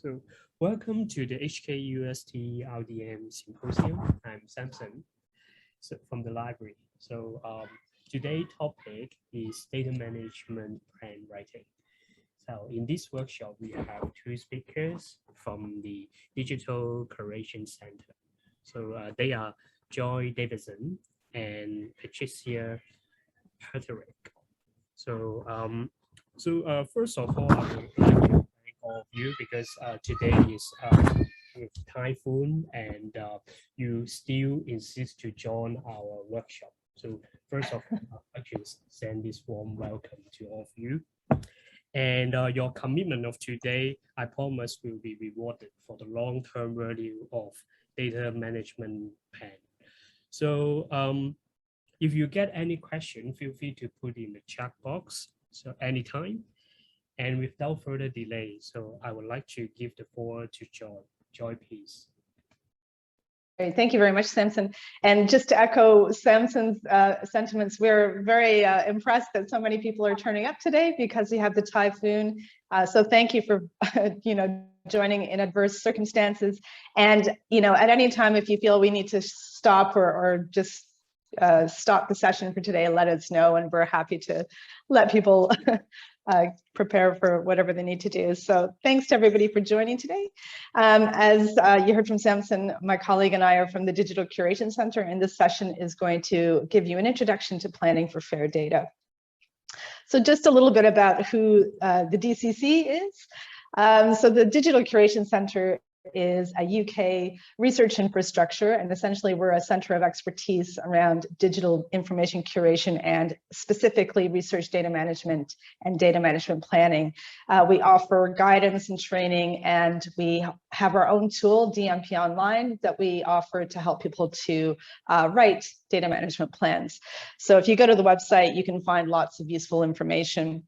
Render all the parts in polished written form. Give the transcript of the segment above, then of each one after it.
So welcome to the HKUST RDM Symposium. I'm Samson from the library. So today's topic is data management plan writing. So in this workshop, we have two speakers from the Digital Curation Centre. So they are Joy Davidson and Patricia Herterick. So first of all, I would like to thank all of you because today is with typhoon and you still insist to join our workshop. So first of all, I should send this warm welcome to all of you. And your commitment of today, I promise, will be rewarded for the long-term value of data management plan. So if you get any question, feel free to put in the chat box. So anytime. And without further delay, so I would like to give the floor to Joy. Joy, please. Great. Thank you very much, Samson. And just to echo Samson's sentiments, we're very impressed that so many people are turning up today because we have the typhoon. So thank you for joining in adverse circumstances. And at any time, if you feel we need to stop or just stop the session for today, let us know, and we're happy to let people prepare for whatever they need to do. So thanks to everybody for joining today. As you heard from Samson, my colleague and I are from the Digital Curation Centre, and this session is going to give you an introduction to planning for fair data. So just a little bit about who the DCC is. So the Digital Curation Centre is a UK research infrastructure, and essentially we're a centre of expertise around digital information curation and specifically research data management and data management planning. We offer guidance and training, and we have our own tool, Dmp Online, that we offer to help people to write data management plans. So if you go to the website, you can find lots of useful information.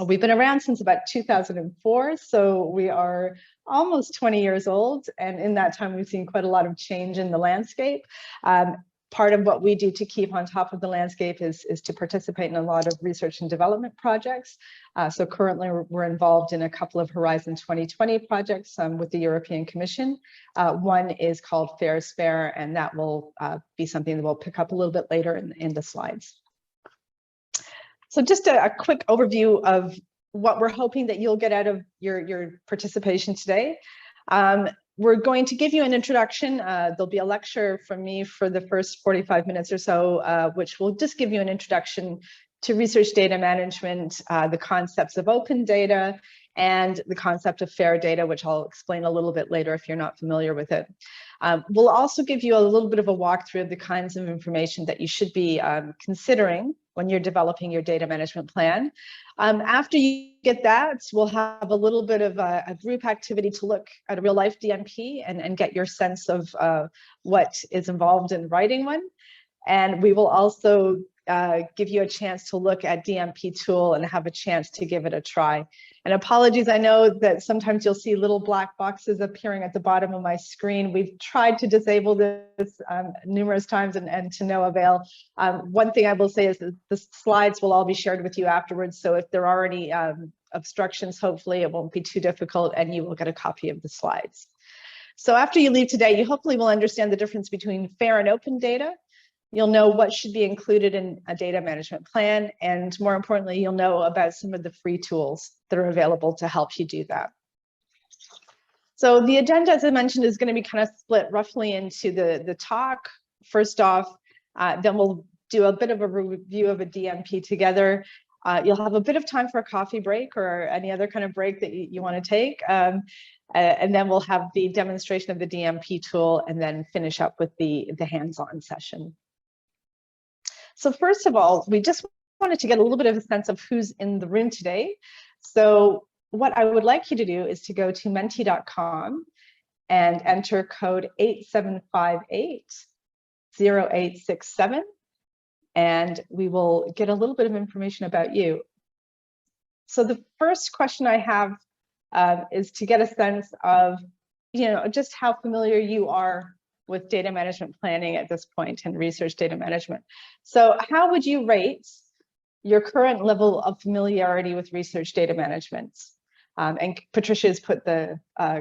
We've been around since about 2004, so we are almost 20 years old, and in that time we've seen quite a lot of change in the landscape. Part of what we do to keep on top of the landscape is to participate in a lot of research and development projects. So currently we're involved in a couple of Horizon 2020 projects with the European Commission. One is called Fair Spare, and that will be something that we'll pick up a little bit later in the slides. So just a quick overview of what we're hoping that you'll get out of your participation today. We're going to give you an introduction. There'll be a lecture from me for the first 45 minutes or so, which will just give you an introduction to research data management, the concepts of open data, and the concept of fair data, which I'll explain a little bit later if you're not familiar with it. We'll also give you a little bit of a walkthrough of the kinds of information that you should be considering when you're developing your data management plan. After you get that, we'll have a little bit of a group activity to look at a real life DMP and get your sense of what is involved in writing one. And we will also give you a chance to look at Dmp Tool and have a chance to give it a try. And apologies, I know that sometimes you'll see little black boxes appearing at the bottom of my screen. We've tried to disable this numerous times and to no avail. One thing I will say is that the slides will all be shared with you afterwards. So if there are any obstructions, hopefully it won't be too difficult and you will get a copy of the slides. So after you leave today, you hopefully will understand the difference between fair and open data. You'll know what should be included in a data management plan, and more importantly, you'll know about some of the free tools that are available to help you do that. So the agenda, as I mentioned, is going to be kind of split roughly into the talk. First off, then we'll do a bit of a review of a DMP together. You'll have a bit of time for a coffee break or any other kind of break that you want to take. And then we'll have the demonstration of the DMP tool and then finish up with the hands-on session. So first of all, we just wanted to get a little bit of a sense of who's in the room today. So what I would like you to do is to go to menti.com and enter code 87580867, and we will get a little bit of information about you. So the first question I have is to get a sense of, just how familiar you are with data management planning at this point in research data management. So how would you rate your current level of familiarity with research data management? And Patricia's put the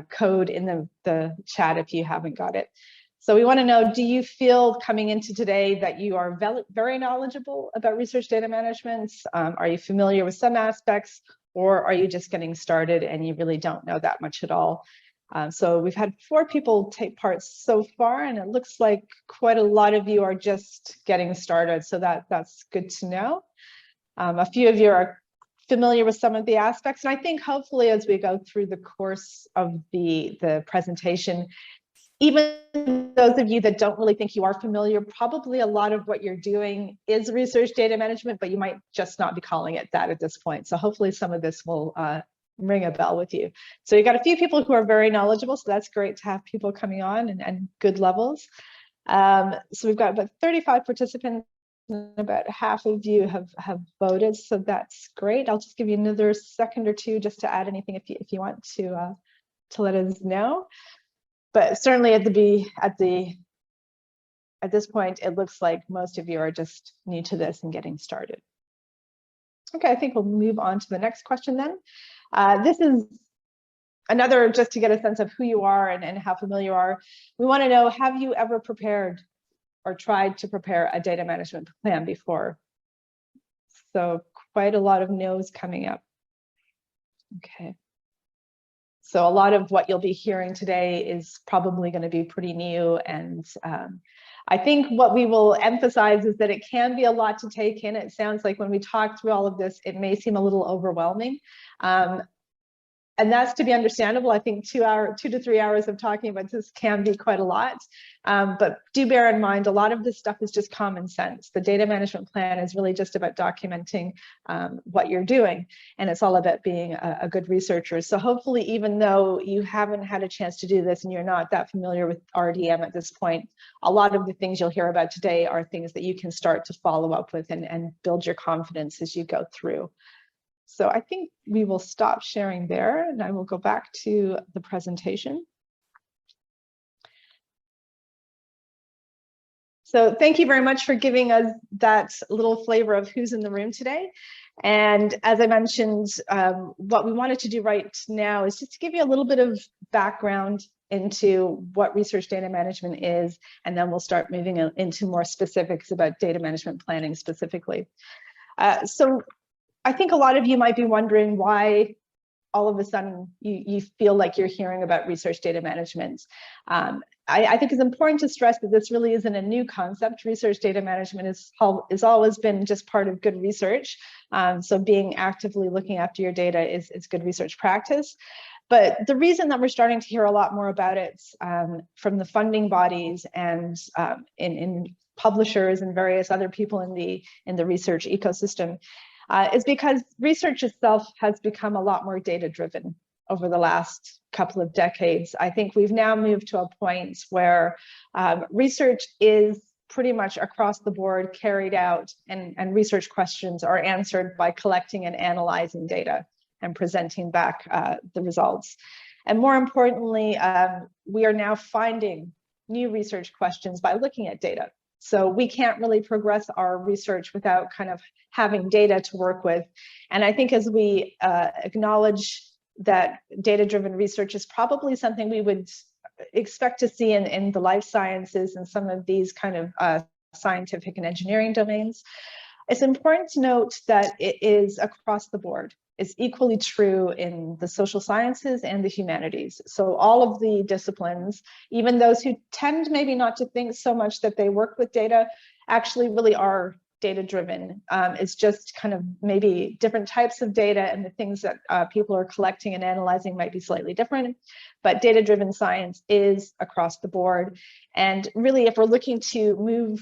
code in the chat if you haven't got it. So we want to know, do you feel coming into today that you are very knowledgeable about research data management? Are you familiar with some aspects, or are you just getting started and you really don't know that much at all? So we've had 4 people take part so far, and it looks like quite a lot of you are just getting started. So that's good to know. A few of you are familiar with some of the aspects, and I think hopefully as we go through the course of the presentation, even those of you that don't really think you are familiar, probably a lot of what you're doing is research data management, but you might just not be calling it that at this point. So hopefully some of this will ring a bell with you. So you got a few people who are very knowledgeable, so that's great to have people coming on and good levels. So we've got about 35 participants, and about half of you have voted, so that's great. I'll just give you another second or two just to add anything if you want to let us know. But certainly at this point, it looks like most of you are just new to this and getting started. Okay, I think we'll move on to the next question then. This is another, just to get a sense of who you are and how familiar you are. We want to know, have you ever prepared or tried to prepare a data management plan before? So quite a lot of no's coming up. Okay. So a lot of what you'll be hearing today is probably going to be pretty new. And I think what we will emphasize is that it can be a lot to take in. It sounds like when we talk through all of this, it may seem a little overwhelming. And that's to be understandable. I think 2 to 3 hours of talking about this can be quite a lot. But do bear in mind, a lot of this stuff is just common sense. The data management plan is really just about documenting what you're doing. And it's all about being a good researcher. So hopefully, even though you haven't had a chance to do this and you're not that familiar with RDM at this point, a lot of the things you'll hear about today are things that you can start to follow up with and build your confidence as you go through. So I think we will stop sharing there, and I will go back to the presentation. So thank you very much for giving us that little flavor of who's in the room today. And as I mentioned, what we wanted to do right now is just to give you a little bit of background into what research data management is, and then we'll start moving into more specifics about data management planning specifically. So I think a lot of you might be wondering why all of a sudden you feel like you're hearing about research data management. I think it's important to stress that this really isn't a new concept. Research data management has always been just part of good research. So being actively looking after your data is good research practice. But the reason that we're starting to hear a lot more about it from the funding bodies and in publishers and various other people in the research ecosystem is because research itself has become a lot more data-driven over the last couple of decades. I think we've now moved to a point where research is pretty much across the board carried out, and research questions are answered by collecting and analyzing data and presenting back the results. And more importantly, we are now finding new research questions by looking at data. So we can't really progress our research without kind of having data to work with. And I think as we acknowledge that data-driven research is probably something we would expect to see in the life sciences and some of these kind of scientific and engineering domains, it's important to note that it is across the board. It's equally true in the social sciences and the humanities. So all of the disciplines, even those who tend maybe not to think so much that they work with data, actually really are data-driven. It's just kind of maybe different types of data, and the things that people are collecting and analyzing might be slightly different. But data-driven science is across the board. And really, if we're looking to move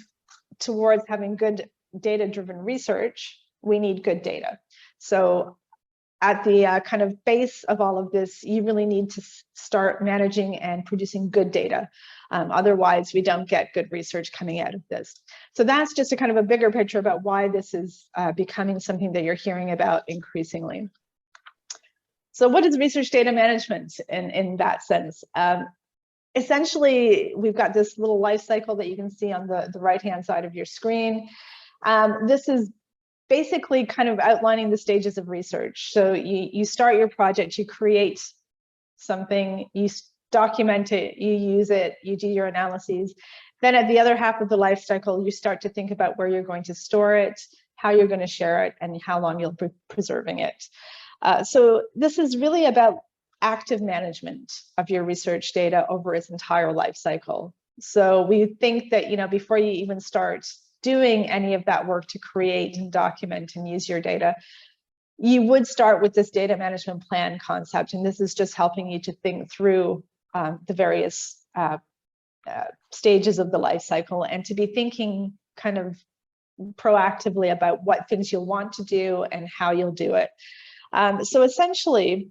towards having good data-driven research, we need good data. So at the kind of base of all of this, you really need to start managing and producing good data. Otherwise, we don't get good research coming out of this. So that's just a kind of a bigger picture about why this is becoming something that you're hearing about increasingly. So what is research data management in that sense? Essentially, we've got this little life cycle that you can see on the right-hand side of your screen. This is basically kind of outlining the stages of research. So you start your project, you create something, you document it, you use it, you do your analyses. Then at the other half of the life cycle, you start to think about where you're going to store it, how you're going to share it, and how long you'll be preserving it. So this is really about active management of your research data over its entire life cycle. So we think that, you know, before you even start doing any of that work to create and document and use your data, you would start with this data management plan concept. And this is just helping you to think through the various stages of the life cycle, and to be thinking kind of proactively about what things you'll want to do and how you'll do it. So essentially,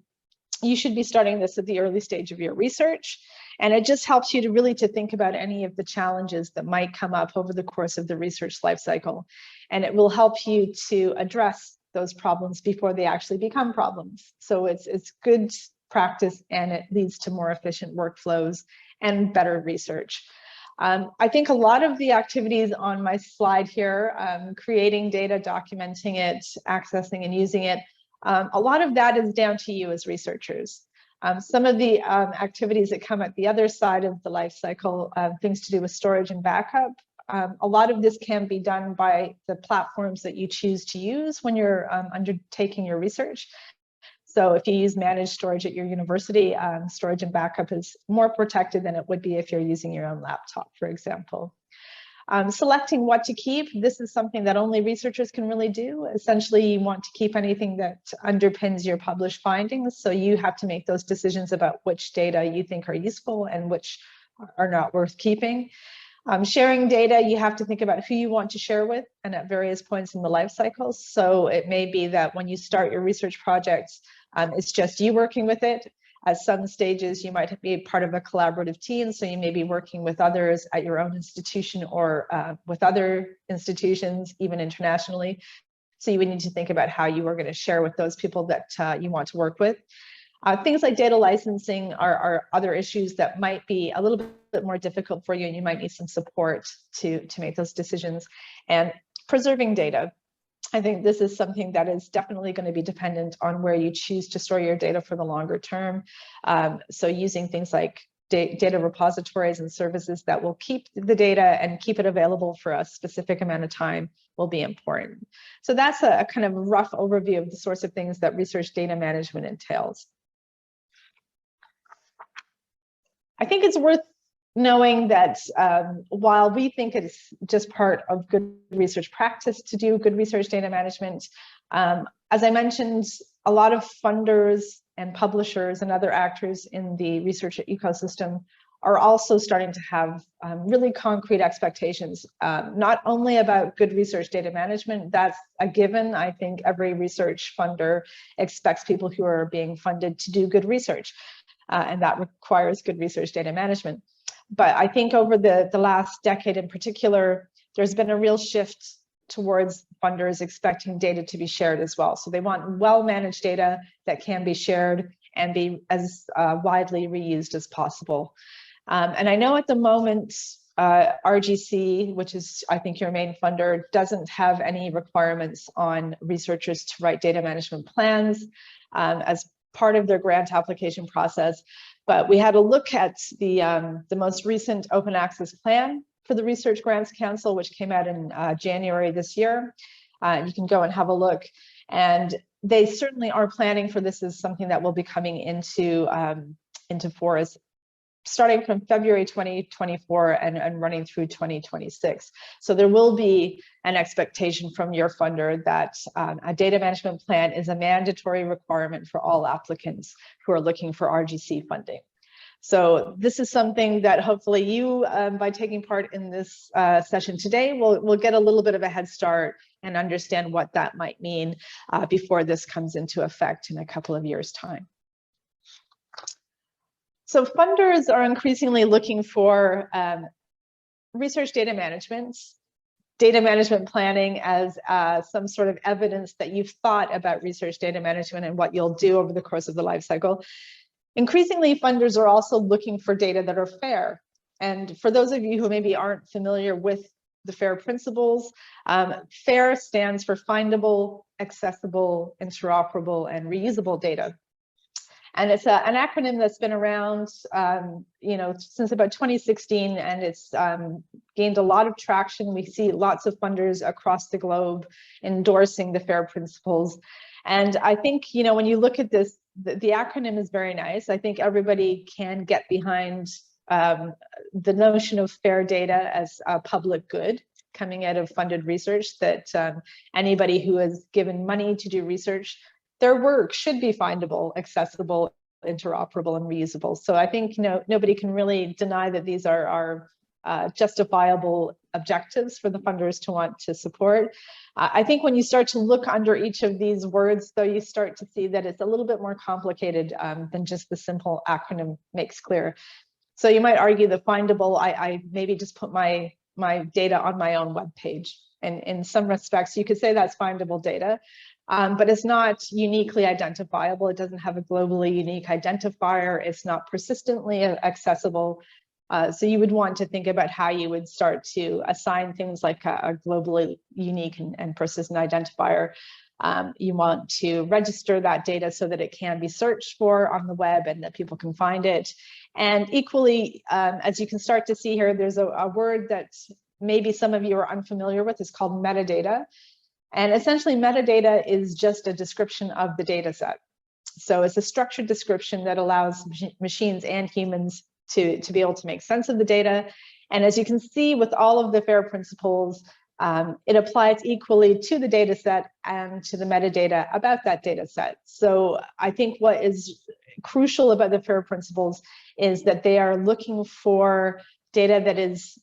you should be starting this at the early stage of your research, and it just helps you to really to think about any of the challenges that might come up over the course of the research life cycle, and it will help you to address those problems before they actually become problems. So it's good practice, and it leads to more efficient workflows and better research. I think a lot of the activities on my slide here, creating data, documenting it, accessing and using it, a lot of that is down to you as researchers. Some of the activities that come at the other side of the life cycle, things to do with storage and backup, a lot of this can be done by the platforms that you choose to use when you're undertaking your research. So if you use managed storage at your university, storage and backup is more protected than it would be if you're using your own laptop, for example. Selecting what to keep, this is something that only researchers can really do. Essentially, you want to keep anything that underpins your published findings, so you have to make those decisions about which data you think are useful and which are not worth keeping. Sharing data, you have to think about who you want to share with and at various points in the life cycle. So it may be that when you start your research projects, it's just you working with it. At some stages, you might be part of a collaborative team, so you may be working with others at your own institution or with other institutions, even internationally. So you would need to think about how you are going to share with those people that you want to work with. Things like data licensing are other issues that might be a little bit more difficult for you, and you might need some support to make those decisions. And preserving data. I think this is something that is definitely going to be dependent on where you choose to store your data for the longer term. So using things like data repositories and services that will keep the data and keep it available for a specific amount of time will be important. So that's a kind of rough overview of the sorts of things that research data management entails. I think it's worth knowing that while we think it's just part of good research practice to do good research data management, as I mentioned, a lot of funders and publishers and other actors in the research ecosystem are also starting to have really concrete expectations, not only about good research data management. That's a given. I think every research funder expects people who are being funded to do good research, and that requires good research data management. But I think over the last decade in particular, there's been a real shift towards funders expecting data to be shared as well. So they want well-managed data that can be shared and be as widely reused as possible. And I know at the moment, RGC, which is, I think, your main funder, doesn't have any requirements on researchers to write data management plans as part of their grant application process. But we had a look at the most recent open access plan for the Research Grants Council, which came out in January this year. You can go and have a look. And they certainly are planning for this as something that will be coming into force starting from February 2024 and running through 2026. So there will be an expectation from your funder that a data management plan is a mandatory requirement for all applicants who are looking for RGC funding. So this is something that hopefully you, by taking part in this session today, will get a little bit of a head start and understand what that might mean before this comes into effect in a couple of years' time. So funders are increasingly looking for research data management planning as some sort of evidence that you've thought about research data management and what you'll do over the course of the life cycle. Increasingly, funders are also looking for data that are fair. And for those of you who maybe aren't familiar with the FAIR principles. FAIR stands for findable, accessible, interoperable, and reusable data. And it's an acronym that's been around, since about 2016, and it's gained a lot of traction. We see lots of funders across the globe endorsing the FAIR principles. And I think, when you look at this, the acronym is very nice. I think everybody can get behind the notion of FAIR data as a public good coming out of funded research, that anybody who has given money to do research, their work should be findable, accessible, interoperable, and reusable. So I think nobody can really deny that these are justifiable objectives for the funders to want to support. I think when you start to look under each of these words, though, you start to see that it's a little bit more complicated than just the simple acronym makes clear. So you might argue the findable, I maybe just put my data on my own web page. And in some respects, you could say that's findable data. But it's not uniquely identifiable. It doesn't have a globally unique identifier. It's not persistently accessible. So you would want to think about how you would start to assign things like a globally unique and persistent identifier. You want to register that data so that it can be searched for on the web and that people can find it. And equally, as you can start to see here, there's a word that maybe some of you are unfamiliar with. It's called metadata. And essentially, metadata is just a description of the data set. So it's a structured description that allows machines and humans to be able to make sense of the data. And as you can see with all of the FAIR principles, it applies equally to the data set and to the metadata about that data set. So I think what is crucial about the FAIR principles is that they are looking for data that is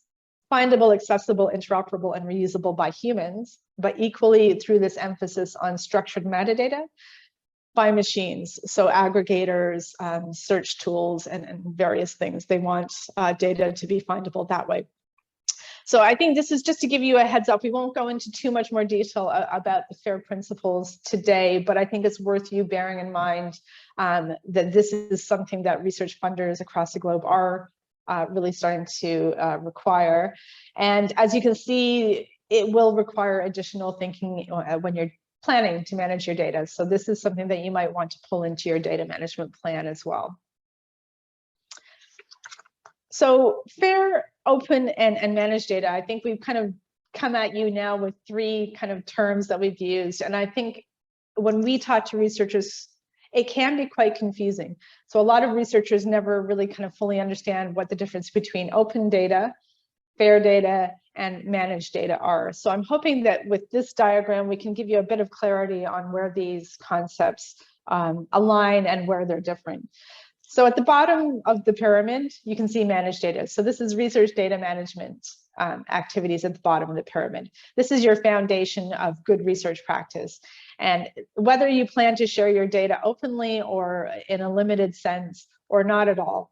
findable, accessible, interoperable, and reusable by humans, but equally through this emphasis on structured metadata by machines. So aggregators, search tools, and various things. They want data to be findable that way. So I think this is just to give you a heads up. We won't go into too much more detail about the FAIR principles today, but I think it's worth you bearing in mind that this is something that research funders across the globe are really starting to require. And as you can see, it will require additional thinking when you're planning to manage your data. So this is something that you might want to pull into your data management plan as well. So FAIR, open, and managed data, I think we've kind of come at you now with three kind of terms that we've used. And I think when we talk to researchers, it can be quite confusing. So a lot of researchers never really kind of fully understand what the difference between open data, FAIR data, and managed data are. So I'm hoping that with this diagram, we can give you a bit of clarity on where these concepts align and where they're different. So at the bottom of the pyramid, you can see managed data. So this is research data management activities at the bottom of the pyramid. This is your foundation of good research practice. And whether you plan to share your data openly or in a limited sense or not at all,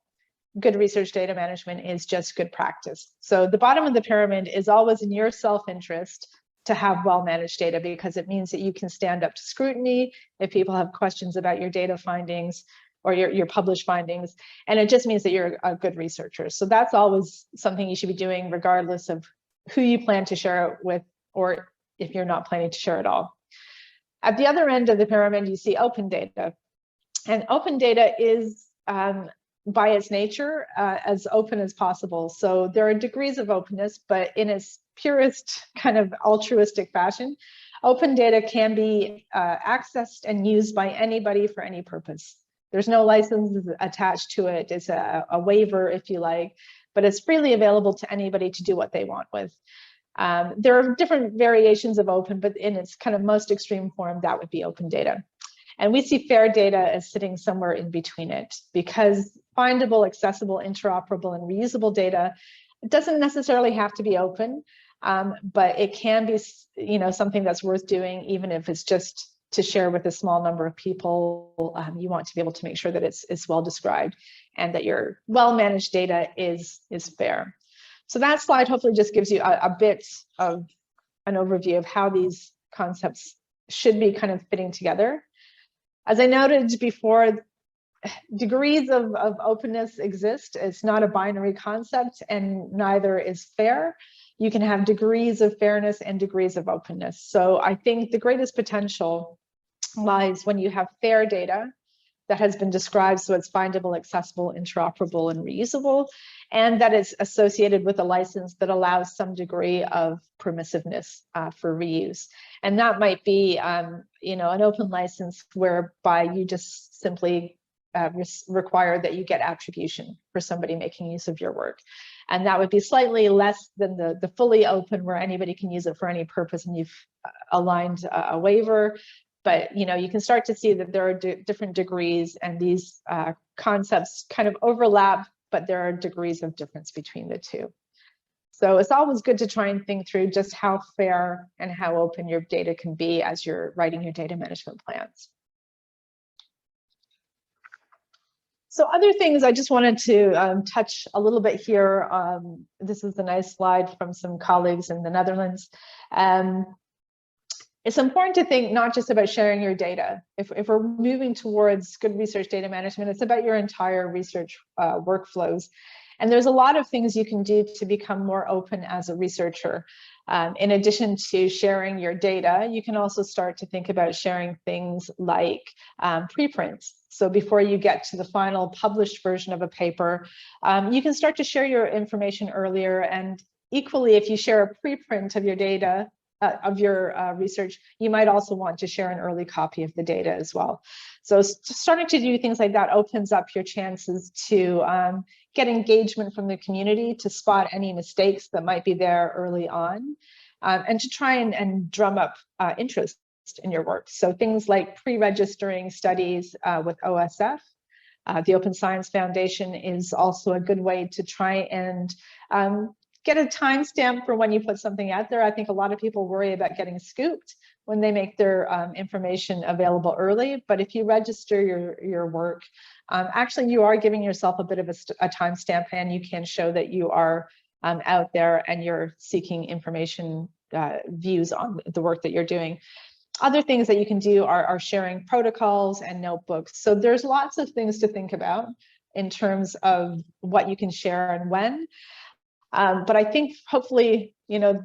good research data management is just good practice. So the bottom of the pyramid is always in your self-interest to have well-managed data, because it means that you can stand up to scrutiny if people have questions about your data findings or your published findings. And it just means that you're a good researcher. So that's always something you should be doing regardless of who you plan to share it with, or if you're not planning to share at all. At the other end of the pyramid, you see open data. And open data is, by its nature, as open as possible. So there are degrees of openness, but in its purest kind of altruistic fashion, open data can be accessed and used by anybody for any purpose. There's no license attached to it. It's a waiver, if you like, but it's freely available to anybody to do what they want with. There are different variations of open, but in its kind of most extreme form, that would be open data. And we see FAIR data as sitting somewhere in between it, because findable, accessible, interoperable, and reusable data, it doesn't necessarily have to be open, but it can be, something that's worth doing, even if it's just to share with a small number of people. You want to be able to make sure that it's well described and that your well-managed data is FAIR. So that slide hopefully just gives you a bit of an overview of how these concepts should be kind of fitting together. As I noted before, degrees of openness exist. It's not a binary concept, and neither is FAIR. you can have degrees of fairness and degrees of openness. So I think the greatest potential lies when you have fair data that has been described so it's findable, accessible, interoperable, and reusable, and that it's associated with a license that allows some degree of permissiveness for reuse. And that might be, you know, an open license whereby you just simply require that you get attribution for somebody making use of your work. And that would be slightly less than the fully open, where anybody can use it for any purpose and you've aligned a waiver. But you know, you can start to see that there are different degrees, and these concepts kind of overlap, but there are degrees of difference between the two. So it's always good to try and think through just how fair and how open your data can be as you're writing your data management plans. So other things I just wanted to touch a little bit here. This is a nice slide from some colleagues in the Netherlands. It's important to think not just about sharing your data. If we're moving towards good research data management, it's about your entire research workflows. And there's a lot of things you can do to become more open as a researcher. In addition to sharing your data, you can also start to think about sharing things like preprints. So before you get to the final published version of a paper, you can start to share your information earlier. And equally, if you share a preprint of your data, of your research, you might also want to share an early copy of the data as well. So starting to do things like that opens up your chances to get engagement from the community, to spot any mistakes that might be there early on, and to try and drum up interest in your work. So things like pre-registering studies with OSF. The Open Science Foundation is also a good way to try and get a timestamp for when you put something out there. I think a lot of people worry about getting scooped when they make their information available early, but if you register your work, actually you are giving yourself a bit of a timestamp, and you can show that you are out there and you're seeking information views on the work that you're doing. Other things that you can do are sharing protocols and notebooks. So there's lots of things to think about in terms of what you can share and when. But I think hopefully, you know,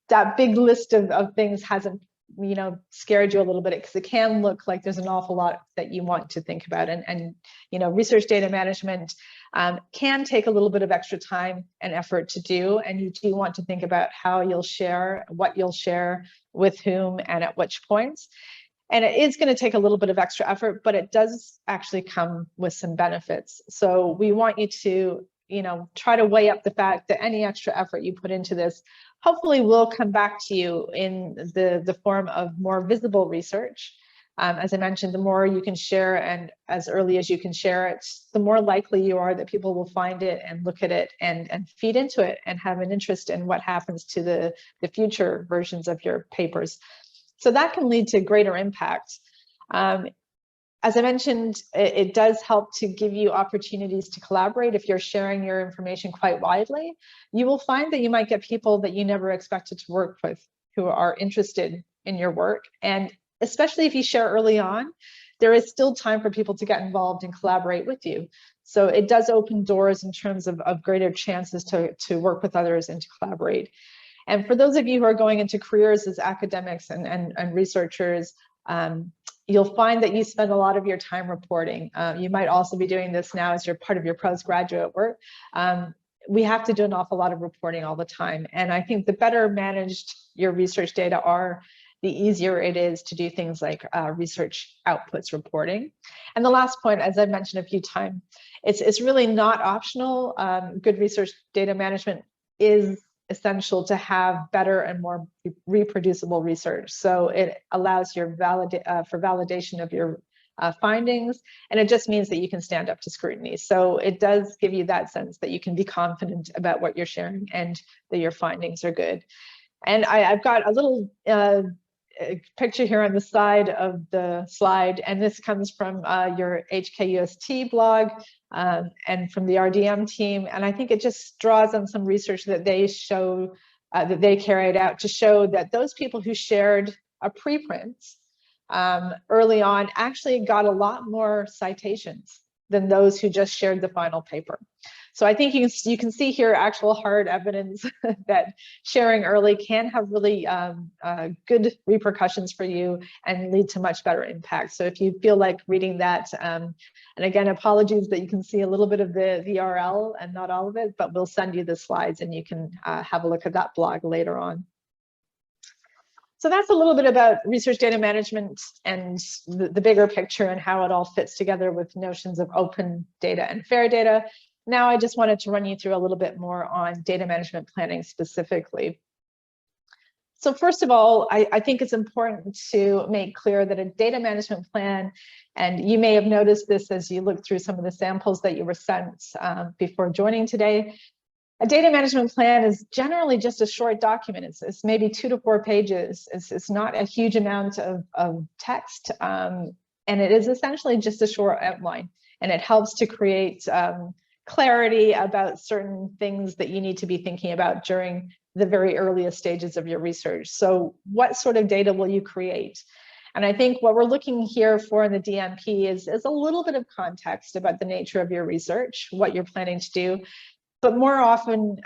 that big list of things hasn't, you know, scared you a little bit, because it can look like there's an awful lot that you want to think about. And you know, research data management can take a little bit of extra time and effort to do. And you do want to think about how you'll share, what you'll share, with whom, and at which points. And it is going to take a little bit of extra effort, but it does actually come with some benefits. So we want you to, you know, try to weigh up the fact that any extra effort you put into this hopefully will come back to you in the form of more visible research. As I mentioned, the more you can share and as early as you can share it, the more likely you are that people will find it and look at it and feed into it and have an interest in what happens to the future versions of your papers. So that can lead to greater impact. As I mentioned, it does help to give you opportunities to collaborate. If you're sharing your information quite widely, you will find that you might get people that you never expected to work with who are interested in your work. And especially if you share early on, there is still time for people to get involved and collaborate with you. So it does open doors in terms of greater chances to work with others and to collaborate. And for those of you who are going into careers as academics and researchers, you'll find that you spend a lot of your time reporting. You might also be doing this now as you're part of your postgraduate work. We have to do an awful lot of reporting all the time. And I think the better managed your research data are, the easier it is to do things like research outputs reporting. And the last point, as I've mentioned a few times, it's really not optional. Good research data management is essential to have better and more reproducible research. So it allows your for validation of your findings, and it just means that you can stand up to scrutiny. So it does give you that sense that you can be confident about what you're sharing and that your findings are good. And I've got a little picture here on the side of the slide, and this comes from your HKUST blog and from the RDM team. And I think it just draws on some research that they show, that they carried out to show that those people who shared a preprint early on actually got a lot more citations than those who just shared the final paper. So I think you can see here actual hard evidence that sharing early can have really good repercussions for you and lead to much better impact. So if you feel like reading that, and again, apologies that you can see a little bit of the URL and not all of it, but we'll send you the slides and you can have a look at that blog later on. So that's a little bit about research data management and the bigger picture and how it all fits together with notions of open data and fair data. Now I just wanted to run you through a little bit more on data management planning specifically. So first of all, I think it's important to make clear that a data management plan, and you may have noticed this as you look through some of the samples that you were sent before joining today, a data management plan is generally just a short document. It's maybe 2 to 4 pages. It's not a huge amount of text, and it is essentially just a short outline, and it helps to create clarity about certain things that you need to be thinking about during the very earliest stages of your research. So what sort of data will you create? And I think what we're looking here for in the DMP is a little bit of context about the nature of your research, what you're planning to do. But more often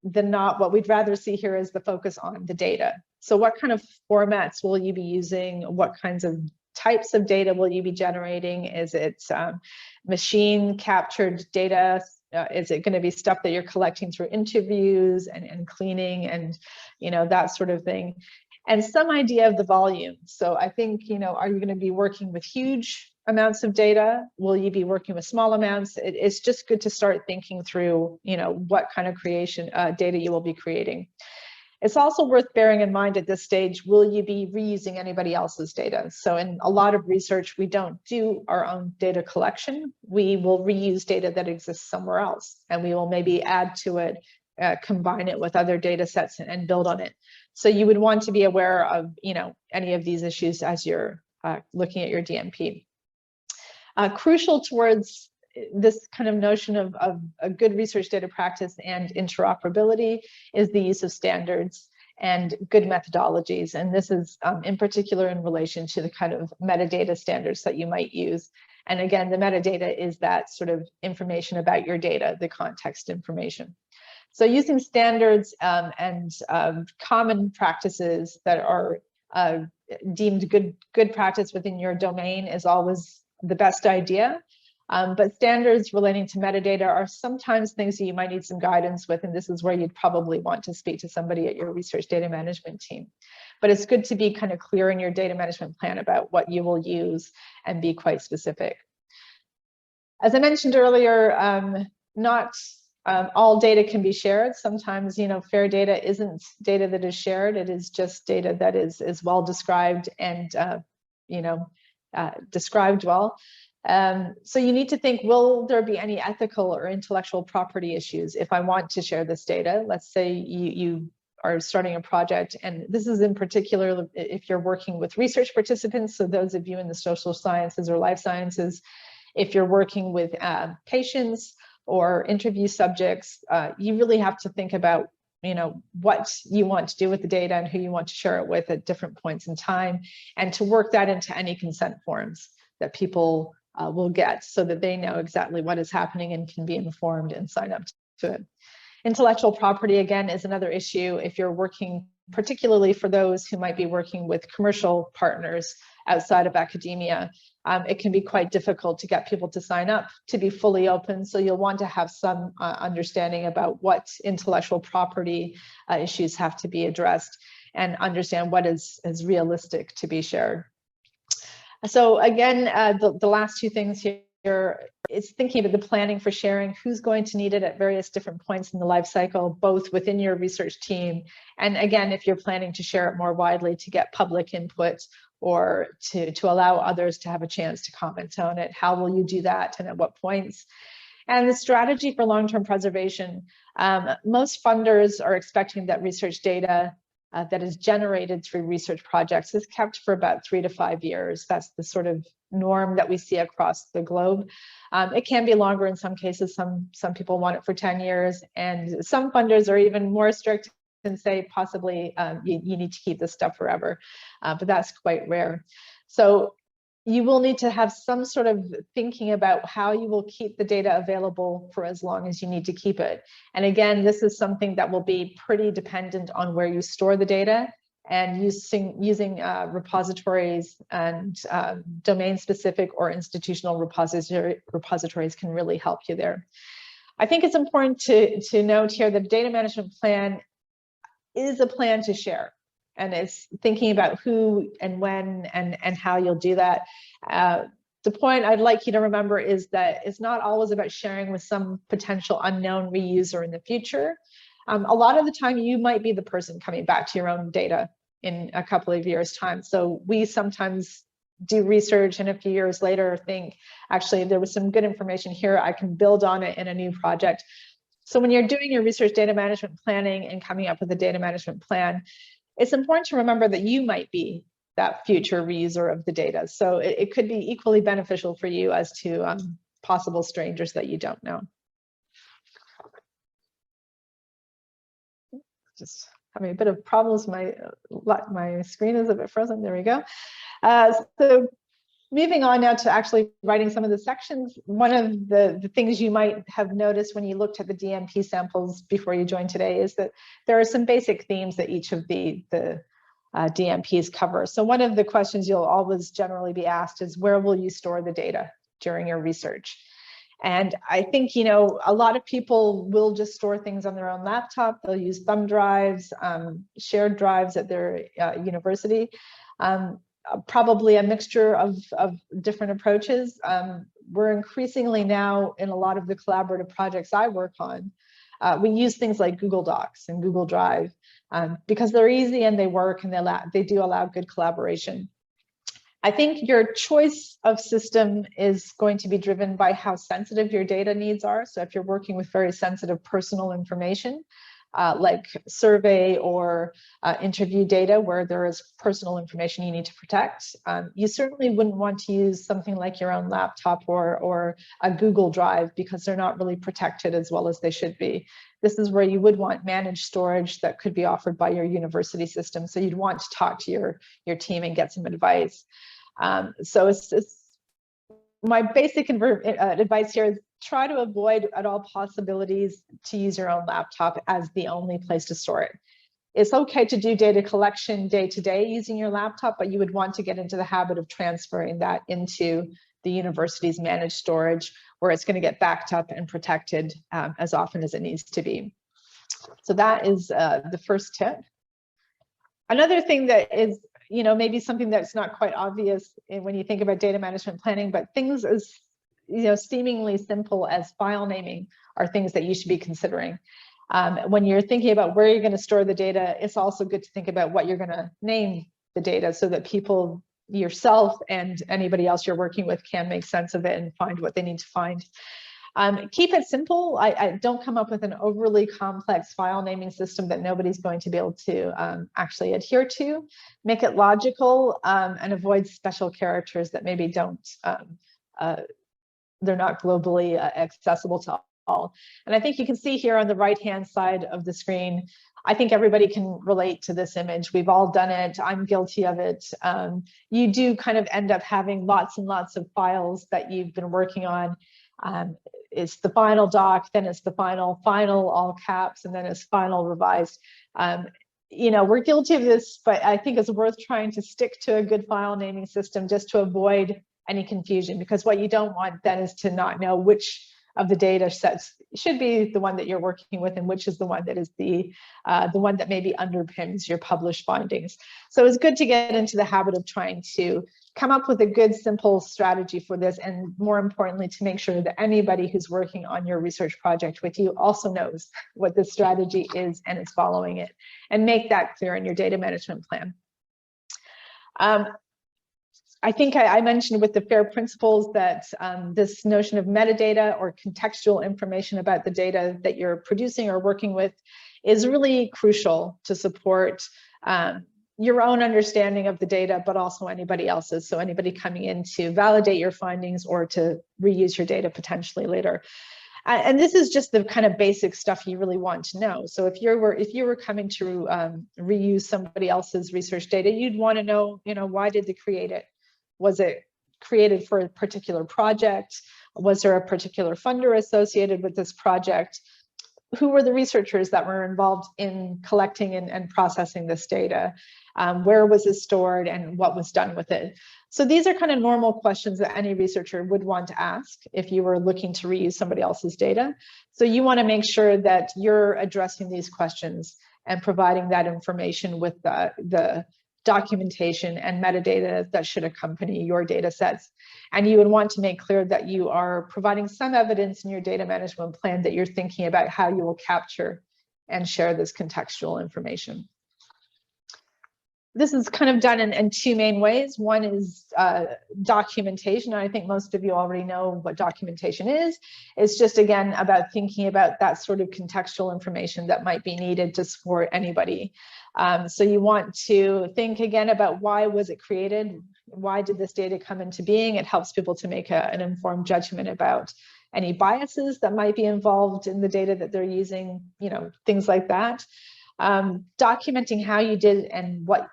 than not, what we'd rather see here is the focus on the data. So what kind of formats will you be using? What kinds of types of data will you be generating? Is it machine captured data? Is it going to be stuff that you're collecting through interviews and cleaning and, that sort of thing? And some idea of the volume. So I think, are you going to be working with huge amounts of data? Will you be working with small amounts? It's just good to start thinking through, what kind of data you will be creating. It's also worth bearing in mind at this stage, will you be reusing anybody else's data? So in a lot of research, we don't do our own data collection. We will reuse data that exists somewhere else, and we will maybe add to it, combine it with other data sets and build on it. So you would want to be aware of, any of these issues as you're looking at your DMP. Crucial towards this kind of notion of a good research data practice and interoperability is the use of standards and good methodologies. And this is in particular in relation to the kind of metadata standards that you might use. And again, the metadata is that sort of information about your data, the context information. So using standards and common practices that are deemed good practice within your domain is always the best idea. But standards relating to metadata are sometimes things that you might need some guidance with, and this is where you'd probably want to speak to somebody at your research data management team. But it's good to be kind of clear in your data management plan about what you will use and be quite specific. As I mentioned earlier, not all data can be shared. Sometimes, fair data isn't data that is shared. It is just data that is well described and, described well. So you need to think, will there be any ethical or intellectual property issues if I want to share this data? Let's say you are starting a project, and this is in particular if you're working with research participants, so those of you in the social sciences or life sciences, if you're working with patients or interview subjects, you really have to think about what you want to do with the data and who you want to share it with at different points in time, and to work that into any consent forms that people will get so that they know exactly what is happening and can be informed and sign up to it. Intellectual property, again, is another issue if you're working, particularly for those who might be working with commercial partners outside of academia. It can be quite difficult to get people to sign up to be fully open. So you'll want to have some understanding about what intellectual property issues have to be addressed and understand what is realistic to be shared. So again, the last two things here is thinking about the planning for sharing, who's going to need it at various different points in the life cycle, both within your research team. And again, if you're planning to share it more widely to get public input or to allow others to have a chance to comment on it, how will you do that and at what points? And the strategy for long-term preservation. Most funders are expecting that research data that is generated through research projects is kept for about 3 to 5 years. That's the sort of norm that we see across the globe. It can be longer in some cases. Some people want it for 10 years, and some funders are even more strict and say possibly you need to keep this stuff forever, but that's quite rare. So you will need to have some sort of thinking about how you will keep the data available for as long as you need to keep it. And again, this is something that will be pretty dependent on where you store the data, and using repositories and domain-specific or institutional repositories can really help you there. I think it's important to note here that a data management plan is a plan to share. And it's thinking about who and when and how you'll do that. The point I'd like you to remember is that it's not always about sharing with some potential unknown reuser in the future. A lot of the time, you might be the person coming back to your own data in a couple of years' time. So we sometimes do research and a few years later think, actually, there was some good information here, I can build on it in a new project. So when you're doing your research data management planning and coming up with a data management plan, it's important to remember that you might be that future reuser of the data. So it could be equally beneficial for you as to possible strangers that you don't know. Just having a bit of problems. My screen is a bit frozen. There we go. So moving on now to actually writing some of the sections. One of the things you might have noticed when you looked at the DMP samples before you joined today is that there are some basic themes that each of the DMPs cover. So one of the questions you'll always generally be asked is, where will you store the data during your research? And I think, you know, a lot of people will just store things on their own laptop. They'll use thumb drives, shared drives at their university. Probably a mixture of different approaches. We're increasingly now, in a lot of the collaborative projects I work on, we use things like Google Docs and Google Drive because they're easy and they work and they do allow good collaboration. I think your choice of system is going to be driven by how sensitive your data needs are. So if you're working with very sensitive personal information, like survey or interview data where there is personal information you need to protect, you certainly wouldn't want to use something like your own laptop or a Google Drive because they're not really protected as well as they should be. This is where you would want managed storage that could be offered by your university system. So you'd want to talk to your team and get some advice. So it's my basic advice here is try to avoid at all possibilities to use your own laptop as the only place to store it. It's okay to do data collection day to day using your laptop, but you would want to get into the habit of transferring that into the university's managed storage, where it's going to get backed up and protected as often as it needs to be. So that is the first tip. Another thing that is, you know, maybe something that's not quite obvious when you think about data management planning, but things as, you know, seemingly simple as file naming are things that you should be considering. When you're thinking about where you're going to store the data, it's also good to think about what you're going to name the data so that people, yourself and anybody else you're working with, can make sense of it and find what they need to find. Keep it simple. I don't come up with an overly complex file naming system that nobody's going to be able to actually adhere to. Make it logical and avoid special characters that maybe don't, they're not globally accessible to all. And I think you can see here on the right-hand side of the screen, I think everybody can relate to this image. We've all done it. I'm guilty of it. You do kind of end up having lots and lots of files that you've been working on. It's the final doc, then it's the final, all caps, and then it's final revised. You know, we're guilty of this, but I think it's worth trying to stick to a good file naming system just to avoid any confusion, because what you don't want then is to not know which of the data sets should be the one that you're working with and which is the one that is the one that maybe underpins your published findings. So it's good to get into the habit of trying to come up with a good, simple strategy for this, and more importantly, to make sure that anybody who's working on your research project with you also knows what this strategy is and is following it, and make that clear in your data management plan. I think I mentioned with the FAIR principles that this notion of metadata or contextual information about the data that you're producing or working with is really crucial to support your own understanding of the data, but also anybody else's. So anybody coming in to validate your findings or to reuse your data potentially later. And this is just the kind of basic stuff you really want to know. So if you were coming to reuse somebody else's research data, you'd want to know, why did they create it? Was it created for a particular project? Was there a particular funder associated with this project? Who were the researchers that were involved in collecting and processing this data? Where was it stored and what was done with it? So these are kind of normal questions that any researcher would want to ask if you were looking to reuse somebody else's data. So you want to make sure that you're addressing these questions and providing that information with the documentation and metadata that should accompany your data sets. And you would want to make clear that you are providing some evidence in your data management plan that you're thinking about how you will capture and share this contextual information. This is kind of done in two main ways. One is documentation. I think most of you already know what documentation is. It's just, again, about thinking about that sort of contextual information that might be needed to support anybody. So you want to think again about why was it created? Why did this data come into being? It helps people to make an informed judgment about any biases that might be involved in the data that they're using, things like that. Documenting how you did and what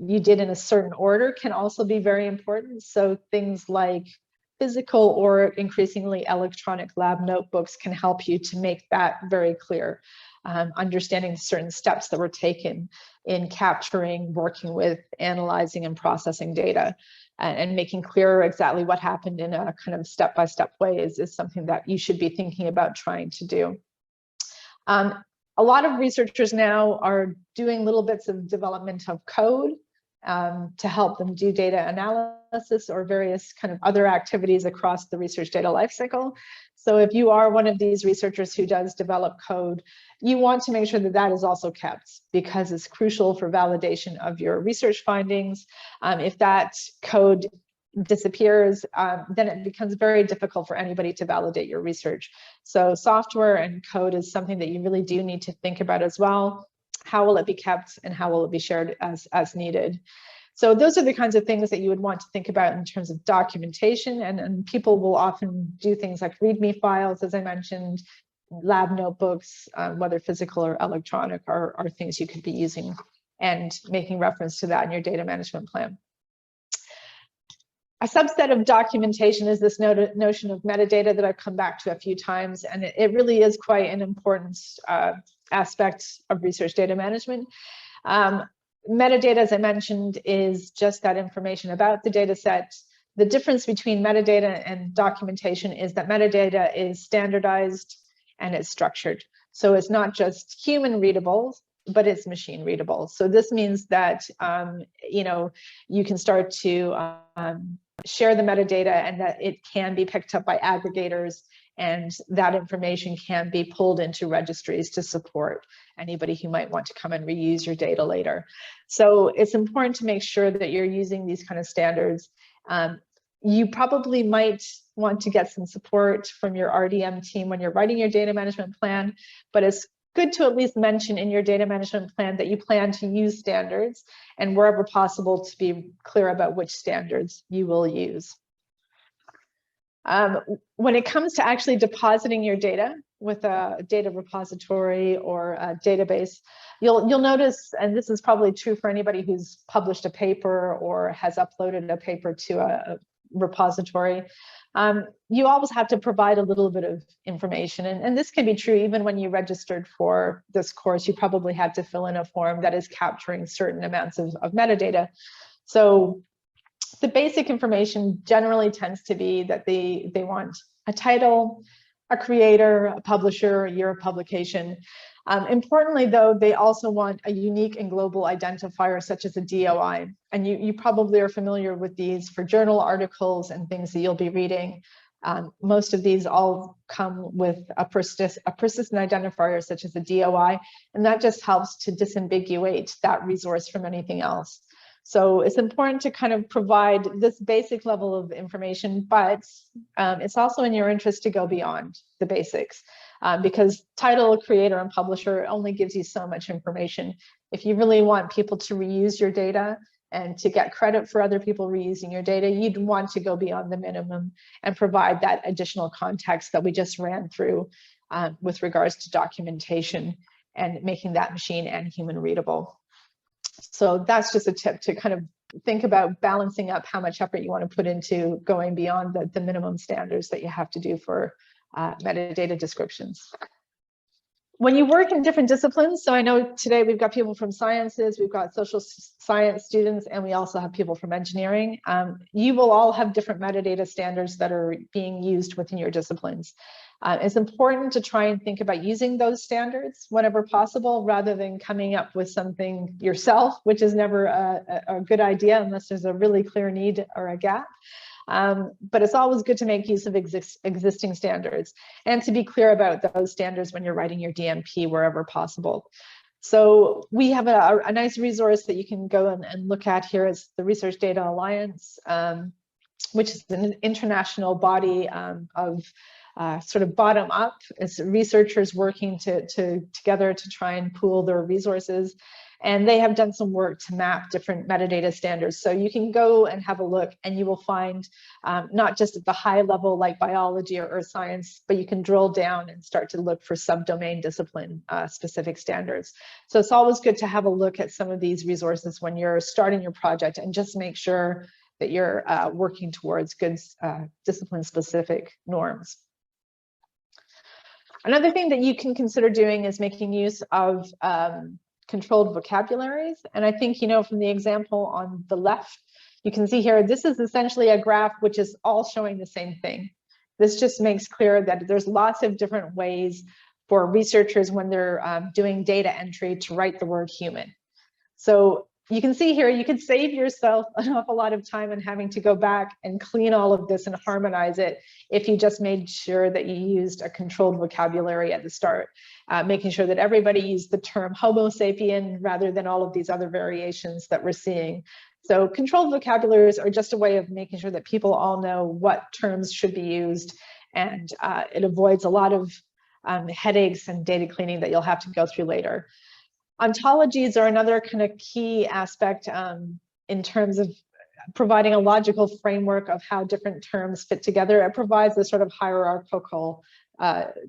you did in a certain order can also be very important. So things like physical or increasingly electronic lab notebooks can help you to make that very clear. Understanding certain steps that were taken in capturing, working with, analyzing, and processing data, and making clear exactly what happened in a kind of step-by-step way is something that you should be thinking about trying to do. A lot of researchers now are doing little bits of development of code to help them do data analysis or various kind of other activities across the research data lifecycle. So if you are one of these researchers who does develop code, you want to make sure that that is also kept because it's crucial for validation of your research findings. If that code disappears, then it becomes very difficult for anybody to validate your research. So software and code is something that you really do need to think about as well. How will it be kept and how will it be shared as needed? So those are the kinds of things that you would want to think about in terms of documentation, and people will often do things like README files, as I mentioned, lab notebooks, whether physical or electronic, are things you could be using and making reference to that in your data management plan. A subset of documentation is this notion of metadata that I've come back to a few times, and it really is quite an important aspect of research data management. Metadata, as I mentioned, is just that information about the data set. The difference between metadata and documentation is that metadata is standardized and it's structured. So it's not just human readable, but it's machine readable. So this means that you can start to share the metadata and that it can be picked up by aggregators, and that information can be pulled into registries to support anybody who might want to come and reuse your data later. So it's important to make sure that you're using these kind of standards. You probably might want to get some support from your RDM team when you're writing your data management plan, but it's good to at least mention in your data management plan that you plan to use standards, and wherever possible to be clear about which standards you will use. When it comes to actually depositing your data with a data repository or a database, you'll notice, and this is probably true for anybody who's published a paper or has uploaded a paper to a repository, you always have to provide a little bit of information. And this can be true even when you registered for this course. You probably had to fill in a form that is capturing certain amounts of metadata. So the basic information generally tends to be that they want a title, a creator, a publisher, a year of publication. Importantly, though, they also want a unique and global identifier such as a DOI. And you probably are familiar with these for journal articles and things that you'll be reading. Most of these all come with a persistent identifier such as a DOI, and that just helps to disambiguate that resource from anything else. So it's important to kind of provide this basic level of information, but it's also in your interest to go beyond the basics because title, creator, and publisher only gives you so much information. If you really want people to reuse your data and to get credit for other people reusing your data, you'd want to go beyond the minimum and provide that additional context that we just ran through with regards to documentation and making that machine and human readable. So that's just a tip to kind of think about balancing up how much effort you want to put into going beyond the minimum standards that you have to do for metadata descriptions. When you work in different disciplines, so I know today we've got people from sciences, we've got social science students, and we also have people from engineering. You will all have different metadata standards that are being used within your disciplines. It's important to try and think about using those standards whenever possible, rather than coming up with something yourself, which is never a good idea unless there's a really clear need or a gap. But it's always good to make use of existing standards and to be clear about those standards when you're writing your DMP wherever possible. So we have a nice resource that you can go and look at here. It's the Research Data Alliance, which is an international body of sort of bottom up. It's researchers working together to try and pool their resources. And they have done some work to map different metadata standards. So you can go and have a look and you will find not just at the high level like biology or earth science, but you can drill down and start to look for subdomain discipline specific standards. So it's always good to have a look at some of these resources when you're starting your project and just make sure that you're working towards good discipline specific norms. Another thing that you can consider doing is making use of controlled vocabularies. And I think, you know, from the example on the left, you can see here, this is essentially a graph which is all showing the same thing. This just makes clear that there's lots of different ways for researchers when they're doing data entry to write the word human. So you can see here, you could save yourself an awful lot of time and having to go back and clean all of this and harmonize it if you just made sure that you used a controlled vocabulary at the start, making sure that everybody used the term Homo sapien rather than all of these other variations that we're seeing. So controlled vocabularies are just a way of making sure that people all know what terms should be used, and it avoids a lot of headaches and data cleaning that you'll have to go through later. Ontologies are another kind of key aspect in terms of providing a logical framework of how different terms fit together. It provides a sort of hierarchical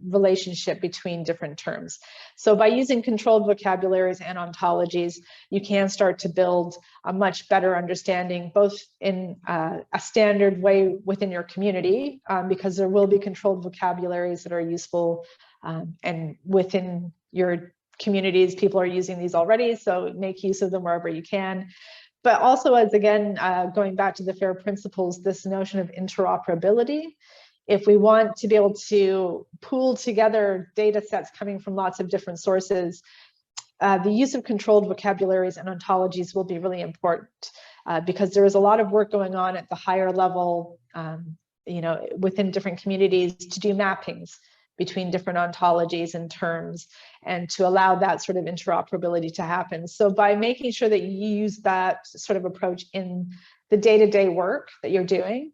relationship between different terms. So by using controlled vocabularies and ontologies, you can start to build a much better understanding, both in a standard way within your community, because there will be controlled vocabularies that are useful, and within your communities, people are using these already, so make use of them wherever you can. But also, as again, going back to the FAIR principles, this notion of interoperability. If we want to be able to pool together data sets coming from lots of different sources, the use of controlled vocabularies and ontologies will be really important, because there is a lot of work going on at the higher level, you know, within different communities to do mappings between different ontologies and terms, and to allow that sort of interoperability to happen. So by making sure that you use that sort of approach in the day-to-day work that you're doing,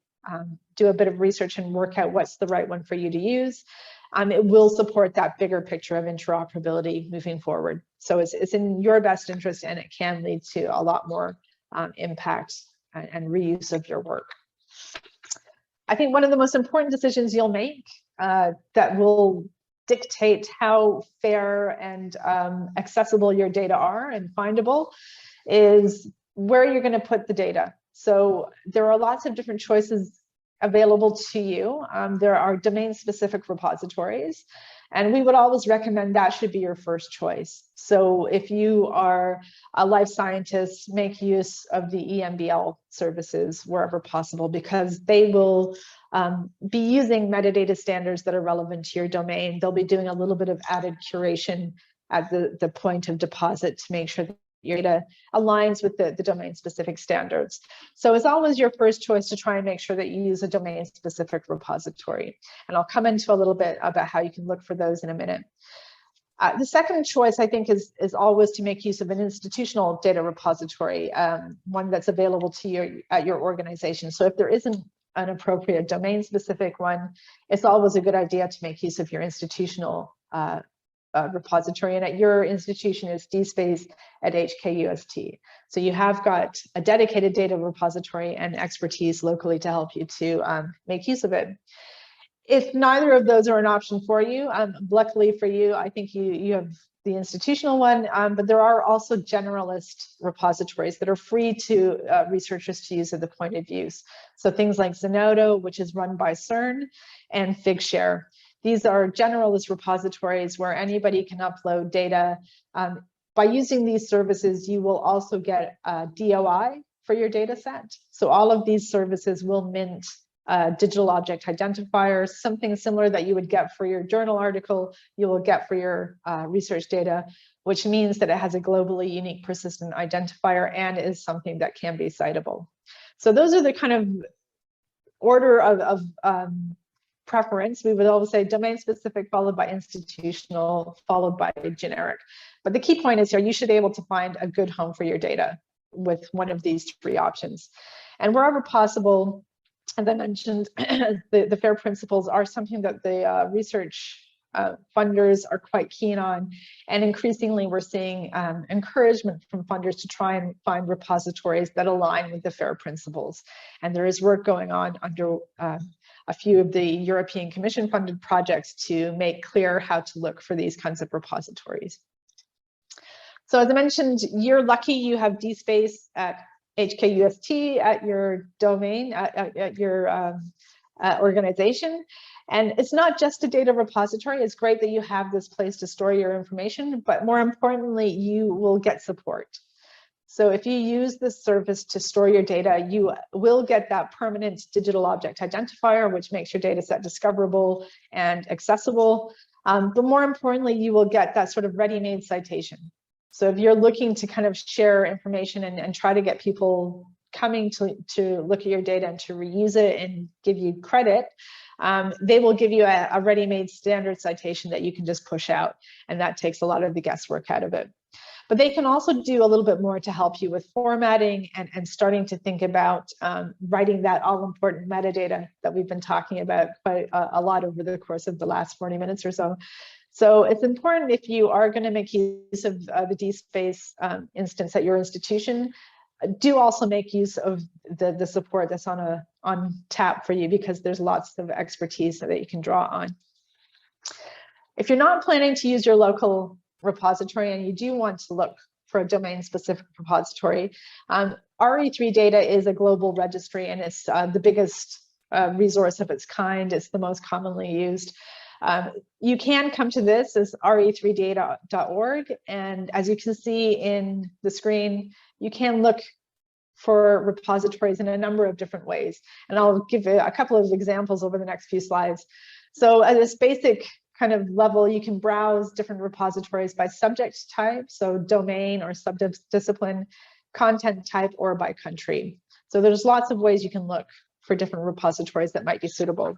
do a bit of research and work out what's the right one for you to use, it will support that bigger picture of interoperability moving forward. So it's in your best interest, and it can lead to a lot more impact and reuse of your work. I think one of the most important decisions you'll make that will dictate how fair and accessible your data are and findable is where you're going to put the data. So there are lots of different choices available to you. There are domain-specific repositories, and we would always recommend that should be your first choice. So if you are a life scientist, make use of the EMBL services wherever possible, because they will be using metadata standards that are relevant to your domain. They'll be doing a little bit of added curation at the point of deposit to make sure that your data aligns with the domain-specific standards. So it's always your first choice to try and make sure that you use a domain-specific repository. And I'll come into a little bit about how you can look for those in a minute. The second choice, I think, is always to make use of an institutional data repository, one that's available to you at your organization. So if there isn't an appropriate domain-specific one, it's always a good idea to make use of your institutional repository, and at your institution is DSpace at HKUST. So you have got a dedicated data repository and expertise locally to help you to make use of it. If neither of those are an option for you, luckily for you, I think you have the institutional one, but there are also generalist repositories that are free to researchers to use at the point of use. So things like Zenodo, which is run by CERN, and Figshare. These are generalist repositories where anybody can upload data. By using these services, you will also get DOI for your data set. So all of these services will mint digital object identifiers, something similar that you would get for your journal article, you will get for your research data, which means that it has a globally unique persistent identifier and is something that can be citable. So those are the kind of order of preference. We would always say domain specific followed by institutional followed by generic. But the key point is here, you should be able to find a good home for your data with one of these three options. And wherever possible, as I mentioned, the FAIR principles are something that the research funders are quite keen on. And increasingly, we're seeing encouragement from funders to try and find repositories that align with the FAIR principles. And there is work going on under a few of the European Commission funded projects to make clear how to look for these kinds of repositories. So as I mentioned, you're lucky you have DSpace at HKUST at your domain, at your organization. And it's not just a data repository. It's great that you have this place to store your information, but more importantly, you will get support. So if you use this service to store your data, you will get that permanent digital object identifier, which makes your data set discoverable and accessible. But more importantly, you will get that sort of ready-made citation. So if you're looking to kind of share information and try to get people coming to look at your data and to reuse it and give you credit, they will give you a ready-made standard citation that you can just push out. And that takes a lot of the guesswork out of it. But they can also do a little bit more to help you with formatting and starting to think about writing that all-important metadata that we've been talking about quite a lot over the course of the last 40 minutes or so. So it's important, if you are going to make use of the DSpace instance at your institution, do also make use of the support that's on tap for you, because there's lots of expertise that you can draw on. If you're not planning to use your local repository and you do want to look for a domain-specific repository, RE3 data is a global registry, and it's the biggest resource of its kind. It's the most commonly used. You can come to this as re3data.org, and as you can see in the screen, you can look for repositories in a number of different ways. And I'll give you a couple of examples over the next few slides. So at this basic kind of level, you can browse different repositories by subject type, so domain or subdiscipline, content type, or by country. So there's lots of ways you can look for different repositories that might be suitable.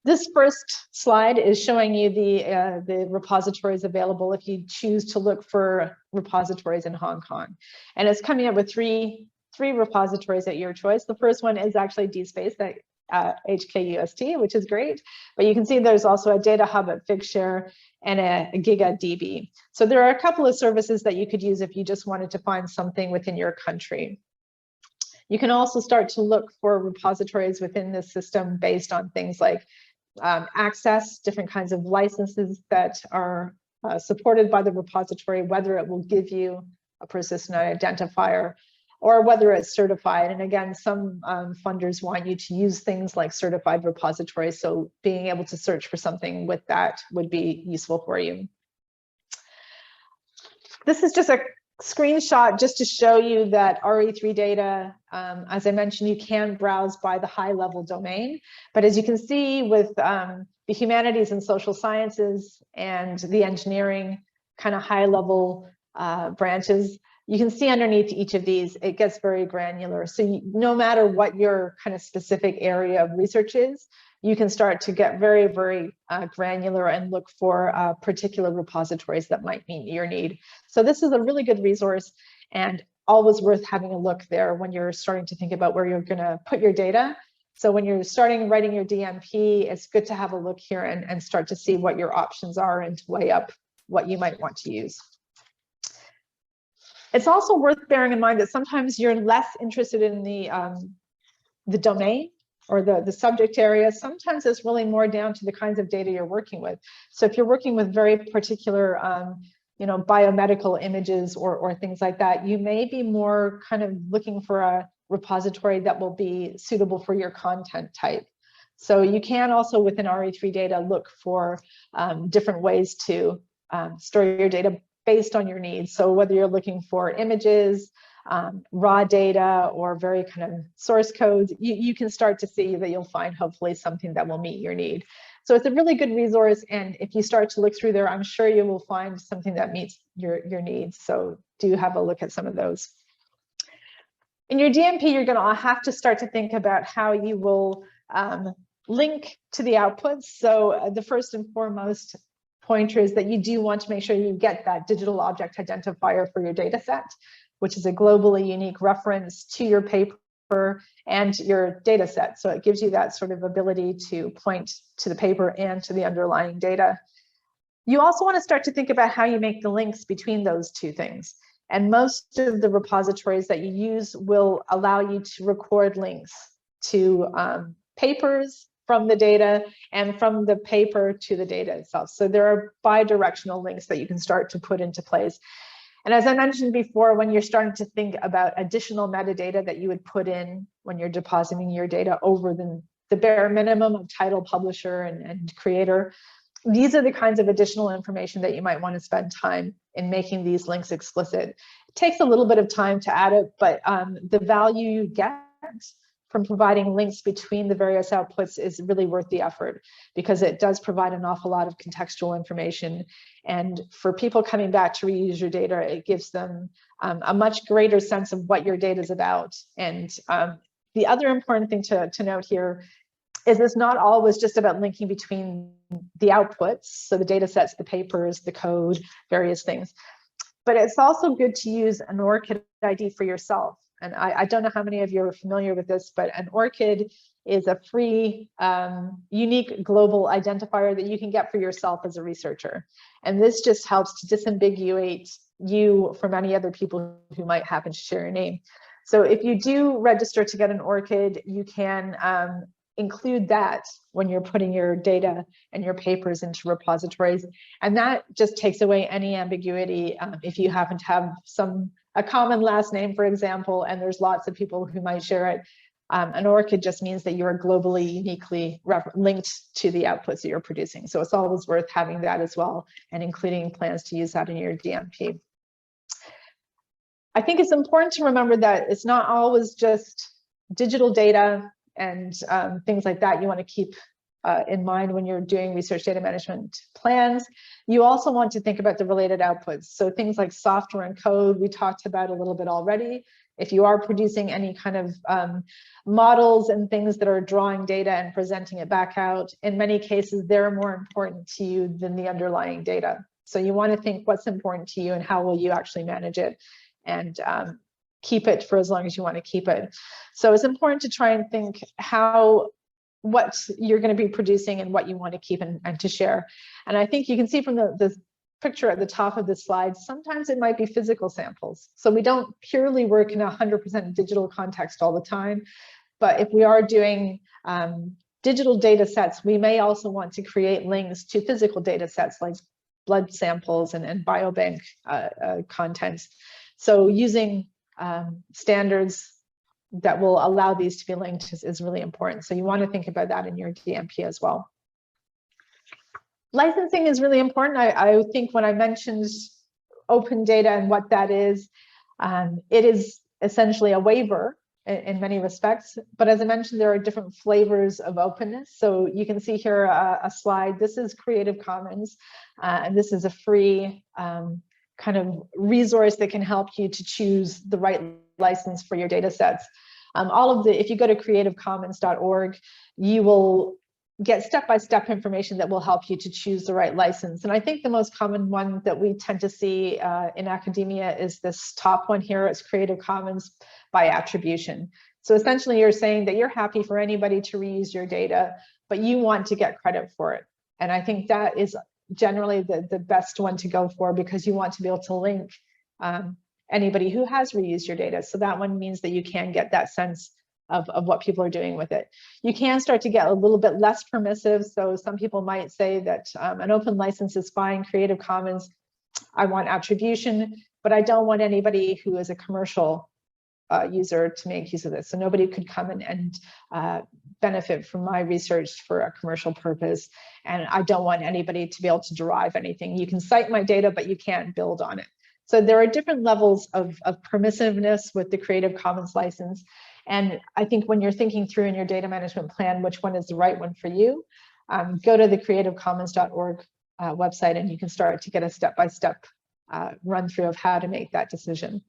This first slide is showing you the repositories available if you choose to look for repositories in Hong Kong. And it's coming up with three repositories at your choice. The first one is actually DSpace at HKUST, which is great. But you can see there's also a data hub at Figshare and a GigaDB. So there are a couple of services that you could use if you just wanted to find something within your country. You can also start to look for repositories within this system based on things like access, different kinds of licenses that are supported by the repository, whether it will give you a persistent identifier or whether it's certified. And again, some funders want you to use things like certified repositories, so being able to search for something with that would be useful for you. This is just a screenshot just to show you that RE3 data, as I mentioned, you can browse by the high-level domain. But as you can see with the humanities and social sciences and the engineering kind of high-level branches, you can see underneath each of these, it gets very granular. So no matter what your kind of specific area of research is, you can start to get very, very granular and look for particular repositories that might meet your need. So this is a really good resource and always worth having a look there when you're starting to think about where you're going to put your data. So when you're starting writing your DMP, it's good to have a look here and start to see what your options are and to weigh up what you might want to use. It's also worth bearing in mind that sometimes you're less interested in the domain or the subject area. Sometimes it's really more down to the kinds of data you're working with. So if you're working with very particular biomedical images or things like that, you may be more kind of looking for a repository that will be suitable for your content type. So you can also within RE3 data look for different ways to store your data based on your needs. So whether you're looking for images, raw data, or very kind of source codes, you can start to see that you'll find hopefully something that will meet your need. So it's a really good resource, and if you start to look through there, I'm sure you will find something that meets your needs. So do have a look at some of those. In your DMP, you're going to have to start to think about how you will link to the outputs. So the first and foremost pointer is that you do want to make sure you get that digital object identifier for your data set, which is a globally unique reference to your paper and your data set. So it gives you that sort of ability to point to the paper and to the underlying data. You also want to start to think about how you make the links between those two things. And most of the repositories that you use will allow you to record links to papers from the data and from the paper to the data itself. So there are bi-directional links that you can start to put into place. And as I mentioned before, when you're starting to think about additional metadata that you would put in when you're depositing your data over the bare minimum of title, publisher, and creator, these are the kinds of additional information that you might want to spend time in making these links explicit. It takes a little bit of time to add it, but the value you get from providing links between the various outputs is really worth the effort, because it does provide an awful lot of contextual information. And for people coming back to reuse your data, it gives them a much greater sense of what your data is about. And the other important thing to note here is it's not always just about linking between the outputs, so the data sets, the papers, the code, various things, but it's also good to use an ORCID ID for yourself. And I don't know how many of you are familiar with this, but an ORCID is a free, unique global identifier that you can get for yourself as a researcher. And this just helps to disambiguate you from any other people who might happen to share your name. So if you do register to get an ORCID, you can include that when you're putting your data and your papers into repositories. And that just takes away any ambiguity if you happen to have a common last name, for example, and there's lots of people who might share it. An ORCID just means that you're globally uniquely linked to the outputs that you're producing. So it's always worth having that as well, and including plans to use that in your DMP. I think it's important to remember that it's not always just digital data and things like that you want to keep in mind when you're doing research data management plans. You also want to think about the related outputs. So things like software and code, we talked about a little bit already. If you are producing any kind of models and things that are drawing data and presenting it back out, in many cases, they're more important to you than the underlying data. So you want to think what's important to you and how will you actually manage it, and keep it for as long as you want to keep it. So it's important to try and think what you're going to be producing and what you want to keep and to share. And I think you can see from the picture at the top of the slide, sometimes it might be physical samples. So we don't purely work in 100% digital context all the time, but if we are doing digital data sets, we may also want to create links to physical data sets like blood samples and biobank contents. So using standards that will allow these to be linked is really important. So you want to think about that in your DMP as well. Licensing is really important. I think when I mentioned open data and what that is, it is essentially a waiver in many respects. But as I mentioned, there are different flavors of openness. So you can see here a slide. This is Creative Commons, and this is a free kind of resource that can help you to choose the right license for your data sets. If you go to creativecommons.org, you will get step-by-step information that will help you to choose the right license. And I think the most common one that we tend to see in academia is this top one here. It's Creative Commons by attribution. So essentially you're saying that you're happy for anybody to reuse your data, but you want to get credit for it. And I think that is generally the best one to go for, because you want to be able to link anybody who has reused your data. So that one means that you can get that sense of what people are doing with it. You can start to get a little bit less permissive. So some people might say that an open license is fine, Creative Commons, I want attribution, but I don't want anybody who is a commercial user to make use of this. So nobody could come and benefit from my research for a commercial purpose. And I don't want anybody to be able to derive anything. You can cite my data, but you can't build on it. So there are different levels of permissiveness with the Creative Commons license. And I think when you're thinking through in your data management plan, which one is the right one for you, go to the creativecommons.org website, and you can start to get a step-by-step run through of how to make that decision.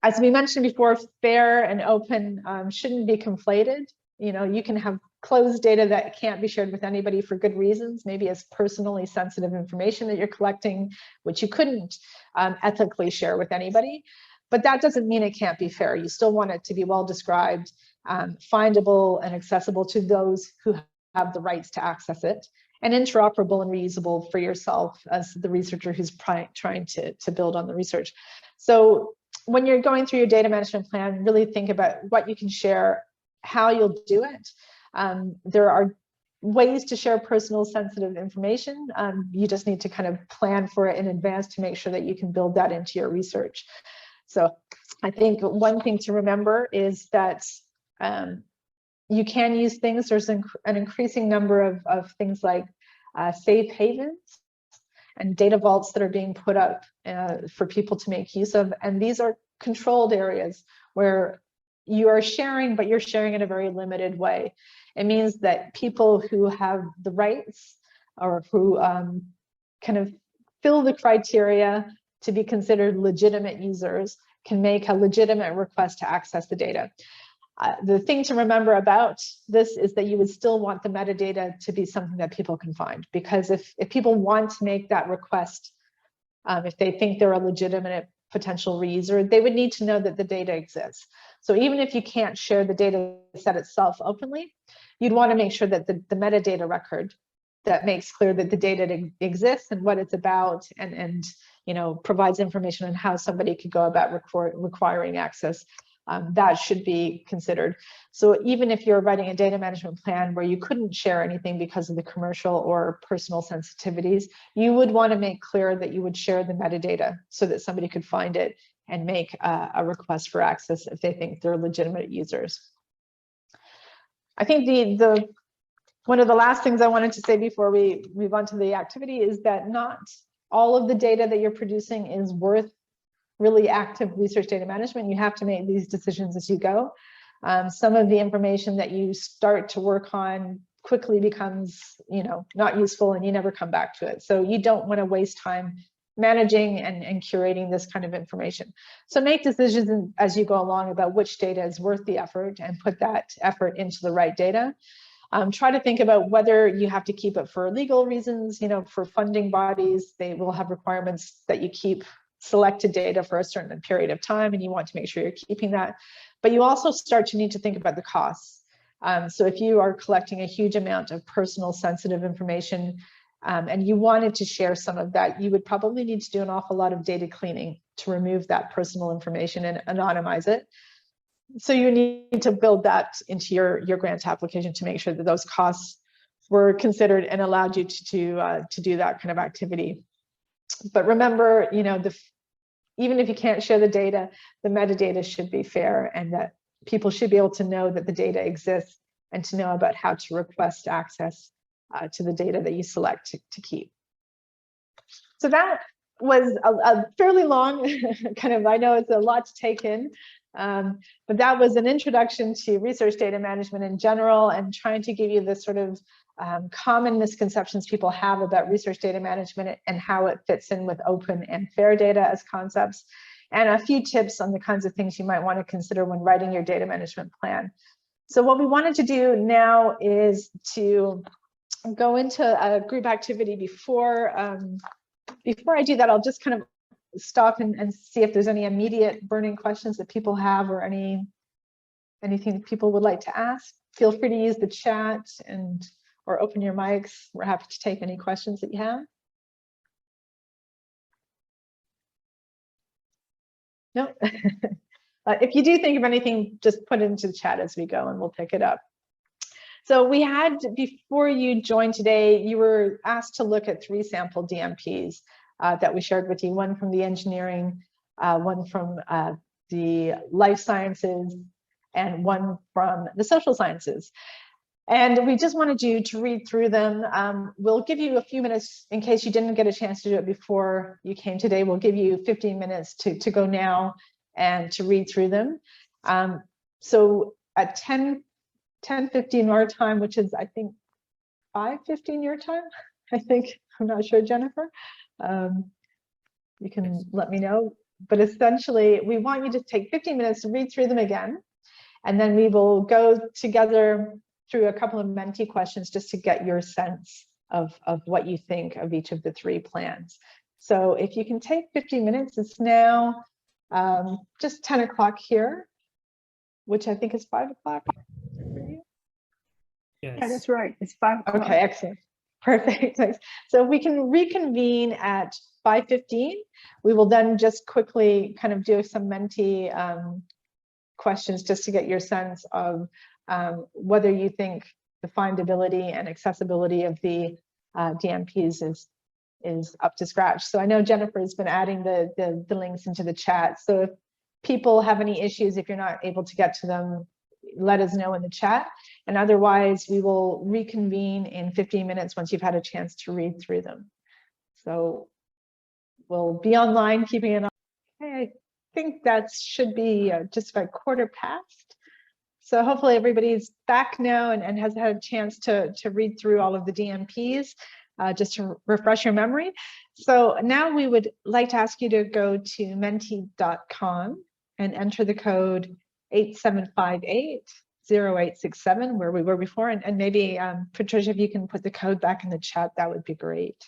As we mentioned before, fair and open shouldn't be conflated. You know, you can have closed data that can't be shared with anybody for good reasons. Maybe it's personally sensitive information that you're collecting, which you couldn't ethically share with anybody. But that doesn't mean it can't be fair. You still want it to be well described, findable and accessible to those who have the rights to access it, and interoperable and reusable for yourself as the researcher who's trying to build on the research. So when you're going through your data management plan, really think about what you can share, how you'll do it. There are ways to share personal sensitive information. You just need to kind of plan for it in advance to make sure that you can build that into your research. So I think one thing to remember is that you can use things. There's an increasing number of things like safe havens and data vaults that are being put up for people to make use of. And these are controlled areas where you are sharing, but you're sharing in a very limited way. It means that people who have the rights or who kind of fill the criteria to be considered legitimate users can make a legitimate request to access the data. The thing to remember about this is that you would still want the metadata to be something that people can find, because if people want to make that request, if they think they're a legitimate potential reuser, they would need to know that the data exists. So even if you can't share the data set itself openly, you'd want to make sure that the metadata record that makes clear that the data exists and what it's about, and you know, provides information on how somebody could go about requiring access, that should be considered. So even if you're writing a data management plan where you couldn't share anything because of the commercial or personal sensitivities, you would want to make clear that you would share the metadata so that somebody could find it and make a request for access if they think they're legitimate users. I think one of the last things I wanted to say before we move on to the activity is that not all of the data that you're producing is worth really active research data management. You have to make these decisions as you go. Some of the information that you start to work on quickly becomes, you know, not useful, and you never come back to it. So you don't want to waste time managing and curating this kind of information. So make decisions as you go along about which data is worth the effort and put that effort into the right data. Try to think about whether you have to keep it for legal reasons. You know, for funding bodies, they will have requirements that you keep selected data for a certain period of time, and you want to make sure you're keeping that. But you also start to need to think about the costs. So if you are collecting a huge amount of personal sensitive information, and you wanted to share some of that, you would probably need to do an awful lot of data cleaning to remove that personal information and anonymize it. So you need to build that into your grant application to make sure that those costs were considered and allowed you to do that kind of activity. But remember, you know, even if you can't share the data, the metadata should be fair, and that people should be able to know that the data exists and to know about how to request access to the data that you select to keep. So that was a fairly long kind of, I know it's a lot to take in, but that was an introduction to research data management in general, and trying to give you the sort of common misconceptions people have about research data management and how it fits in with open and fair data as concepts, and a few tips on the kinds of things you might want to consider when writing your data management plan. So what we wanted to do now is to go into a group activity. Before I do that, I'll just kind of stop and see if there's any immediate burning questions that people have, or anything that people would like to ask. Feel free to use the chat or open your mics. We're happy to take any questions that you have. No? If you do think of anything, just put it into the chat as we go and we'll pick it up. So we had, before you joined today, you were asked to look at 3 sample DMPs that we shared with you, one from the engineering, one from the life sciences, and one from the social sciences. And we just wanted you to read through them. We'll give you a few minutes in case you didn't get a chance to do it before you came today. We'll give you 15 minutes to go now and to read through them. So at 10:15 our time, which is I think 5:15 your time, I think, I'm not sure, Jennifer. You can let me know. But essentially, we want you to take 15 minutes to read through them again. And then we will go together through a couple of Menti questions just to get your sense of what you think of each of the 3 plans. So if you can take 15 minutes, it's now just 10 o'clock here, which I think is 5 o'clock for you. Yes. Yeah, that's right. It's 5 o'clock. Okay, excellent. Perfect. Thanks. So we can reconvene at 5:15. We will then just quickly kind of do some Menti questions just to get your sense of whether you think the findability and accessibility of the DMPs is up to scratch. So I know Jennifer has been adding the links into the chat. So if people have any issues, if you're not able to get to them, let us know in the chat. And otherwise, we will reconvene in 15 minutes once you've had a chance to read through them. So we'll be online, keeping it on. Okay, I think that should be just about 1/4 past. So hopefully everybody's back now and has had a chance to read through all of the DMPs, just to refresh your memory. So now we would like to ask you to go to menti.com and enter the code 8758-0867, where we were before. And maybe, Patricia, if you can put the code back in the chat, that would be great.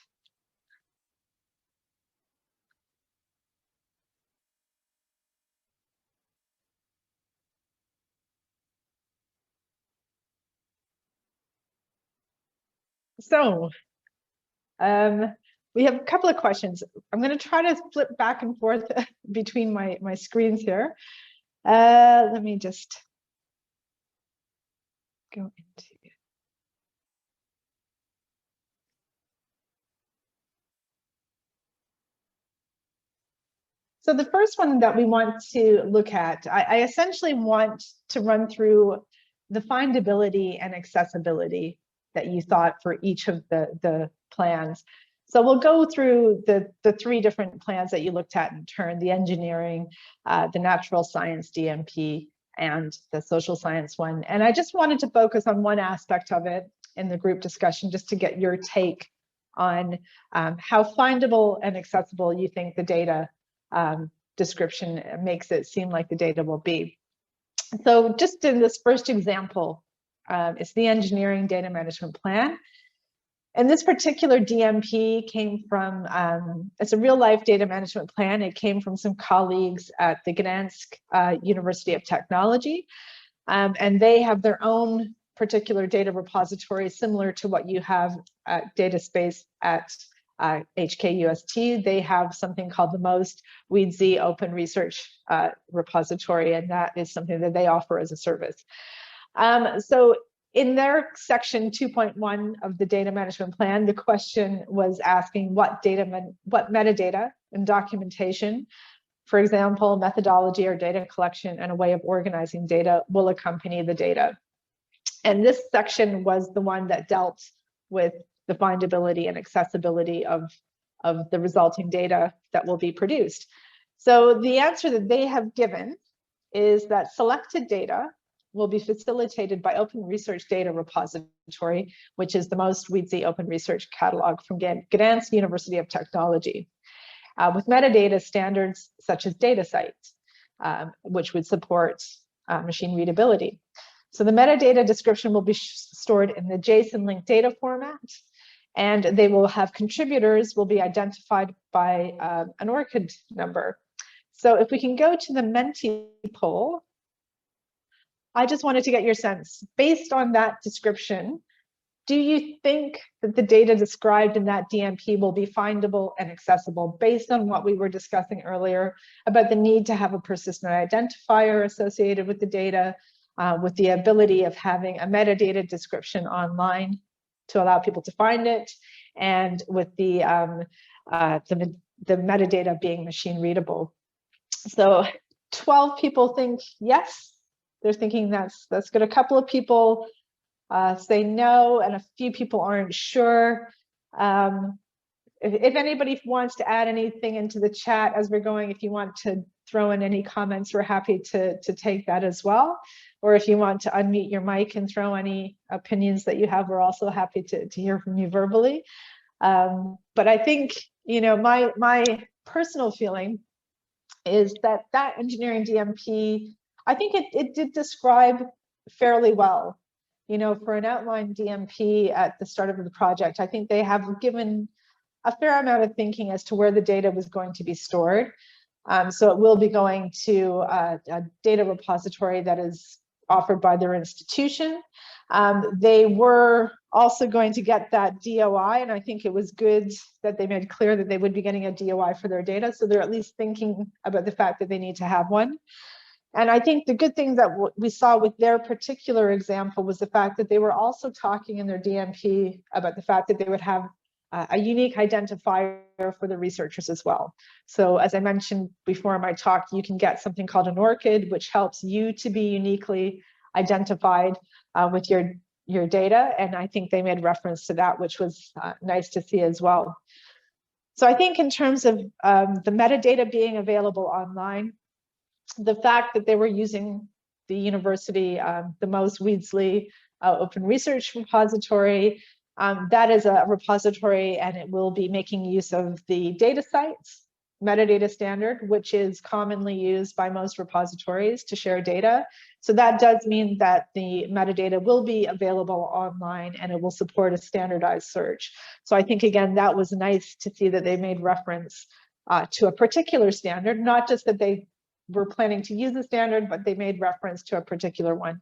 So we have a couple of questions. I'm going to try to flip back and forth between my screens here. Let me just go into it. So the first one that we want to look at, I essentially want to run through the findability and accessibility that you thought for each of the plans. So we'll go through the 3 different plans that you looked at in turn: the engineering, the natural science DMP, and the social science one. And I just wanted to focus on one aspect of it in the group discussion, just to get your take on how findable and accessible you think the data description makes it seem like the data will be. So just in this first example, it's the engineering data management plan. And this particular DMP came from, it's a real life data management plan. It came from some colleagues at the Gdansk University of Technology. And they have their own particular data repository similar to what you have at DataSpace at HKUST. They have something called the most WeedZ Open Research repository, and that is something that they offer as a service. So in their section 2.1 of the data management plan, the question was asking what metadata and documentation, for example, methodology or data collection and a way of organizing data, will accompany the data. And this section was the one that dealt with the findability and accessibility of the resulting data that will be produced. So the answer that they have given is that selected data will be facilitated by Open Research Data Repository, which is the most WeedZ Open Research Catalog from Gdansk University of Technology, with metadata standards such as DataCite, which would support machine readability. So the metadata description will be stored in the JSON linked data format, and they will have contributors will be identified by an ORCID number. So if we can go to the Menti poll, I just wanted to get your sense, based on that description, do you think that the data described in that DMP will be findable and accessible based on what we were discussing earlier about the need to have a persistent identifier associated with the data, with the ability of having a metadata description online to allow people to find it, and with the metadata being machine readable. So 12 people think yes, they're thinking that's good. A couple of people say no, and a few people aren't sure. If anybody wants to add anything into the chat as we're going, if you want to throw in any comments, we're happy to take that as well. Or if you want to unmute your mic and throw any opinions that you have, we're also happy to hear from you verbally. But I think, you know, my personal feeling is that engineering DMP, I think it did describe fairly well. You know, for an outline DMP at the start of the project, I think they have given a fair amount of thinking as to where the data was going to be stored. So it will be going to a data repository that is offered by their institution. They were also going to get that DOI, and I think it was good that they made clear that they would be getting a DOI for their data. So they're at least thinking about the fact that they need to have one. And I think the good thing that we saw with their particular example was the fact that they were also talking in their DMP about the fact that they would have a unique identifier for the researchers as well. So as I mentioned before in my talk, you can get something called an ORCID, which helps you to be uniquely identified with your data. And I think they made reference to that, which was nice to see as well. So I think in terms of the metadata being available online, the fact that they were using the university, the Mose Weedsley Open Research Repository, that is a repository, and it will be making use of the DataCites metadata standard, which is commonly used by most repositories to share data. So that does mean that the metadata will be available online, and it will support a standardized search. So I think, again, that was nice to see that they made reference to a particular standard, not just that they were planning to use the standard, but they made reference to a particular one.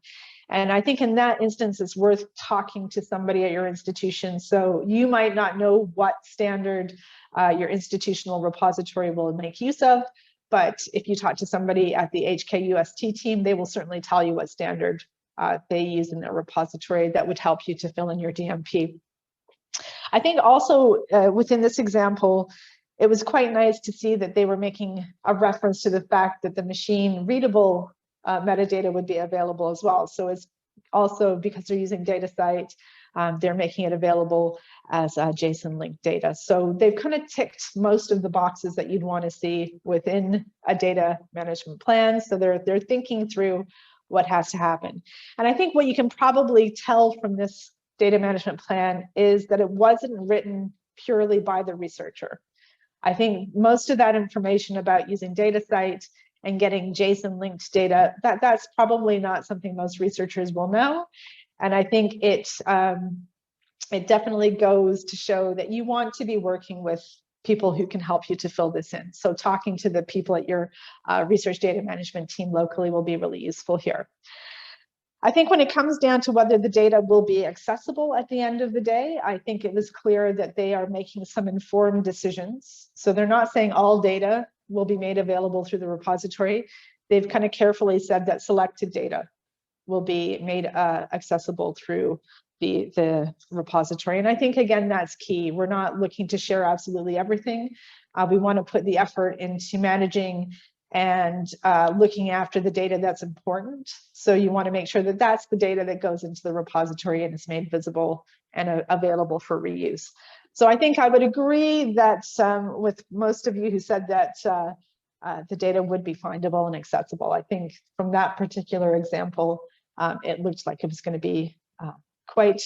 And I think in that instance, it's worth talking to somebody at your institution. So you might not know what standard your institutional repository will make use of, but if you talk to somebody at the HKUST team, they will certainly tell you what standard they use in their repository that would help you to fill in your DMP. I think also within this example, it was quite nice to see that they were making a reference to the fact that the machine readable metadata would be available as well. So it's also, because they're using DataCite, they're making it available as JSON linked data. So they've kind of ticked most of the boxes that you'd want to see within a data management plan. So they're thinking through what has to happen. And I think what you can probably tell from this data management plan is that it wasn't written purely by the researcher. I think most of that information about using DataCite and getting JSON linked data, that's probably not something most researchers will know. And I think it definitely goes to show that you want to be working with people who can help you to fill this in. So talking to the people at your research data management team locally will be really useful here. I think when it comes down to whether the data will be accessible at the end of the day, I think it was clear that they are making some informed decisions. So they're not saying all data will be made available through the repository. They've kind of carefully said that selected data will be made accessible through the repository. And I think, again, that's key. We're not looking to share absolutely everything. We want to put the effort into managing and looking after the data that's important. So you want to make sure that that's the data that goes into the repository and is made visible and available for reuse. So I think I would agree that with most of you who said that the data would be findable and accessible. I think from that particular example, it looks like it was going to be quite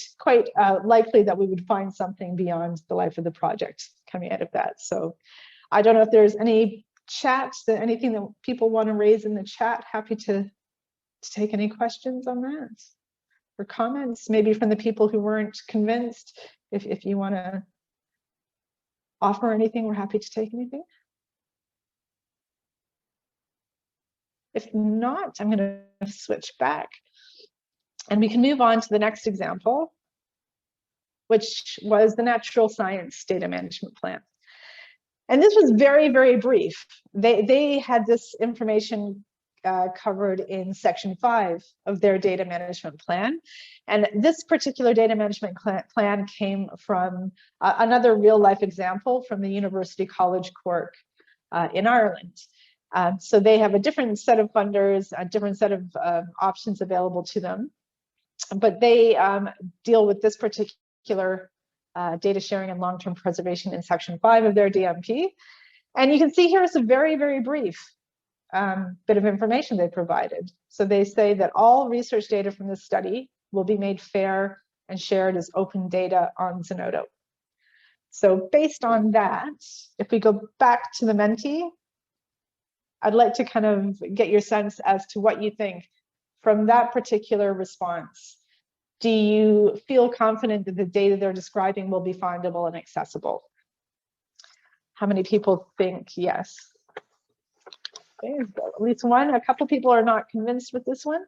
likely that we would find something beyond the life of the project coming out of that. So I don't know if there's any chats, anything that people want to raise in the chat. Happy to take any questions on that or comments, maybe from the people who weren't convinced. If you want to offer anything, we're happy to take anything. If not, I'm going to switch back and we can move on to the next example. which was the natural science data management plan. And this was very, very brief. They had this information covered in section 5 of their data management plan. And this particular data management plan came from another real life example from the University College Cork in Ireland. So they have a different set of funders, a different set of options available to them. But they deal with this particular data sharing and long-term preservation in section 5 of their DMP. And you can see here it's a very, very brief bit of information they provided. So they say that all research data from this study will be made fair and shared as open data on Zenodo. So based on that, if we go back to the Menti, I'd like to kind of get your sense as to what you think from that particular response. Do you feel confident that the data they're describing will be findable and accessible? How many people think yes? Okay, at least one. A couple people are not convinced with this one.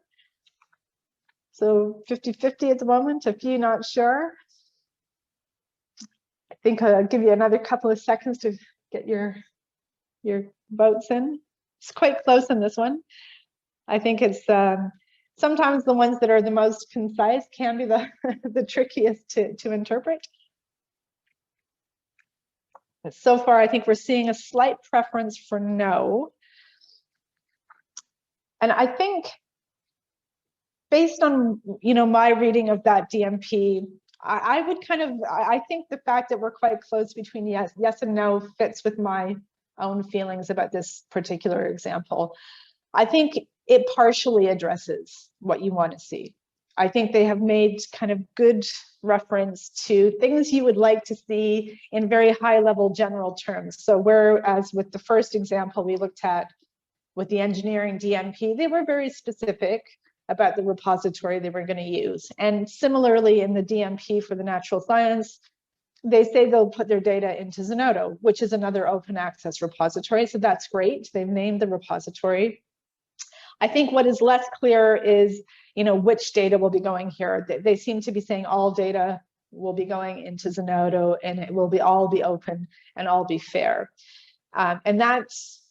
So 50-50 at the moment, a few not sure. I think I'll give you another couple of seconds to get your votes in. It's quite close in this one. I think it's sometimes the ones that are the most concise can be the trickiest to interpret. But so far, I think we're seeing a slight preference for no. And I think based on my reading of that DMP, I would I think the fact that we're quite close between yes and no fits with my own feelings about this particular example. I think it partially addresses what you want to see. I think they have made kind of good reference to things you would like to see in very high level general terms. So whereas with the first example we looked at with the engineering DMP, they were very specific about the repository they were going to use. And similarly in the DMP for the natural science, they say they'll put their data into Zenodo, which is another open access repository. So that's great. They've named the repository. I think what is less clear is, which data will be going here. They seem to be saying all data will be going into Zenodo and it will all be open and all be fair. And that's,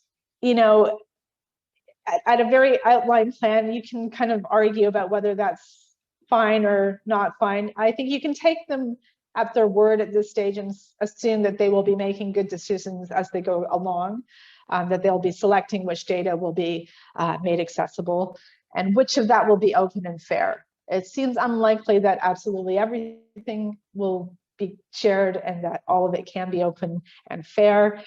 at a very outlined plan, you can kind of argue about whether that's fine or not fine. I think you can take them at their word at this stage and assume that they will be making good decisions as they go along, that they'll be selecting which data will be made accessible and which of that will be open and fair. It seems unlikely that absolutely everything will be shared and that all of it can be open and fair.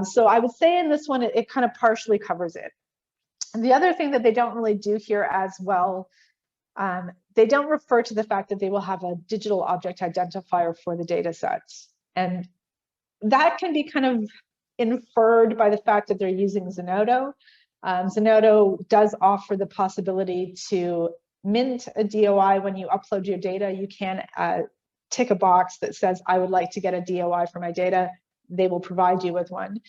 So I would say in this one, it kind of partially covers it. And the other thing that they don't really do here as well, they don't refer to the fact that they will have a digital object identifier for the data sets. And that can be kind of inferred by the fact that they're using Zenodo. Zenodo does offer the possibility to mint a DOI when you upload your data. You can tick a box that says, I would like to get a DOI for my data. They will provide you with one.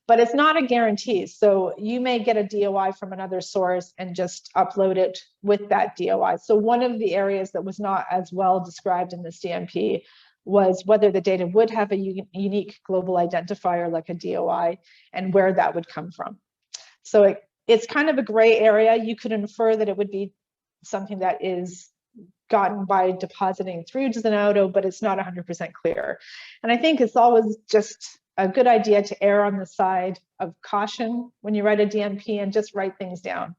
But it's not a guarantee. So you may get a DOI from another source and just upload it with that DOI. So one of the areas that was not as well described in this DMP was whether the data would have a unique global identifier like a DOI and where that would come from. So it's kind of a gray area. You could infer that it would be something that is gotten by depositing through Zenodo, but it's not 100% clear. And I think it's always just a good idea to err on the side of caution when you write a DMP and just write things down.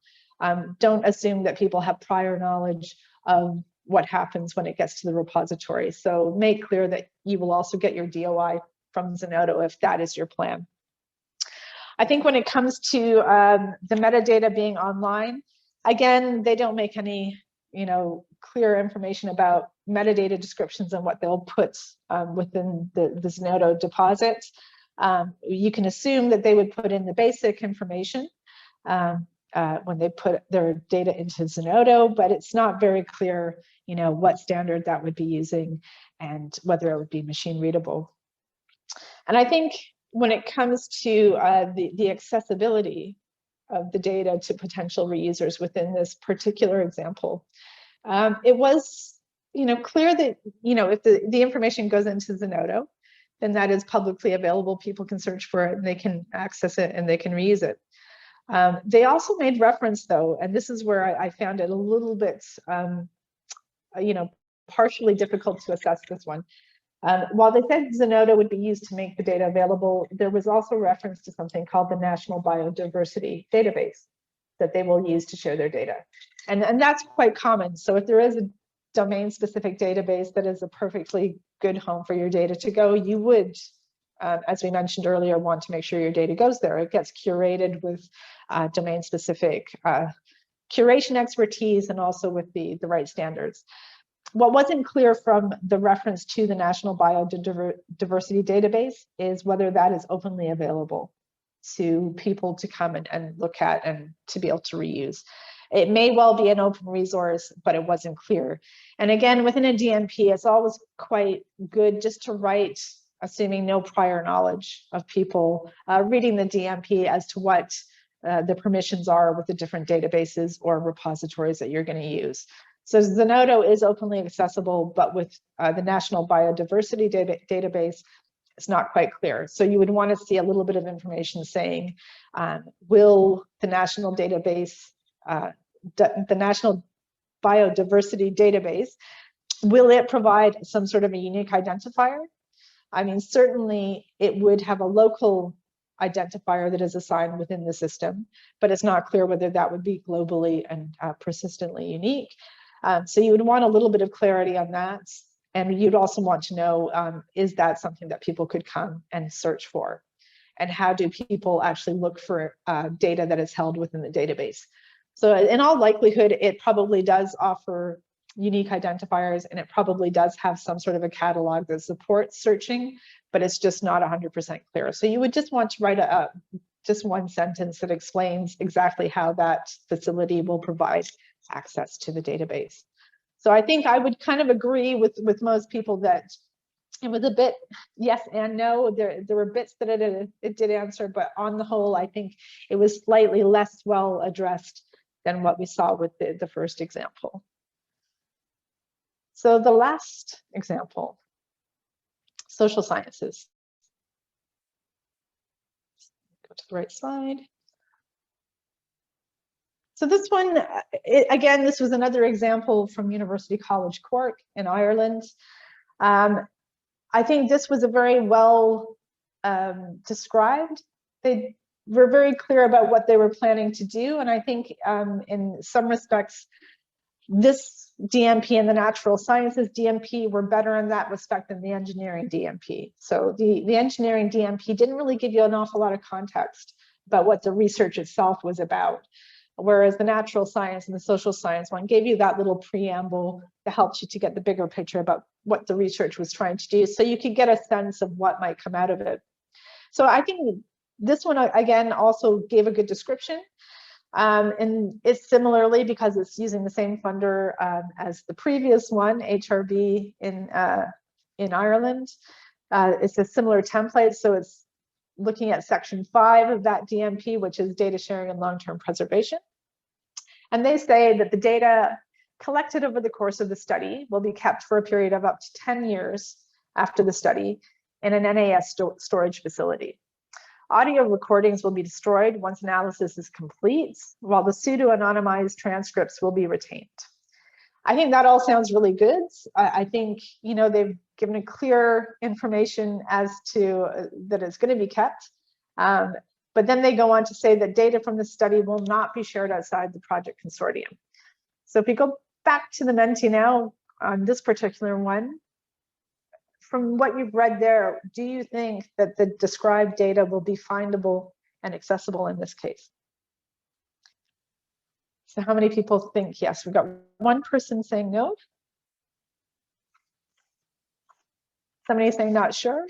Don't assume that people have prior knowledge of what happens when it gets to the repository. So make clear that you will also get your DOI from Zenodo if that is your plan. I think when it comes to the metadata being online, again, they don't make any clear information about metadata descriptions and what they'll put within the Zenodo deposit. You can assume that they would put in the basic information when they put their data into Zenodo, but it's not very clear, what standard that would be using and whether it would be machine readable. And I think when it comes to the accessibility of the data to potential reusers within this particular example, it was clear that, if the information goes into Zenodo, then that is publicly available. People can search for it and they can access it and they can reuse it. They also made reference, though, and this is where I found it a little bit, partially difficult to assess this one. While they said Zenodo would be used to make the data available, there was also reference to something called the National Biodiversity Database that they will use to share their data. And that's quite common. So if there is a domain-specific database that is a perfectly good home for your data to go, you would, as we mentioned earlier, want to make sure your data goes there. It gets curated with domain-specific curation expertise and also with the right standards. What wasn't clear from the reference to the National Biodiversity Database is whether that is openly available to people to come and look at and to be able to reuse. It may well be an open resource, but it wasn't clear. And again, within a DMP, it's always quite good just to write, assuming no prior knowledge of people, reading the DMP as to what the permissions are with the different databases or repositories that you're going to use. So Zenodo is openly accessible, but with the National Biodiversity Database, it's not quite clear. So you would want to see a little bit of information saying, will the National Database, the National Biodiversity Database, will it provide some sort of a unique identifier? I mean, certainly it would have a local identifier that is assigned within the system, but it's not clear whether that would be globally and persistently unique. So you would want a little bit of clarity on that. And you'd also want to know, is that something that people could come and search for? And how do people actually look for data that is held within the database? So in all likelihood, it probably does offer unique identifiers, and it probably does have some sort of a catalog that supports searching, but it's just not 100% clear. So you would just want to write just one sentence that explains exactly how that facility will provide access to the database. So I think I would kind of agree with most people that it was a bit yes and no. There were bits that it did answer, but on the whole, I think it was slightly less well addressed than what we saw with the first example. So the last example, social sciences. Go to the right slide. So this one, again, this was another example from University College Cork in Ireland. I think this was a very well described. They were very clear about what they were planning to do. And I think in some respects, this DMP and the natural sciences DMP were better in that respect than the engineering DMP. So the engineering DMP didn't really give you an awful lot of context about what the research itself was about. Whereas the natural science and the social science one gave you that little preamble that helped you to get the bigger picture about what the research was trying to do, so you could get a sense of what might come out of it. So I think this one, again, also gave a good description. And it's similarly, because it's using the same funder as the previous one, HRB in Ireland. It's a similar template, so it's looking at section 5 of that DMP, which is data sharing and long-term preservation. And they say that the data collected over the course of the study will be kept for a period of up to 10 years after the study in an NAS storage facility. Audio recordings will be destroyed once analysis is complete, while the pseudo-anonymized transcripts will be retained. I think that all sounds really good. I think, they've given a clear information as to that it's going to be kept. But then they go on to say that data from the study will not be shared outside the project consortium. So if we go back to the Menti now on this particular one, from what you've read there, do you think that the described data will be findable and accessible in this case? So how many people think yes? We've got one person saying no. Somebody saying not sure.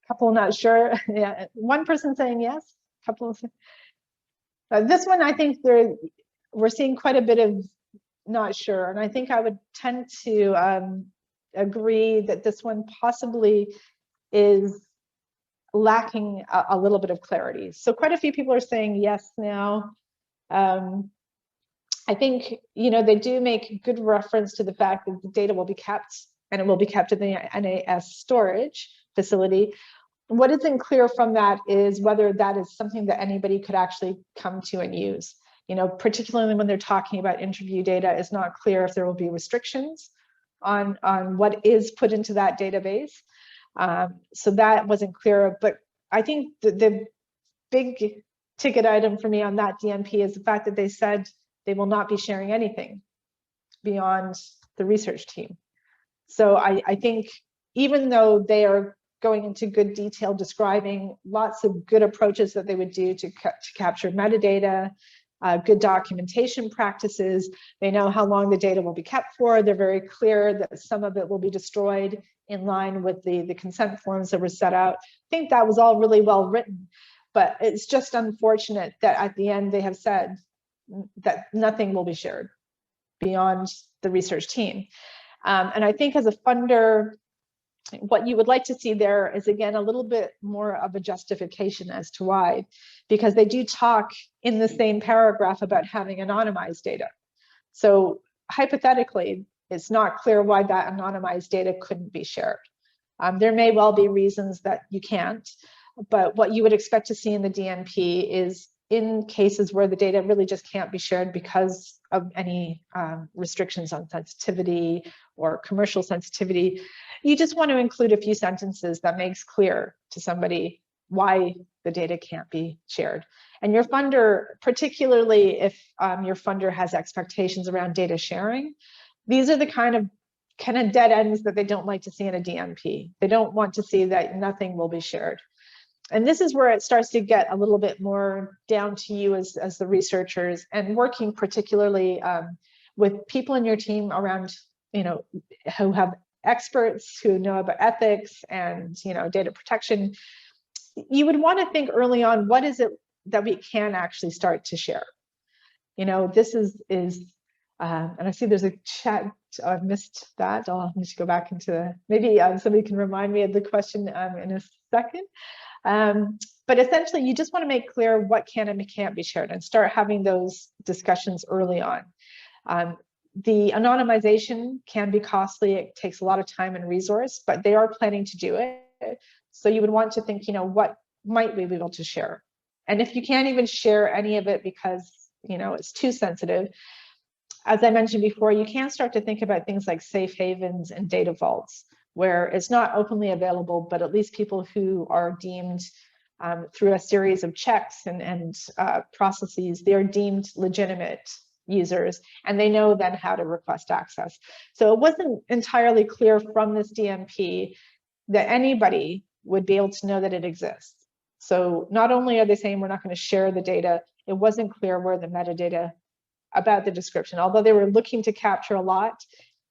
Couple not sure. Yeah, one person saying yes. Couple of. This one, I think we're seeing quite a bit of not sure, and I think I would tend to agree that this one possibly is lacking a little bit of clarity. So quite a few people are saying yes now. I think, they do make good reference to the fact that the data will be kept, and it will be kept in the NAS storage facility. What isn't clear from that is whether that is something that anybody could actually come to and use. Particularly when they're talking about interview data, it's not clear if there will be restrictions on what is put into that database. So that wasn't clear, but I think the big ticket item for me on that DMP is the fact that they said they will not be sharing anything beyond the research team. So I think even though they are going into good detail describing lots of good approaches that they would do to capture metadata, good documentation practices, they know how long the data will be kept for. They're very clear that some of it will be destroyed in line with the consent forms that were set out. I think that was all really well written, but it's just unfortunate that at the end they have said that nothing will be shared beyond the research team. And I think as a funder, what you would like to see there is, again, a little bit more of a justification as to why, because they do talk in the same paragraph about having anonymized data. So hypothetically, it's not clear why that anonymized data couldn't be shared. There may well be reasons that you can't, but what you would expect to see in the DMP is in cases where the data really just can't be shared because of any restrictions on sensitivity or commercial sensitivity, you just want to include a few sentences that makes clear to somebody why the data can't be shared. And your funder, particularly if your funder has expectations around data sharing, these are the kind of dead ends that they don't like to see in a DMP. They don't want to see that nothing will be shared. And this is where it starts to get a little bit more down to you as the researchers, and working particularly with people in your team around, who have experts who know about ethics and, data protection. You would want to think early on, what is it that we can actually start to share? This is and I see there's a chat. Oh, I've missed that. I'll need to go back into maybe somebody can remind me of the question in a second. But essentially, you just want to make clear what can and can't be shared and start having those discussions early on. The anonymization can be costly. It takes a lot of time and resource, but they are planning to do it. So you would want to think, what might we be able to share? And if you can't even share any of it because, it's too sensitive, as I mentioned before, you can start to think about things like safe havens and data vaults, where it's not openly available, but at least people who are deemed through a series of checks and processes, they're deemed legitimate users, and they know then how to request access. So it wasn't entirely clear from this DMP that anybody would be able to know that it exists. So not only are they saying we're not going to share the data, it wasn't clear where the metadata about the description, although they were looking to capture a lot,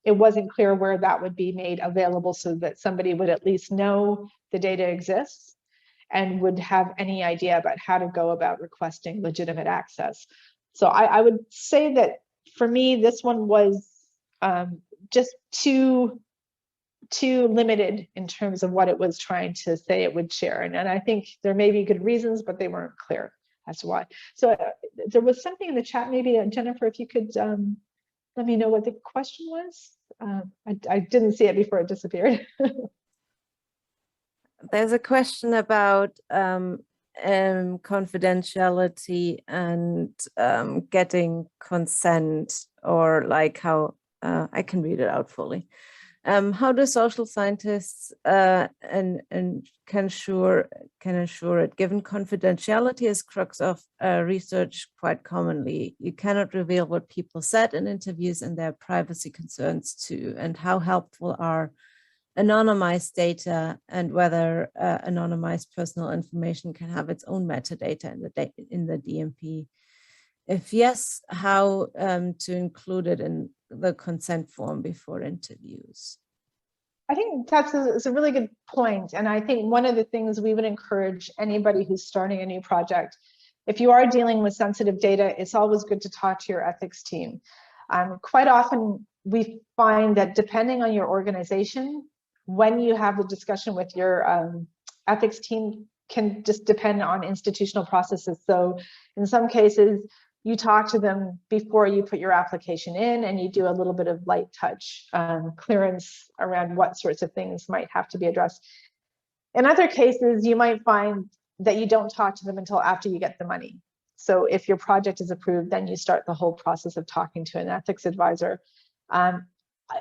it wasn't clear where that would be made available so that somebody would at least know the data exists and would have any idea about how to go about requesting legitimate access. So I would say that for me, this one was just too limited in terms of what it was trying to say it would share. And I think there may be good reasons, but they weren't clear as to why. So there was something in the chat, maybe Jennifer, if you could let me know what the question was. I didn't see it before it disappeared. There's a question about confidentiality and getting consent, or like how I can read it out fully. How do social scientists can ensure it, given confidentiality is crux of research quite commonly? You cannot reveal what people said in interviews and their privacy concerns too. And how helpful are anonymized data, and whether anonymized personal information can have its own metadata in the DMP? If yes, how to include it in the consent form before interviews? I think that's a really good point. And I think one of the things we would encourage anybody who's starting a new project, if you are dealing with sensitive data, it's always good to talk to your ethics team. Quite often we find that depending on your organization, when you have the discussion with your ethics team can just depend on institutional processes. So in some cases, you talk to them before you put your application in, and you do a little bit of light touch clearance around what sorts of things might have to be addressed. In other cases, you might find that you don't talk to them until after you get the money. So if your project is approved, then you start the whole process of talking to an ethics advisor.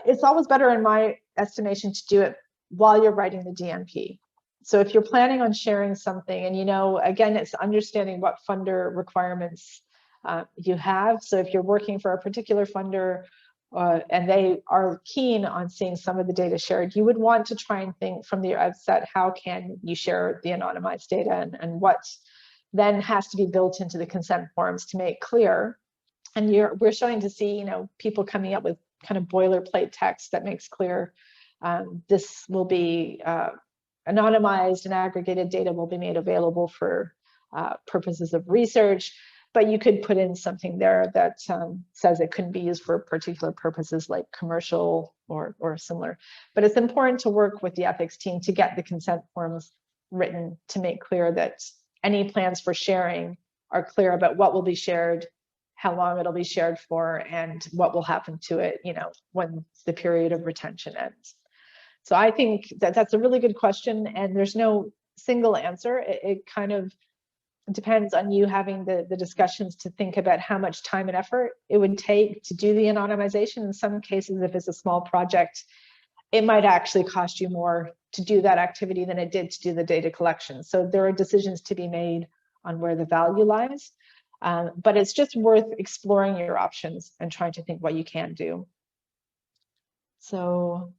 It's always better, in my estimation, to do it while you're writing the DMP. So if you're planning on sharing something, and again, it's understanding what funder requirements you have. So if you're working for a particular funder and they are keen on seeing some of the data shared, you would want to try and think from the outset, how can you share the anonymized data, and what then has to be built into the consent forms to make clear. And we're starting to see, people coming up with kind of boilerplate text that makes clear this will be anonymized and aggregated data will be made available for purposes of research. But you could put in something there that says it couldn't be used for particular purposes like commercial or similar. But it's important to work with the ethics team to get the consent forms written to make clear that any plans for sharing are clear about what will be shared, how long it'll be shared for, and what will happen to it, when the period of retention ends. So I think that that's a really good question, and there's no single answer. It kind of depends on you having the discussions to think about how much time and effort it would take to do the anonymization. In some cases, if it's a small project, it might actually cost you more to do that activity than it did to do the data collection. So there are decisions to be made on where the value lies, but it's just worth exploring your options and trying to think what you can do. So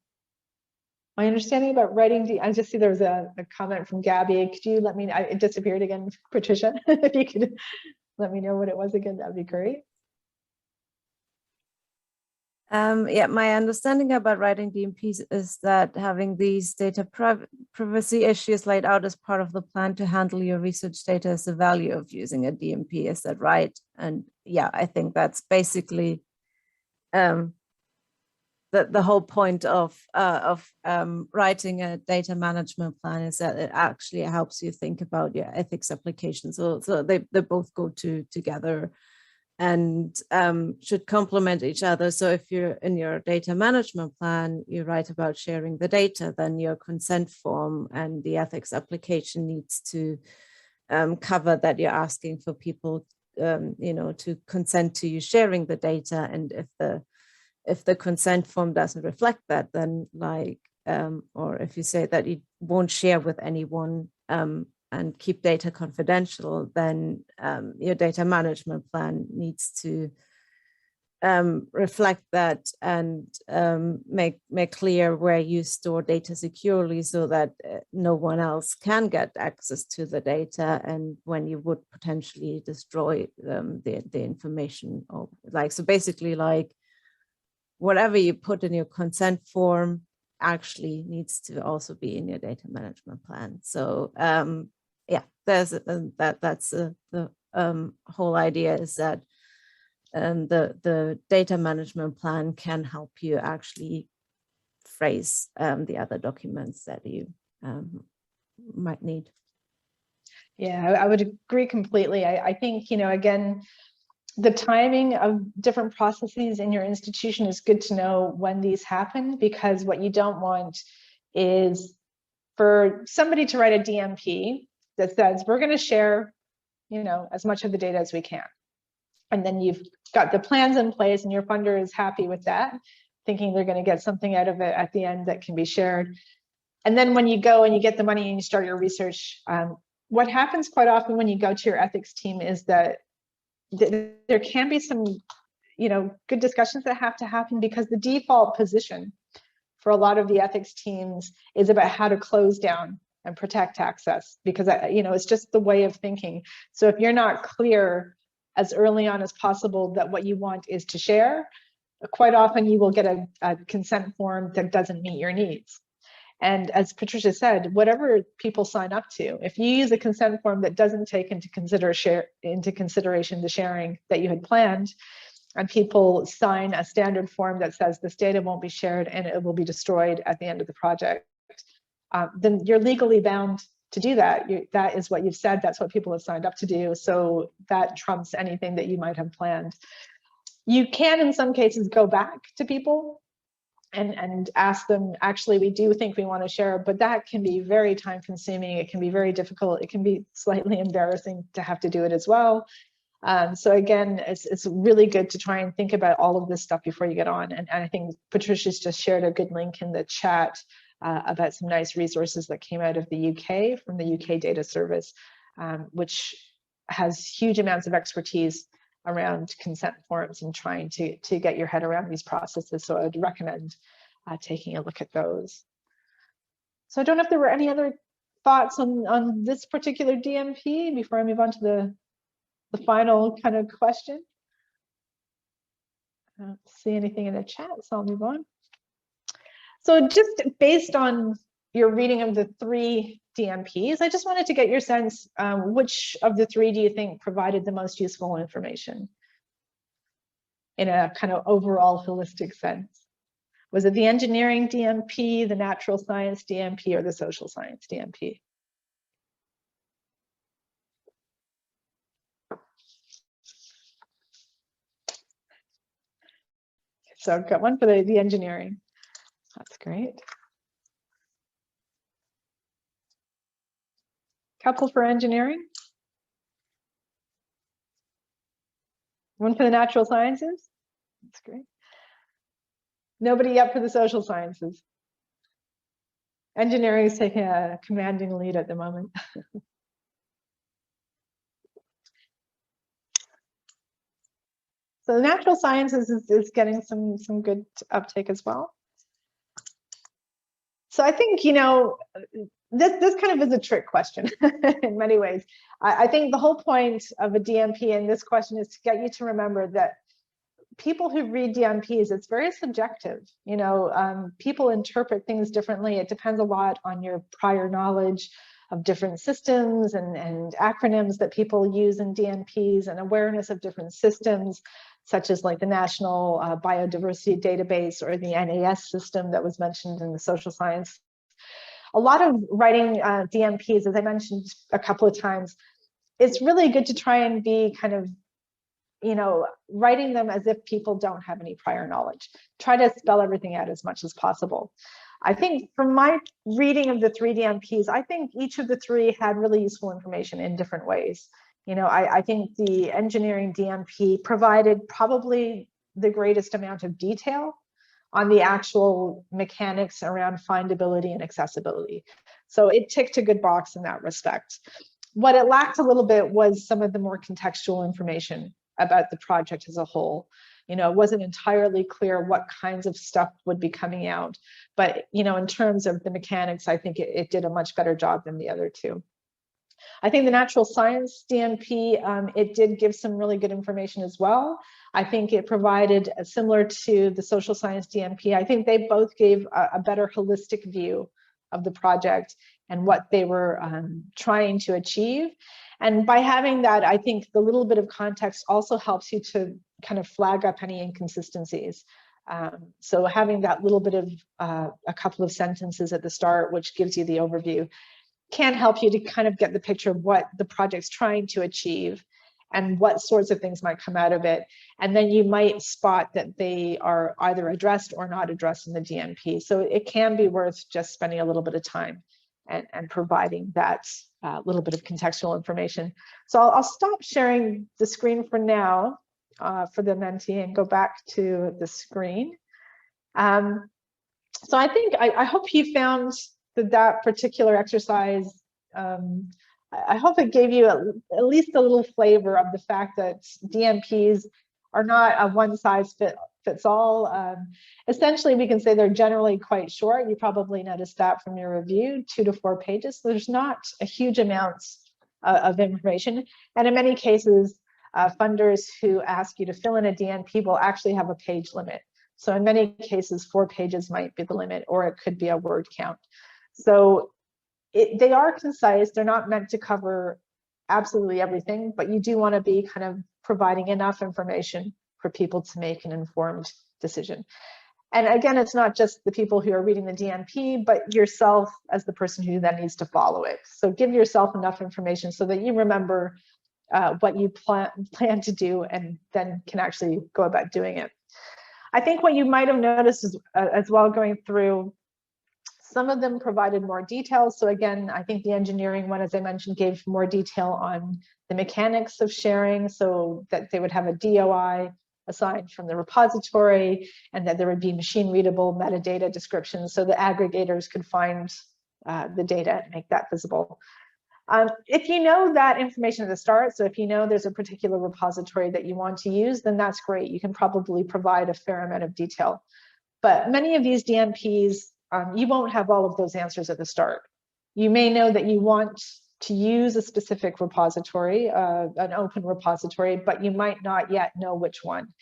my understanding about writing, I just see there was a comment from Gabby. Could you let me know? It disappeared again, Patricia. If you could let me know what it was again, that'd be great. Yeah, my understanding about writing DMPs is that having these data privacy issues laid out as part of the plan to handle your research data is the value of using a DMP. Is that right? And yeah, I think that's basically the whole point of writing a data management plan, is that it actually helps you think about your ethics applications. So they both go together and should complement each other. So if you're in your data management plan, you write about sharing the data, then your consent form and the ethics application needs to cover that you're asking for people to consent to you sharing the data. And if the consent form doesn't reflect that, then or if you say that you won't share with anyone and keep data confidential, then your data management plan needs to reflect that and make clear where you store data securely so that no one else can get access to the data, and when you would potentially destroy the information. Or so basically whatever you put in your consent form actually needs to also be in your data management plan. So yeah, that's the whole idea, is that the data management plan can help you actually phrase the other documents that you might need. Yeah, I would agree completely. I think, again, the timing of different processes in your institution is good to know when these happen, because what you don't want is for somebody to write a DMP that says, we're going to share, as much of the data as we can. And then you've got the plans in place and your funder is happy with that, thinking they're going to get something out of it at the end that can be shared. And then when you go and you get the money and you start your research, what happens quite often when you go to your ethics team is that there can be some, good discussions that have to happen, because the default position for a lot of the ethics teams is about how to close down and protect access, because, it's just the way of thinking. So if you're not clear as early on as possible that what you want is to share, quite often you will get a consent form that doesn't meet your needs. And as Patricia said, whatever people sign up to, if you use a consent form that doesn't take into consideration the sharing that you had planned, and people sign a standard form that says this data won't be shared and it will be destroyed at the end of the project, then you're legally bound to do that. That is what you've said, that's what people have signed up to do. So that trumps anything that you might have planned. You can, in some cases, go back to people and ask them, actually, we do think we want to share, but that can be very time consuming. It can be very difficult. It can be slightly embarrassing to have to do it as well. So again, it's really good to try and think about all of this stuff before you get on. And I think Patricia's just shared a good link in the chat about some nice resources that came out of the UK from the UK Data Service, which has huge amounts of expertise around consent forms and trying to get your head around these processes. So I would recommend taking a look at those. So I don't know if there were any other thoughts on this particular DMP before I move on to the final kind of question. I don't see anything in the chat, so I'll move on. So just based on your reading of the 3 DMPs, I just wanted to get your sense, which of the 3 do you think provided the most useful information in a kind of overall holistic sense? Was it the engineering DMP, the natural science DMP, or the social science DMP? So I've got one for the engineering. That's great. Couple for engineering. One for the natural sciences. That's great. Nobody up for the social sciences. Engineering is taking a commanding lead at the moment. So the natural sciences is getting some good uptake as well. So I think, you know, this kind of is a trick question in many ways. I think the whole point of a DMP in this question is to get you to remember that people who read DMPs, it's very subjective. You know, people interpret things differently. It depends a lot on your prior knowledge of different systems and acronyms that people use in DMPs and awareness of different systems, such as like the National Biodiversity Database or the NAS system that was mentioned in the social science. A lot of writing DMPs, as I mentioned a couple of times, it's really good to try and be kind of, you know, writing them as if people don't have any prior knowledge. Try to spell everything out as much as possible. I think from my reading of the 3 DMPs, I think each of the 3 had really useful information in different ways. You know, I think the engineering DMP provided probably the greatest amount of detail on the actual mechanics around findability and accessibility. So it ticked a good box in that respect. What it lacked a little bit was some of the more contextual information about the project as a whole. You know, it wasn't entirely clear what kinds of stuff would be coming out. But, you know, in terms of the mechanics, I think it did a much better job than the other 2. I think the natural science DMP, it did give some really good information as well. I think it provided, similar to the social science DMP, I think they both gave a better holistic view of the project and what they were trying to achieve. And by having that, I think the little bit of context also helps you to kind of flag up any inconsistencies. So having that little bit of a couple of sentences at the start, which gives you the overview, can help you to kind of get the picture of what the project's trying to achieve and what sorts of things might come out of it. And then you might spot that they are either addressed or not addressed in the DMP. So it can be worth just spending a little bit of time and providing that little bit of contextual information. So I'll stop sharing the screen for now for the mentee and go back to the screen. So I think, I hope you found that particular exercise, I hope it gave you at least a little flavor of the fact that DMPs are not a one-size-fits-all. Essentially, we can say they're generally quite short. You probably noticed that from your review, 2 to 4 pages. So there's not a huge amount of information. And in many cases, funders who ask you to fill in a DMP will actually have a page limit. So in many cases, 4 pages might be the limit, or it could be a word count. So they are concise. They're not meant to cover absolutely everything, but you do want to be kind of providing enough information for people to make an informed decision. And again, it's not just the people who are reading the DMP, but yourself as the person who then needs to follow it. So give yourself enough information so that you remember what you plan to do and then can actually go about doing it. I think what you might have noticed is, as well going through, some of them provided more details. So again, I think the engineering one, as I mentioned, gave more detail on the mechanics of sharing, so that they would have a DOI assigned from the repository, and that there would be machine readable metadata descriptions so the aggregators could find the data and make that visible. If you know that information at the start, so if you know there's a particular repository that you want to use, then that's great. You can probably provide a fair amount of detail. But many of these DMPs, you won't have all of those answers at the start. You may know that you want to use a specific repository, an open repository, but you might not yet know which one.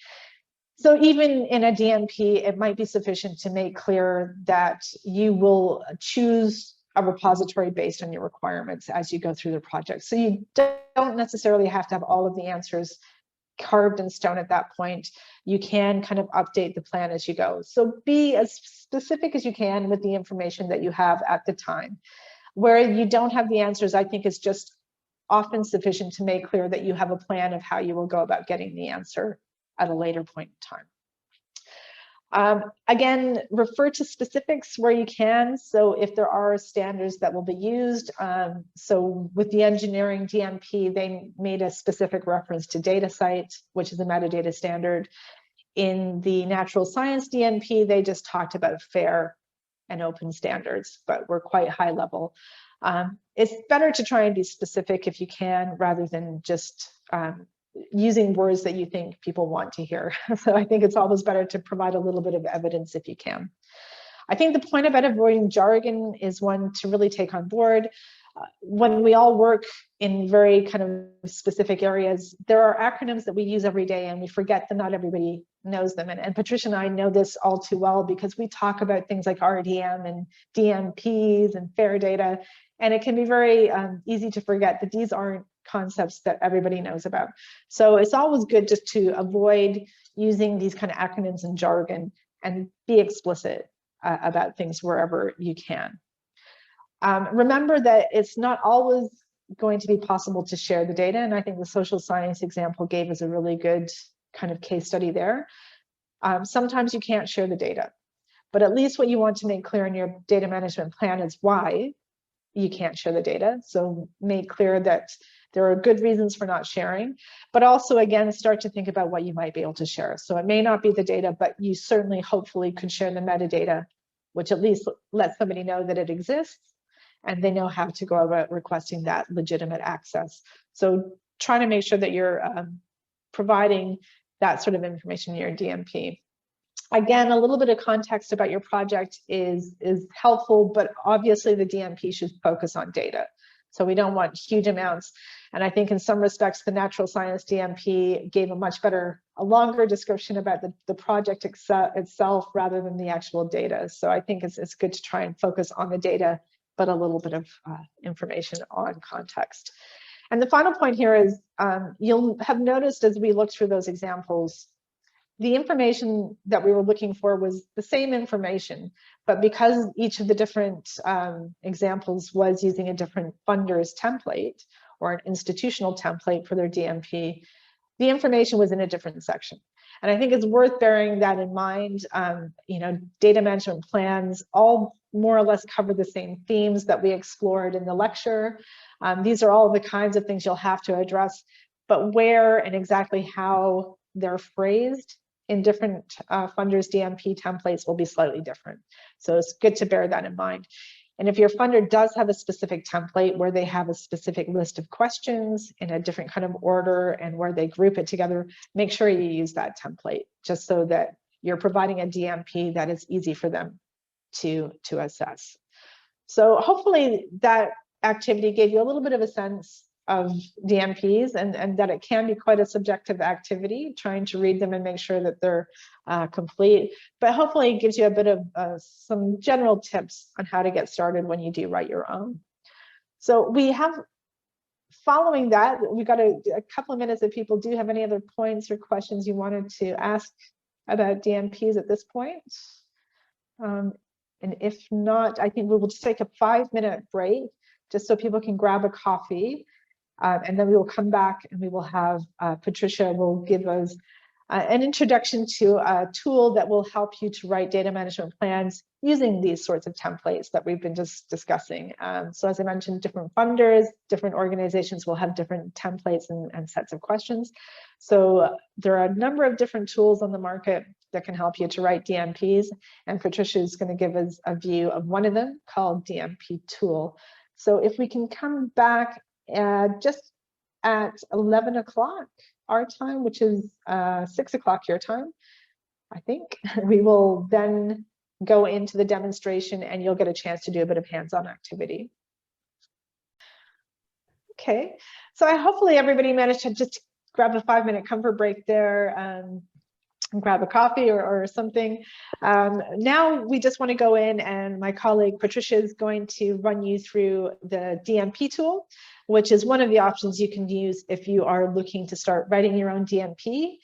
So even in a DMP, it might be sufficient to make clear that you will choose a repository based on your requirements as you go through the project. So you don't necessarily have to have all of the answers carved in stone at that point. You can kind of update the plan as you go. So be as specific as you can with the information that you have at the time. Where you don't have the answers, I think it's just often sufficient to make clear that you have a plan of how you will go about getting the answer at a later point in time. Again, refer to specifics where you can. So if there are standards that will be used, so with the engineering DMP, they made a specific reference to DataCite, which is a metadata standard. In the natural science DMP, they just talked about FAIR and open standards, but we're quite high level. It's better to try and be specific if you can, rather than just using words that you think people want to hear. So I think it's always better to provide a little bit of evidence if you can. I think the point about avoiding jargon is one to really take on board. When we all work in very kind of specific areas, there are acronyms that we use every day and we forget that not everybody knows them. And Patricia and I know this all too well because we talk about things like RDM and DMPs and FAIR data, and it can be very easy to forget that these aren't concepts that everybody knows about. So it's always good just to avoid using these kind of acronyms and jargon and be explicit about things wherever you can. Remember that it's not always going to be possible to share the data, and I think the social science example gave us a really good kind of case study there. Sometimes you can't share the data, but at least what you want to make clear in your data management plan is why you can't share the data. So make clear that there are good reasons for not sharing, but also again, start to think about what you might be able to share. So it may not be the data, but you certainly hopefully could share the metadata, which at least lets somebody know that it exists and they know how to go about requesting that legitimate access. So trying to make sure that you're providing that sort of information in your DMP. Again, a little bit of context about your project is helpful, but obviously the DMP should focus on data. So we don't want huge amounts. And I think in some respects, the natural science DMP gave a longer description about the project itself rather than the actual data. So I think it's good to try and focus on the data, but a little bit of information on context. And the final point here is you'll have noticed as we looked through those examples, the information that we were looking for was the same information, but because each of the different examples was using a different funder's template or an institutional template for their DMP, the information was in a different section. And I think it's worth bearing that in mind. Data management plans all more or less cover the same themes that we explored in the lecture. These are all the kinds of things you'll have to address, but where and exactly how they're phrased in different funders' DMP templates will be slightly different. So it's good to bear that in mind. And if your funder does have a specific template where they have a specific list of questions in a different kind of order and where they group it together, make sure you use that template just so that you're providing a DMP that is easy for them to assess. So hopefully that activity gave you a little bit of a sense of DMPs and that it can be quite a subjective activity, trying to read them and make sure that they're complete, but hopefully it gives you a bit of some general tips on how to get started when you do write your own. So we have, following that, we've got a couple of minutes if people do have any other points or questions you wanted to ask about DMPs at this point. And if not, I think we will just take a 5-minute break just so people can grab a coffee. And then we will come back and we will have Patricia will give us an introduction to a tool that will help you to write data management plans using these sorts of templates that we've been just discussing. So as I mentioned, different funders, different organizations will have different templates and sets of questions. So there are a number of different tools on the market that can help you to write DMPs. And Patricia is going to give us a view of one of them called Dmp Tool. So if we can come back just at 11 o'clock our time, which is 6 o'clock your time, I think, we will then go into the demonstration and you'll get a chance to do a bit of hands-on activity. Okay, so hopefully everybody managed to just grab a 5-minute comfort break there and grab a coffee or something. Now we just want to go in, and my colleague Patricia is going to run you through the Dmp tool, which is one of the options you can use if you are looking to start writing your own DMP.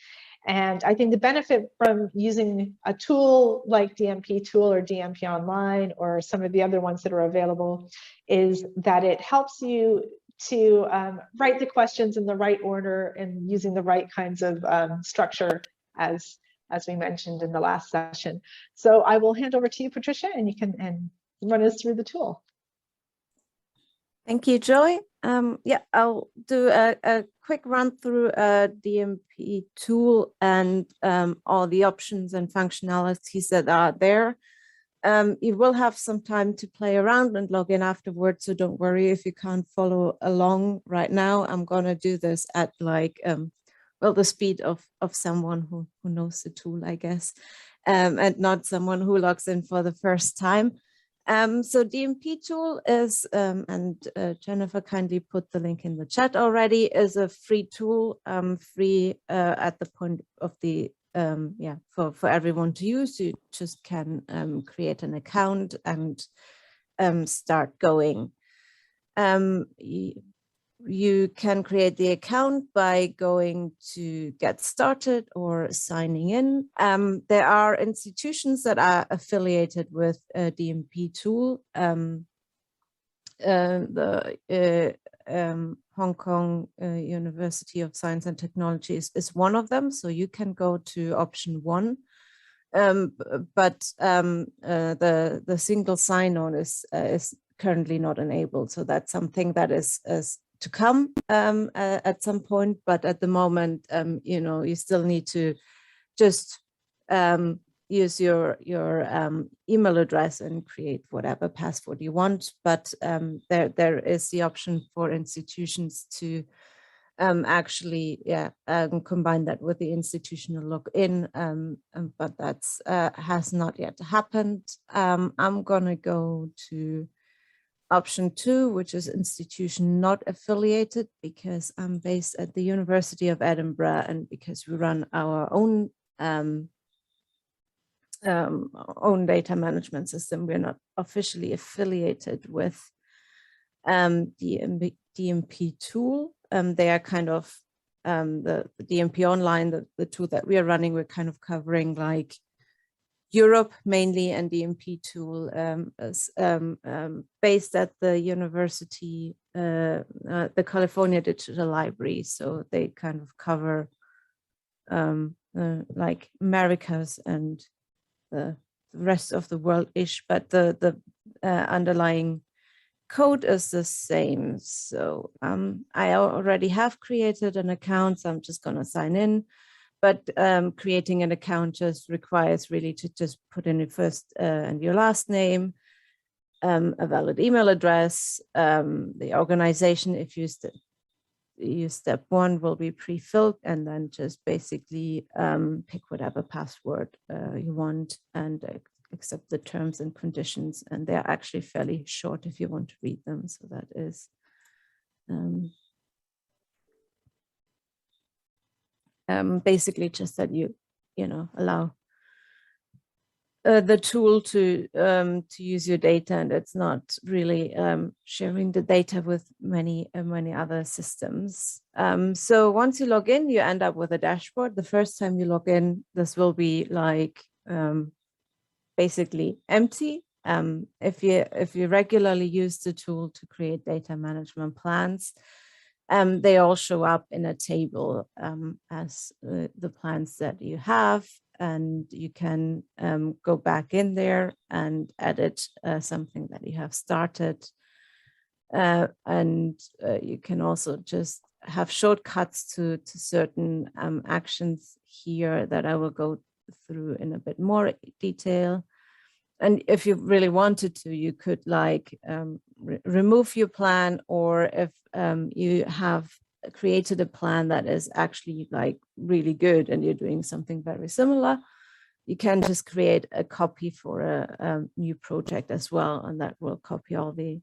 And I think the benefit from using a tool like Dmp Tool or Dmp Online or some of the other ones that are available is that it helps you to write the questions in the right order and using the right kinds of structure as we mentioned in the last session. So I will hand over to you, Patricia, and you can run us through the tool. Thank you, Joy. Yeah, I'll do a quick run through Dmp Tool and all the options and functionalities that are there. You will have some time to play around and log in afterwards, so don't worry if you can't follow along right now. I'm gonna do this at like, well, the speed of someone who knows the tool, I guess, and not someone who logs in for the first time. So Dmp Tool is, and Jennifer kindly put the link in the chat already, is a free tool, free at the point of the, yeah, for everyone to use. You just can create an account and start going. You can create the account by going to get started or signing in. There are institutions that are affiliated with Dmp Tool. The Hong Kong University of Science and Technology is one of them, so you can go to option 1. But the single sign-on is currently not enabled, so that's something that is to come at some point, but at the moment, you know, you still need to just use your email address and create whatever password you want. But there is the option for institutions to actually, yeah, combine that with the institutional login, but that's has not yet happened. I'm gonna go to option 2, which is institution not affiliated, because I'm based at the University of Edinburgh and because we run our own data management system. We're not officially affiliated with the Dmp Tool. They are kind of the Dmp Online, the tool that we are running. We're kind of covering like Europe mainly, and Dmp Tool is based at the university, the California Digital Library. So they kind of cover like Americas and the rest of the world-ish, but the underlying code is the same. So I already have created an account, so I'm just going to sign in. But creating an account just requires really to just put in your first and your last name, a valid email address, the organization, if you use step 1, will be pre-filled, and then just basically pick whatever password you want and accept the terms and conditions. And they're actually fairly short if you want to read them. So that is basically just that you know, allow the tool to use your data, and it's not really sharing the data with many other systems. So once you log in, you end up with a dashboard. The first time you log in, this will be like basically empty. If you regularly use the tool to create data management plans, they all show up in a table as the plans that you have, and you can go back in there and edit something that you have started. And you can also just have shortcuts to certain actions here that I will go through in a bit more detail. And if you really wanted to, you could like remove your plan, or if you have created a plan that is actually like really good and you're doing something very similar, you can just create a copy for a new project as well, and that will copy all the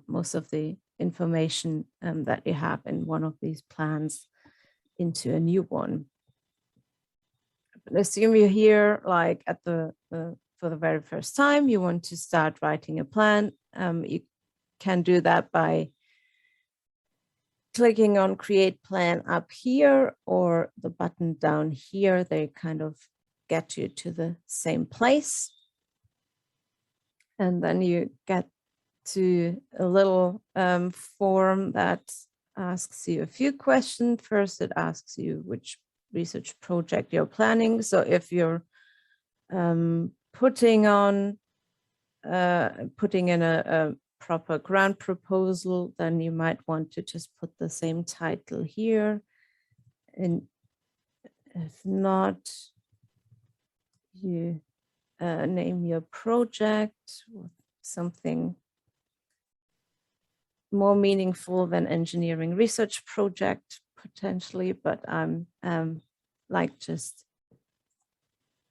most of the information that you have in one of these plans into a new one. But assume you're here like at for the very first time, you want to start writing a plan. You can do that by clicking on Create Plan up here, or the button down here. They kind of get you to the same place. And then you get to a little form that asks you a few questions. First, it asks you which research project you're planning. So if you're putting in a proper grant proposal, then you might want to just put the same title here. And if not, you name your project with something more meaningful than engineering research project potentially, but I'm like just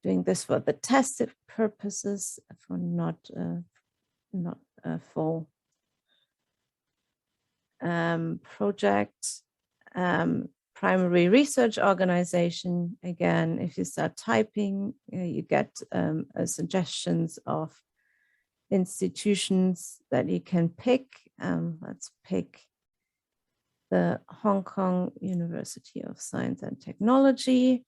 doing this for the tested purposes, for not a full project. Primary research organization. Again, if you start typing, you get suggestions of institutions that you can pick. Let's pick the Hong Kong University of Science and Technology.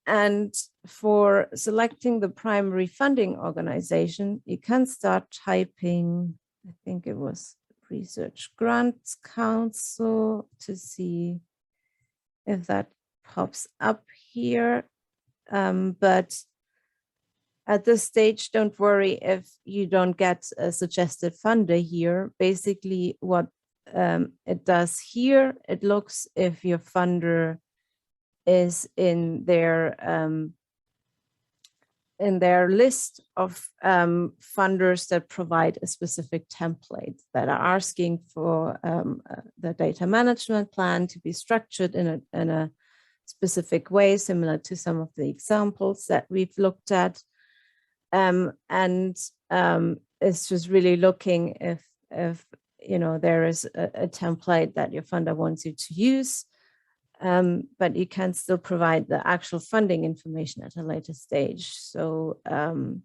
And for selecting the primary funding organization, you can start typing, I think it was Research Grants Council, to see if that pops up here. But at this stage, don't worry if you don't get a suggested funder here. Basically, what it does here, it looks if your funder is in their list of funders that provide a specific template, that are asking for the data management plan to be structured in a specific way, similar to some of the examples that we've looked at. And it's just really looking if you know there is a template that your funder wants you to use. But you can still provide the actual funding information at a later stage. So I'm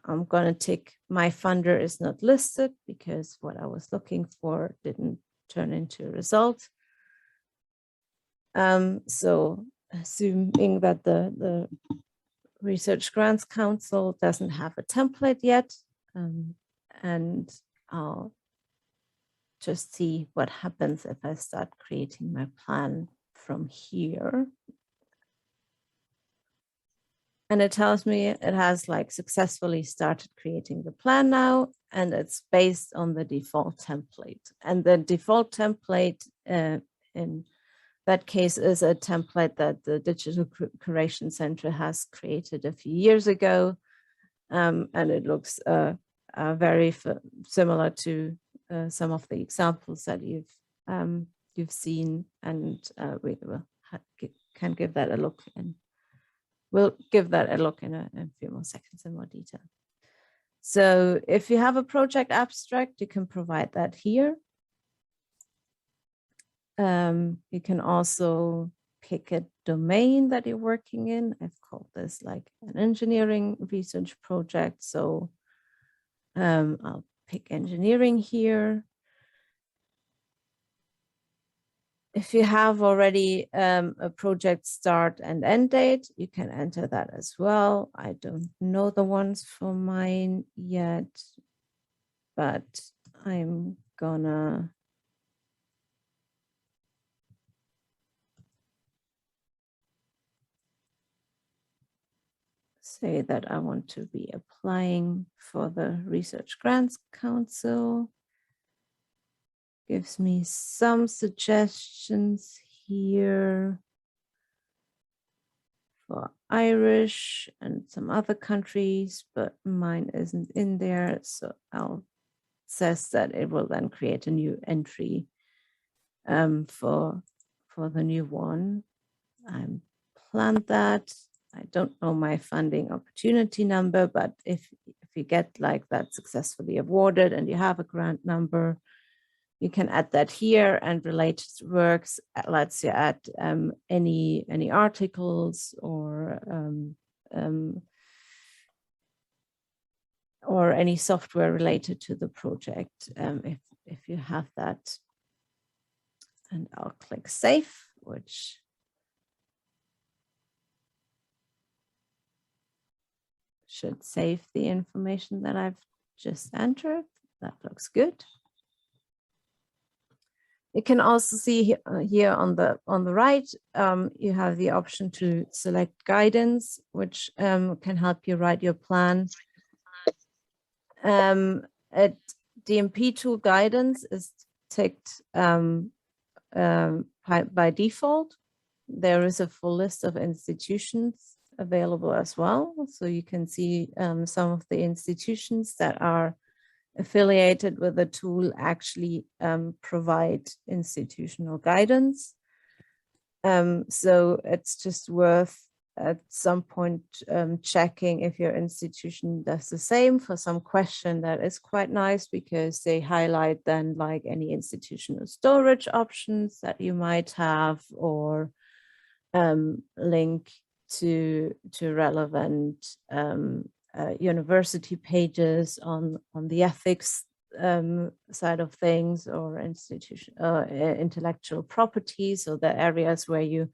going to tick my funder is not listed because what I was looking for didn't turn into a result. So assuming that the Research Grants Council doesn't have a template yet, and I'll just see what happens if I start creating my plan from here. And it tells me it has like successfully started creating the plan now, and it's based on the default template. And the default template in that case is a template that the Digital Curation Centre has created a few years ago. And it looks very similar to some of the examples that you've seen, and we will can give that a look, and we'll give that a look in a few more seconds in more detail. So if you have a project abstract, you can provide that here. You can also pick a domain that you're working in. I've called this like an engineering research project, so I'll pick engineering here. if you have already a project start and end date, you can enter that as well. I don't know the ones for mine yet, but I'm gonna say that I want to be applying for the Research Grants Council. Gives me some suggestions here for Irish and some other countries, but mine isn't in there. So says that it will then create a new entry for the new one. I planned that. I don't know my funding opportunity number, but if you get like that successfully awarded and you have a grant number, you can add that here, and related works lets you add any articles or any software related to the project if you have that. And I'll click save, which should save the information that I've just entered. That looks good. You can also see here on the right, you have the option to select guidance, which can help you write your plan. At Dmp Tool Guidance is ticked by default. There is a full list of institutions available as well. So you can see some of the institutions that are affiliated with the tool actually provide institutional guidance. So it's just worth at some point checking if your institution does the same. For some question, that is quite nice because they highlight then like any institutional storage options that you might have, or link to relevant university pages on the ethics side of things, or intellectual properties, or the areas where you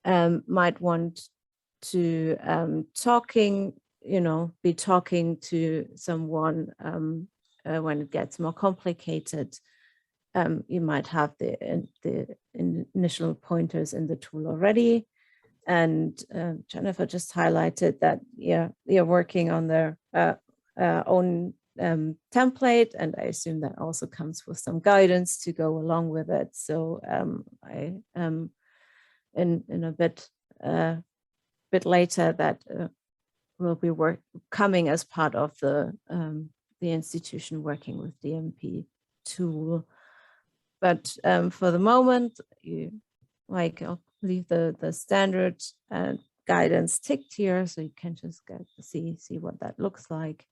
might want to be talking to someone when it gets more complicated. You might have the initial pointers in the tool already. And Jennifer just highlighted that, yeah, you're working on their own template, and I assume that also comes with some guidance to go along with it. So I in a bit later that will be coming as part of the institution working with Dmp tool. But for the moment, I'll leave the standard guidance ticked here, so you can just see what that looks like.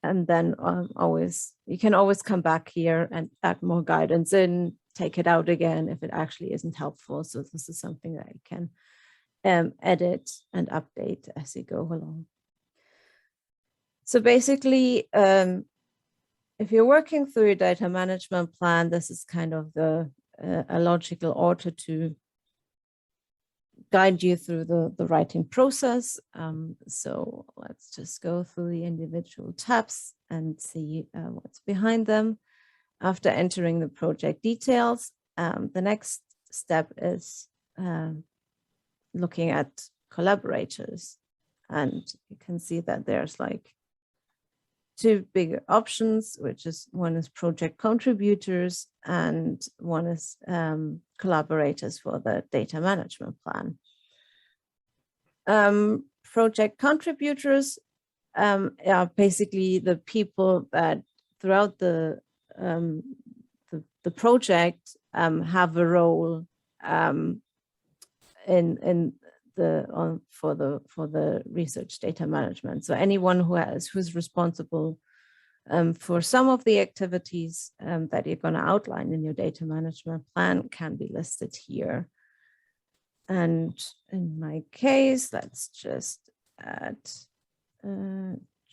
And then you can always come back here and add more guidance in, take it out again if it actually isn't helpful. So this is something that you can edit and update as you go along. So basically, if you're working through your data management plan, this is kind of a logical order to guide you through the writing process. So let's just go through the individual tabs and see what's behind them. After entering the project details, the next step is looking at collaborators. And you can see that there's like two big options, which is one is project contributors and one is collaborators for the data management plan. Project contributors are basically the people that throughout the project have a role for the research data management. So anyone who's responsible for some of the activities that you're going to outline in your data management plan can be listed here. And in my case, let's just add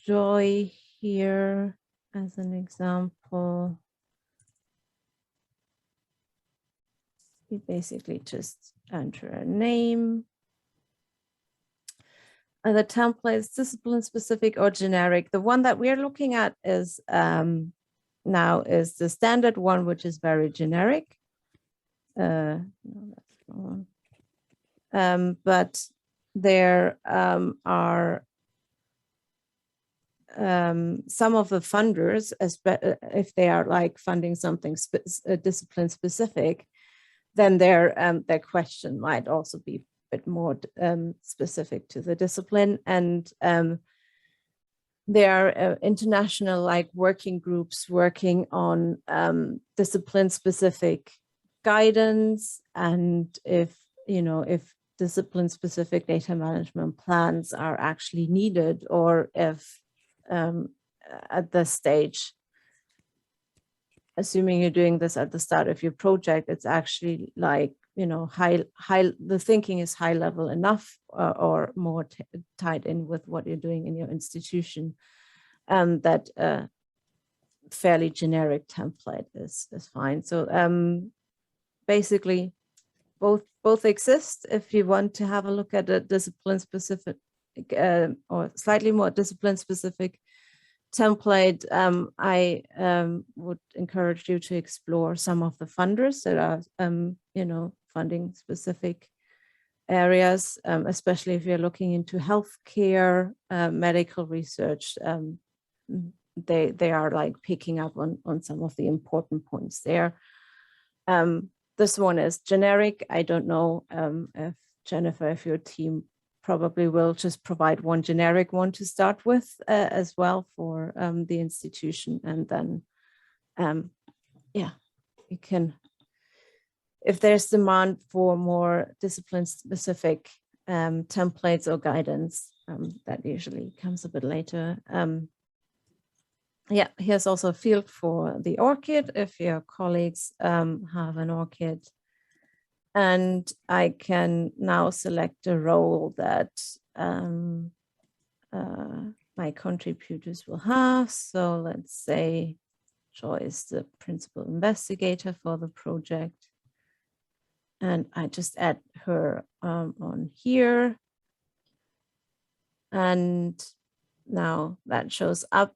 Joy here as an example. you basically just enter a name. And the templates, discipline specific or generic. The one that we're looking at is now is the standard one, which is very generic. No, that's the wrong one. But there are some of the funders, if they are like funding something discipline specific, then their question might also be a bit more specific to the discipline. And there are international like working groups working on discipline specific guidance, and if discipline specific data management plans are actually needed, or if at this stage, assuming you're doing this at the start of your project, it's actually like, the thinking is high level enough, or more tied in with what you're doing in your institution, that fairly generic template is fine. So basically both exist. If you want to have a look at a discipline specific or slightly more discipline specific template, I would encourage you to explore some of the funders that are funding specific areas, especially if you're looking into healthcare, medical research. They are like picking up on some of the important points there. This one is generic. I don't know if Jennifer, if your team probably will just provide one generic one to start with as well for the institution. And then, you can, if there's demand for more discipline specific templates or guidance, that usually comes a bit later. Here's also a field for the ORCID if your colleagues have an ORCID. And I can now select a role that my contributors will have. So let's say Joy is the principal investigator for the project. And I just add her on here. And now that shows up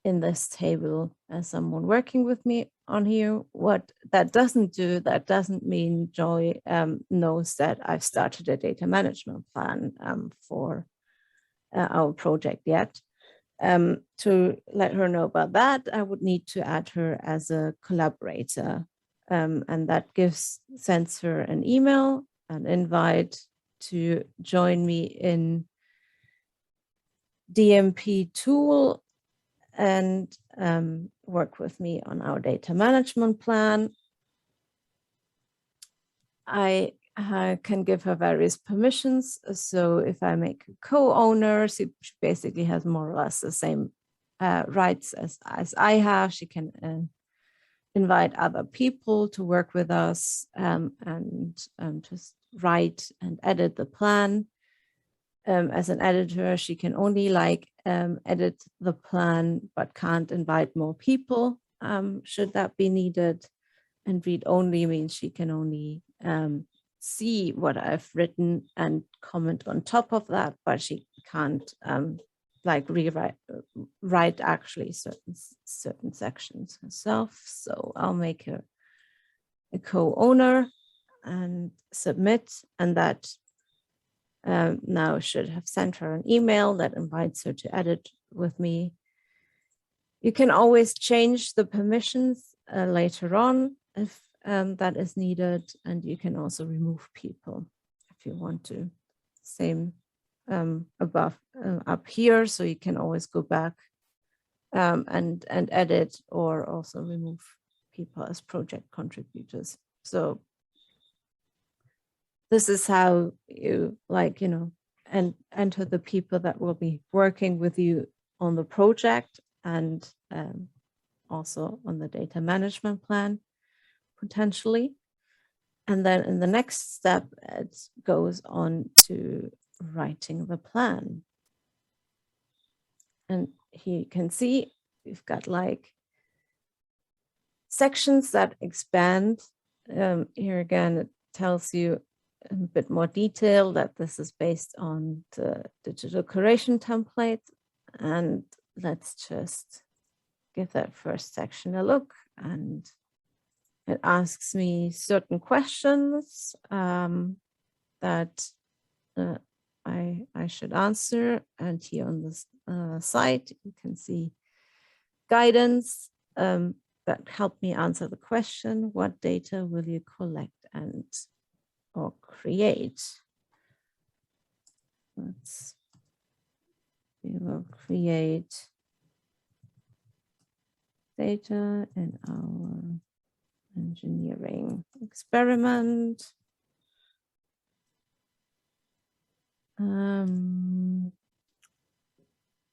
in this table as someone working with me on here. What that doesn't do, that doesn't mean Joy knows that I've started a data management plan for our project yet. To let her know about that, I would need to add her as a collaborator. And that sends her an email, an invite to join me in Dmp Tool and work with me on our data management plan. I can give her various permissions. So if I make a co-owner, she basically has more or less the same rights as I have. She can invite other people to work with us and just write and edit the plan. As an editor, she can only edit the plan, but can't invite more people should that be needed. And read only means she can only see what I've written and comment on top of that, but she can't write actually certain sections herself. So I'll make her a co-owner and submit, and that now should have sent her an email that invites her to edit with me. You can always change the permissions later on if that is needed, and you can also remove people if you want to. Same above up here, so you can always go back and edit, or also remove people as project contributors. So this is how you and enter the people that will be working with you on the project and also on the data management plan potentially. And then in the next step, it goes on to writing the plan. And here you can see we've got sections that expand here again, it tells you a bit more detail that this is based on the digital curation template. And let's just give that first section a look. And it asks me certain questions that I should answer. And here on this side, you can see guidance that help me answer the question, what data will you collect and or create? We will create data in our engineering experiment.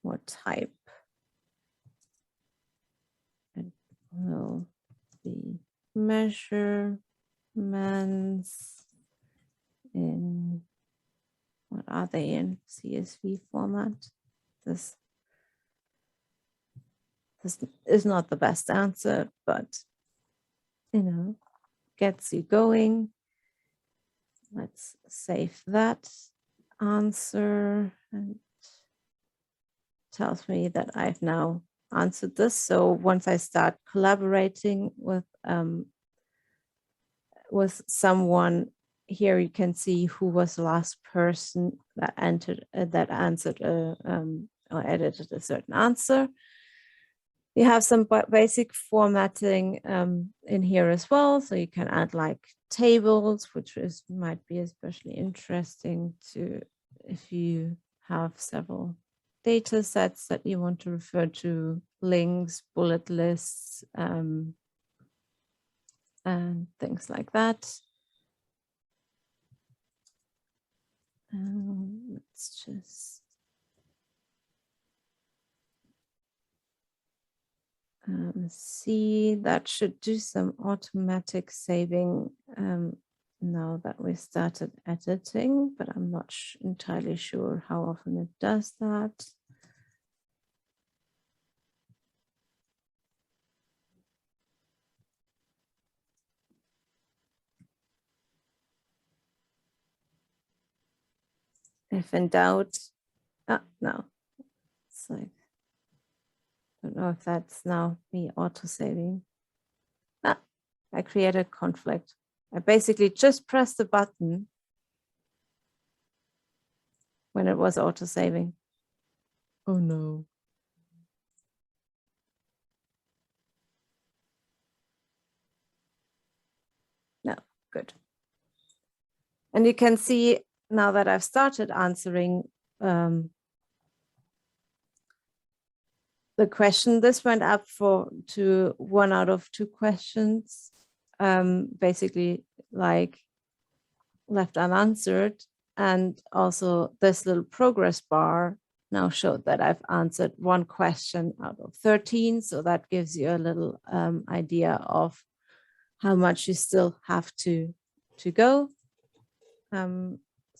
What type? It will be measurements in, what are they in? CSV format. This is not the best answer, but you know, gets you going. Let's save that answer, and tells me that I've now answered this. So once I start collaborating with someone, here you can see who was the last person that answered or edited a certain answer. You have some basic formatting in here as well, so you can add like tables, which might be especially interesting to if you have several data sets that you want to refer to, links, bullet lists, and things like that. Let's just see, that should do some automatic saving now that we started editing, but I'm not entirely sure how often it does that. If in doubt, no, it's like, I don't know if that's now me auto-saving. I created conflict. I basically just pressed the button when it was auto-saving. Oh no. No, good. And you can see now that I've started answering the question, this went up to 1 out of 2 questions, basically like left unanswered. And also this little progress bar now showed that I've answered 1 question out of 13. So that gives you a little idea of how much you still have to go.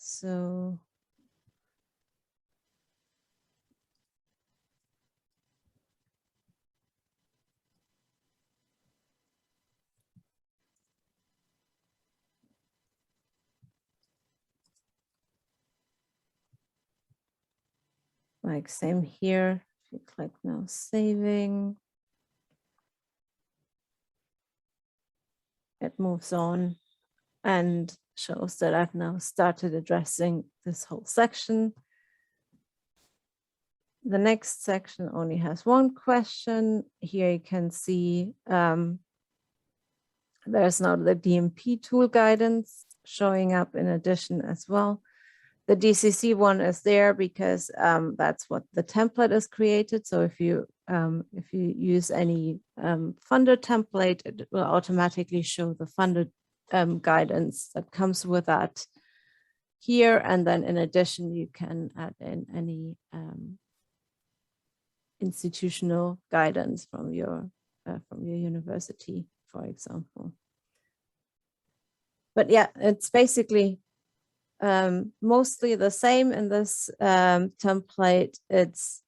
So like same here, if you click now saving, it moves on and shows that I've now started addressing this whole section. The next section only has 1 question. Here you can see there's now the Dmp Tool Guidance showing up in addition as well. The DCC one is there because that's what the template is created. So if you use any funder template, it will automatically show the funded guidance that comes with that here. And then in addition, you can add in any institutional guidance from your university, for example. But yeah, it's basically mostly the same in this template. It's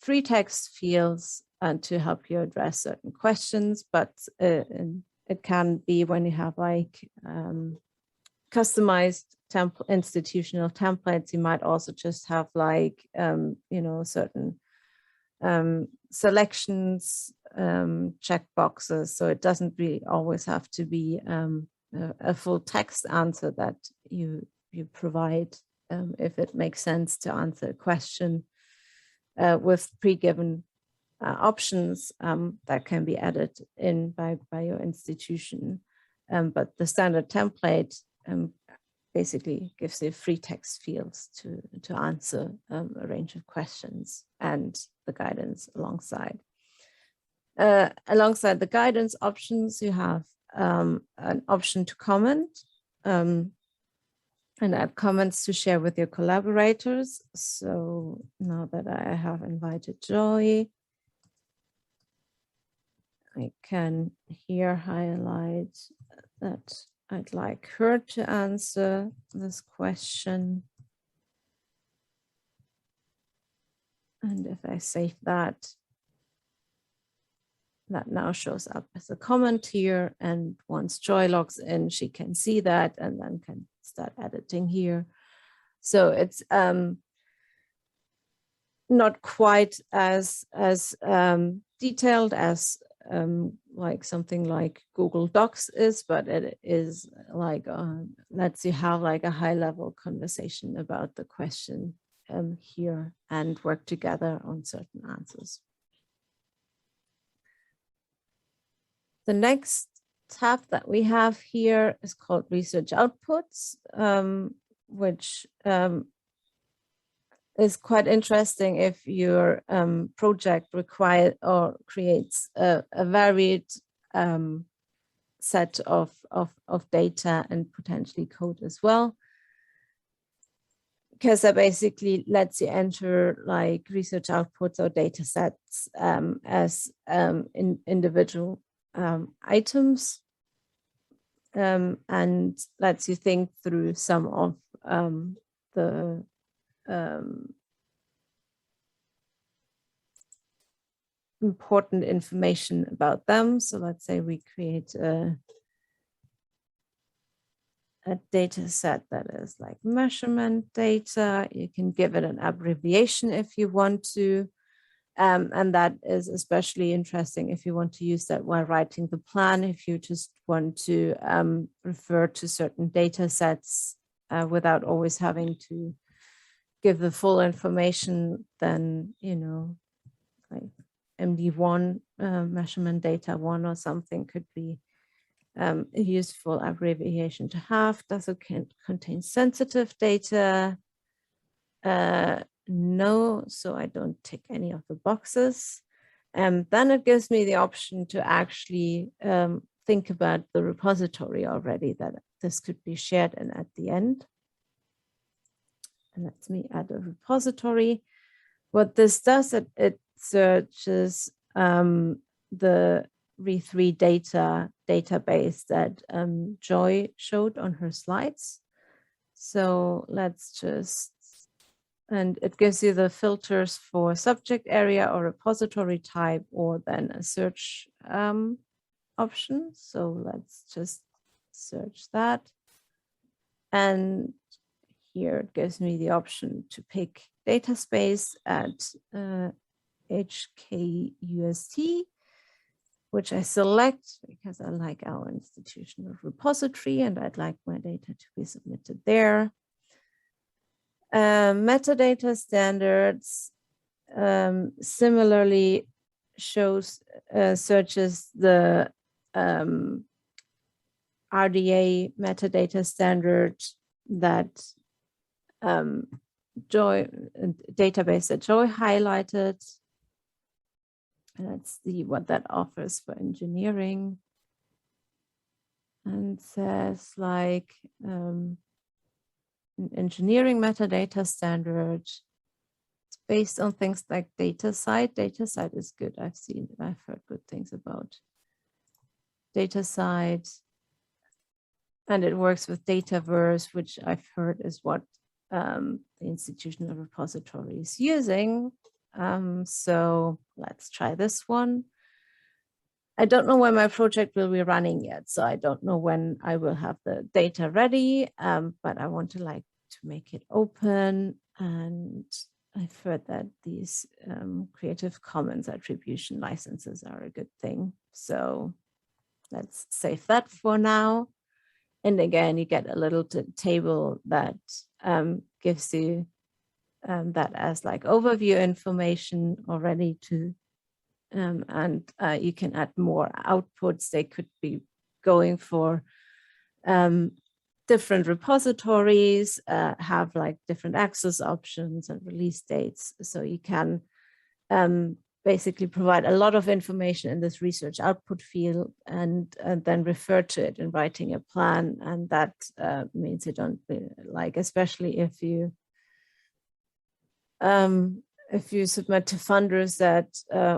free text fields and to help you address certain questions, but in it can be when you have like customized institutional templates. You might also just have like, you know, certain selections, check boxes. So it doesn't really always have to be a full text answer that you provide if it makes sense to answer a question with pre-given options that can be added in by your institution. But the standard template basically gives you free text fields to answer a range of questions and the guidance alongside. Alongside the guidance options, you have an option to comment and add comments to share with your collaborators. So now that I have invited Joy, I can here highlight that I'd like her to answer this question. And if I save that, that now shows up as a comment here. And once Joy logs in, she can see that and then can start editing here. So it's not quite as detailed as like something like Google Docs is, but it is like lets you have like a high level conversation about the question here and work together on certain answers. The next tab that we have here is called Research Outputs, which is quite interesting if your project requires or creates a varied set of data and potentially code as well, because that basically lets you enter like research outputs or data sets as individual items and lets you think through some of the important information about them. So let's say we create a data set that is like measurement data. You can give it an abbreviation if you want to. And that is especially interesting if you want to use that while writing the plan. If you just want to refer to certain data sets without always having to give the full information, then, you know, like MD1, measurement data 1 or something could be a useful abbreviation to have. Does it contain sensitive data? No, so I don't tick any of the boxes. And then it gives me the option to actually think about the repository already that this could be shared in at the end. And lets me add a repository. What this does, it searches the re3 database that Joy showed on her slides. So let's just, and it gives you the filters for subject area or repository type, or then a search option. So let's just search that. And here it gives me the option to pick data space at HKUST, which I select because I like our institutional repository and I'd like my data to be submitted there. Metadata standards similarly shows searches the RDA metadata standard that database that Joy highlighted. Let's see what that offers for engineering. And says like an engineering metadata standard. It's based on things like DataCite. DataCite is good. I've heard good things about DataCite. And it works with Dataverse, which I've heard is what the institutional repository is using. So let's try this one. I don't know when my project will be running yet, so I don't know when I will have the data ready, but I want to make it open. And I've heard that these Creative Commons attribution licenses are a good thing. So let's save that for now. And again, you get a little table that gives you that as like overview information already to, and you can add more outputs. They could be going for different repositories, have like different access options and release dates. So you can basically provide a lot of information in this research output field and then refer to it in writing a plan. And that means you don't like, especially if you submit to funders that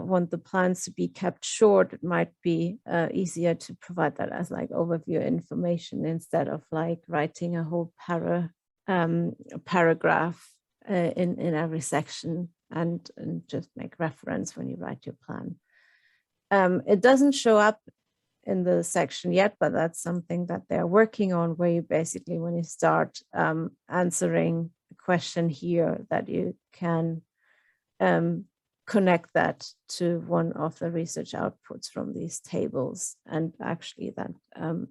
want the plans to be kept short, it might be easier to provide that as like overview information instead of like writing a whole paragraph in every section and just make reference when you write your plan. It doesn't show up in the section yet, but that's something that they're working on, where you basically, when you start answering a question here, that you can connect that to one of the research outputs from these tables. And actually that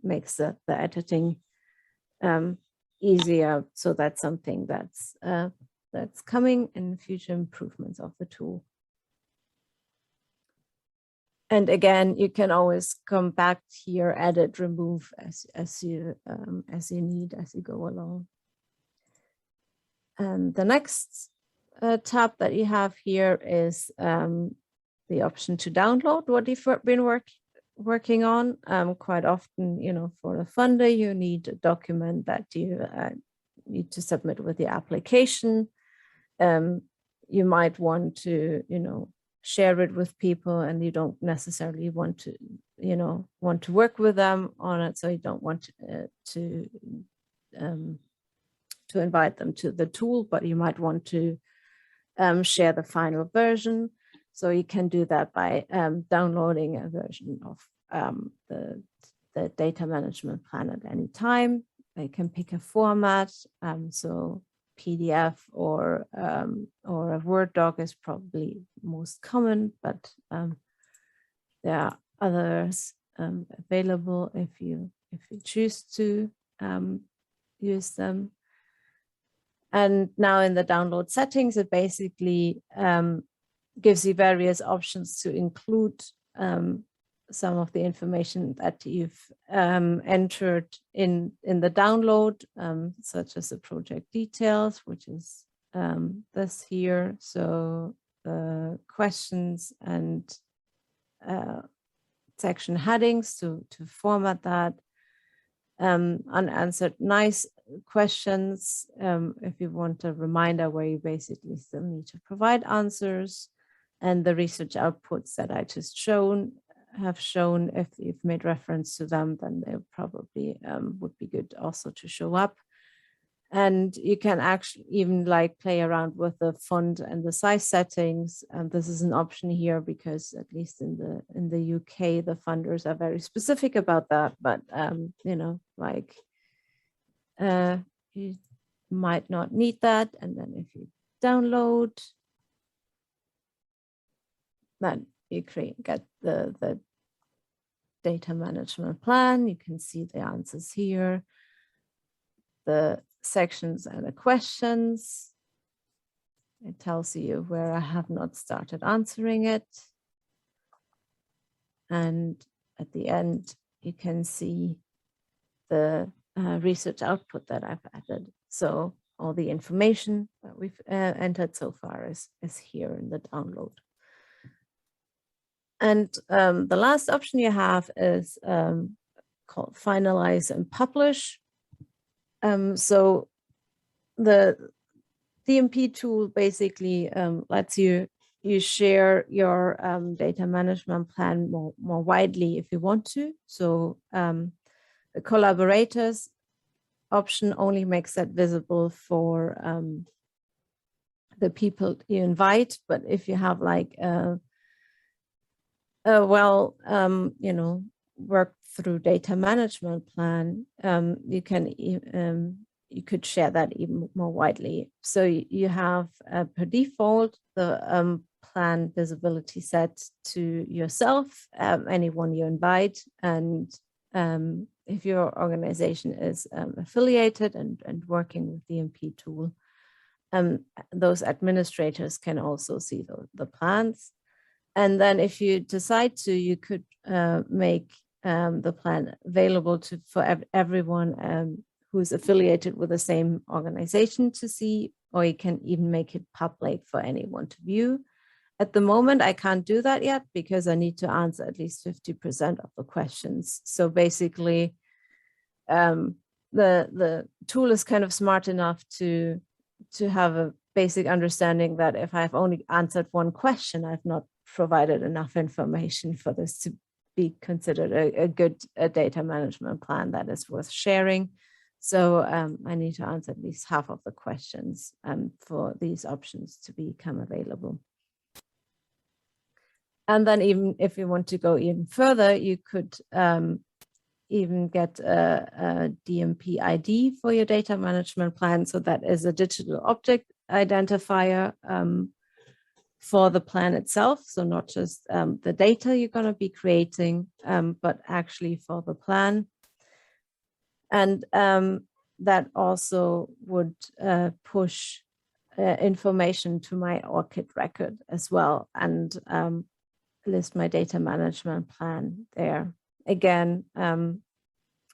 makes the editing easier. So that's something that's coming in future improvements of the tool. And again, you can always come back here, edit, remove as you need, as you go along. And the next tab that you have here is the option to download what you've been working on. Quite often, you know, for a funder, you need a document that you need to submit with the application. You might want to, you know, share it with people, and you don't necessarily want to, you know, work with them on it. So you don't want to invite them to the tool, but you might want to share the final version. So you can do that by downloading a version of the data management plan at any time. You can pick a format, so PDF or a Word doc is probably most common, but there are others available if you choose to use them. And now in the download settings, it basically gives you various options to include some of the information that you've entered in the download, such as the project details, which is this here. So questions and section headings to format that. Unanswered nice questions, if you want a reminder where you basically still need to provide answers, and the research outputs that I just have shown, if you've made reference to them, then they probably would be good also to show up. And you can actually even like play around with the font and the size settings. And this is an option here because at least in the UK, the funders are very specific about that. But you know, like you might not need that. And then if you download, then you get the data management plan. You can see the answers here, the sections and the questions. It tells you where I have not started answering it. And at the end, you can see the research output that I've added. So all the information that we've entered so far is here in the download. And the last option you have is called finalize and publish. So the Dmp tool basically lets you share your data management plan more widely if you want to. So the collaborators option only makes that visible for the people you invite. But if you have like Well, you know, work through data management plan, you could share that even more widely. So you have per default the plan visibility set to yourself, anyone you invite, and if your organization is affiliated and working with Dmp tool, those administrators can also see the plans. And then if you decide to, you could make the plan available for everyone who's affiliated with the same organization to see, or you can even make it public for anyone to view. At the moment, I can't do that yet because I need to answer at least 50% of the questions. So basically, the tool is kind of smart enough to have a basic understanding that if I've only answered one question, I've not provided enough information for this to be considered a good data management plan that is worth sharing. So I need to answer at least half of the questions for these options to become available. And then even if you want to go even further, you could even get a Dmp ID for your data management plan. So that is a digital object identifier for the plan itself. So not just the data you're going to be creating, but actually for the plan. And that also would push information to my ORCID record as well, and list my data management plan there. Again, I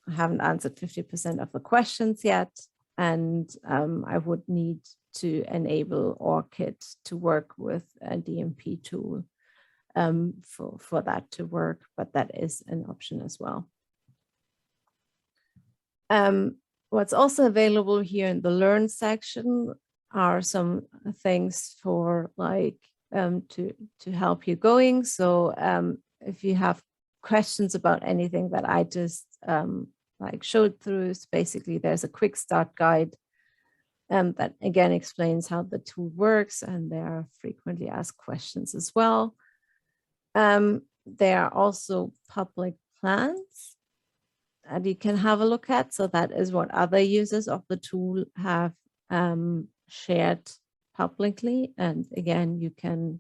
haven't answered 50% of the questions yet, and I would need to enable ORCID to work with a Dmp tool for that to work, but that is an option as well. What's also available here in the Learn section are some things for like to help you going. So if you have questions about anything that I just like showed through, it's basically there's a quick start guide that again explains how the tool works, and there are frequently asked questions as well. There are also public plans that you can have a look at. So that is what other users of the tool have shared publicly. And again, you can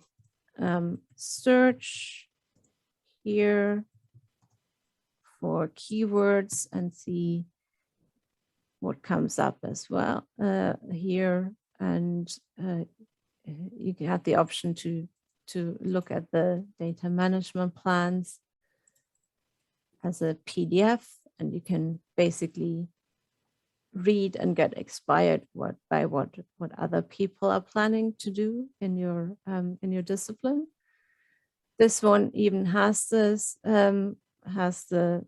search here for keywords and see what comes up as well here. And you have the option to look at the data management plans as a PDF, and you can basically read and get inspired by what other people are planning to do in your discipline. This one even has this has the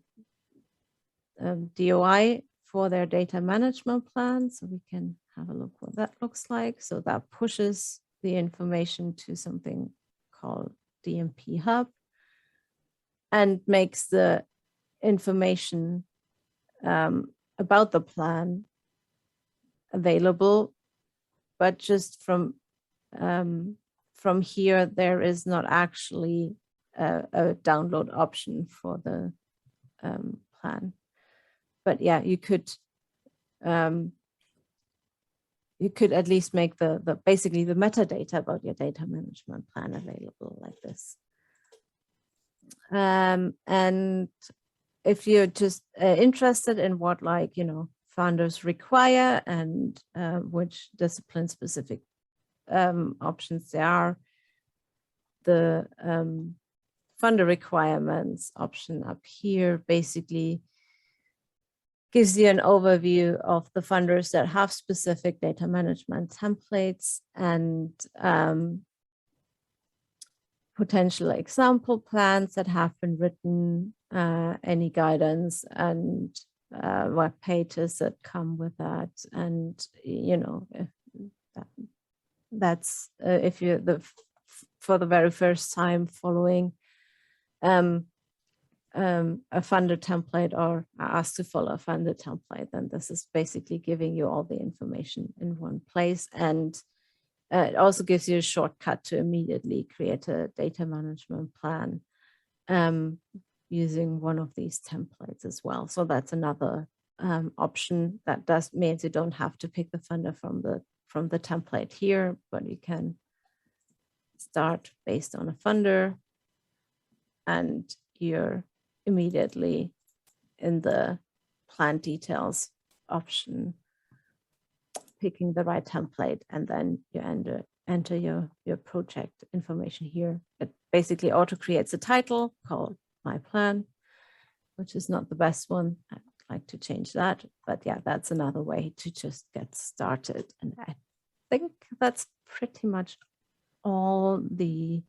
DOI for their data management plan, so we can have a look what that looks like. So that pushes the information to something called Dmp Hub and makes the information about the plan available, but just from here there is not actually a download option for the plan. But yeah, you could at least make the basically the metadata about your data management plan available like this. And if you're just interested in what, like, you know, funders require and which discipline specific options there are, the funder requirements option up here basically gives you an overview of the funders that have specific data management templates and potential example plans that have been written, any guidance and web pages that come with that. And, you know, that's if you're for the very first time following a funder template or are asked to follow a funder template, then this is basically giving you all the information in one place. And it also gives you a shortcut to immediately create a data management plan using one of these templates as well. So that's another option. That means you don't have to pick the funder from the template here, but you can start based on a funder, and you're immediately in the plan details option, picking the right template, and then you enter your project information here. It basically auto creates a title called My Plan, which is not the best one. I'd like to change that, but yeah, that's another way to just get started. And I think that's pretty much all the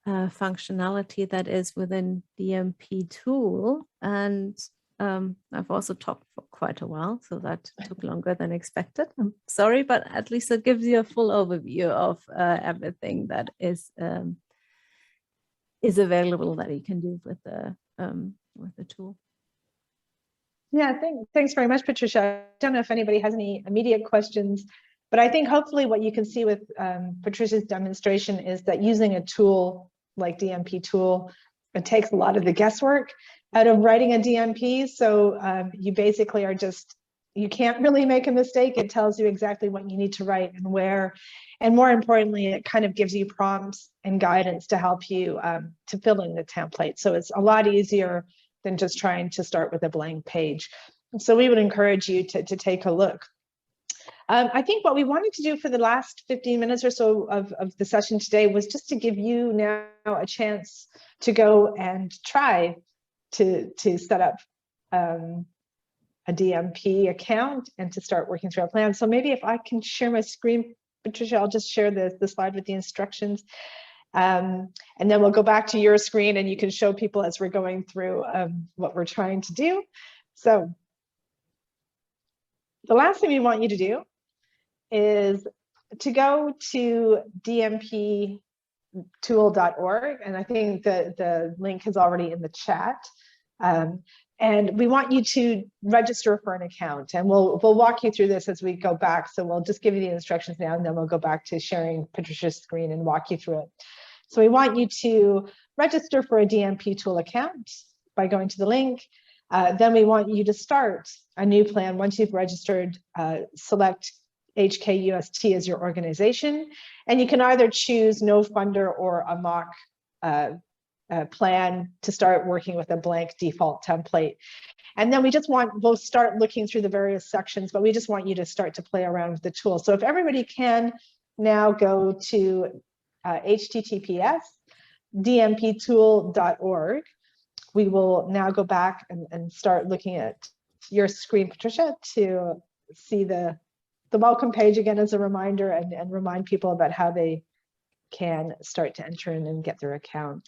functionality that is within Dmp tool. And I've also talked for quite a while, so that took longer than expected. I'm sorry, but at least it gives you a full overview of everything that is available that you can do with the tool. Yeah, thanks very much, Patricia. I don't know if anybody has any immediate questions, but I think hopefully what you can see with Patricia's demonstration is that using a tool like Dmp tool, it takes a lot of the guesswork out of writing a DMP. So you basically are you can't really make a mistake. It tells you exactly what you need to write and where. And more importantly, it kind of gives you prompts and guidance to help you to fill in the template. So it's a lot easier than just trying to start with a blank page. So we would encourage you to take a look. I think what we wanted to do for the last 15 minutes or so of the session today was just to give you now a chance to go and try to set up a DMP account and to start working through a plan. So maybe if I can share my screen, Patricia, I'll just share the slide with the instructions. And then we'll go back to your screen and you can show people as we're going through what we're trying to do. So the last thing we want you to do is to go to dmptool.org, and I think the link is already in the chat. And we want you to register for an account, and we'll walk you through this as we go back. So we'll just give you the instructions now, and then we'll go back to sharing Patricia's screen and walk you through it. So we want you to register for a Dmp tool account by going to the link. Then we want you to start a new plan. Once you've registered, select HKUST as your organization, and you can either choose no funder or a mock plan to start working with a blank default template. And then we'll start looking through the various sections, but we just want you to start to play around with the tool. So if everybody can now go to https://dmptool.org, we will now go back and start looking at your screen, Patricia, to see the welcome page again as a reminder, and remind people about how they can start to enter in and get their account.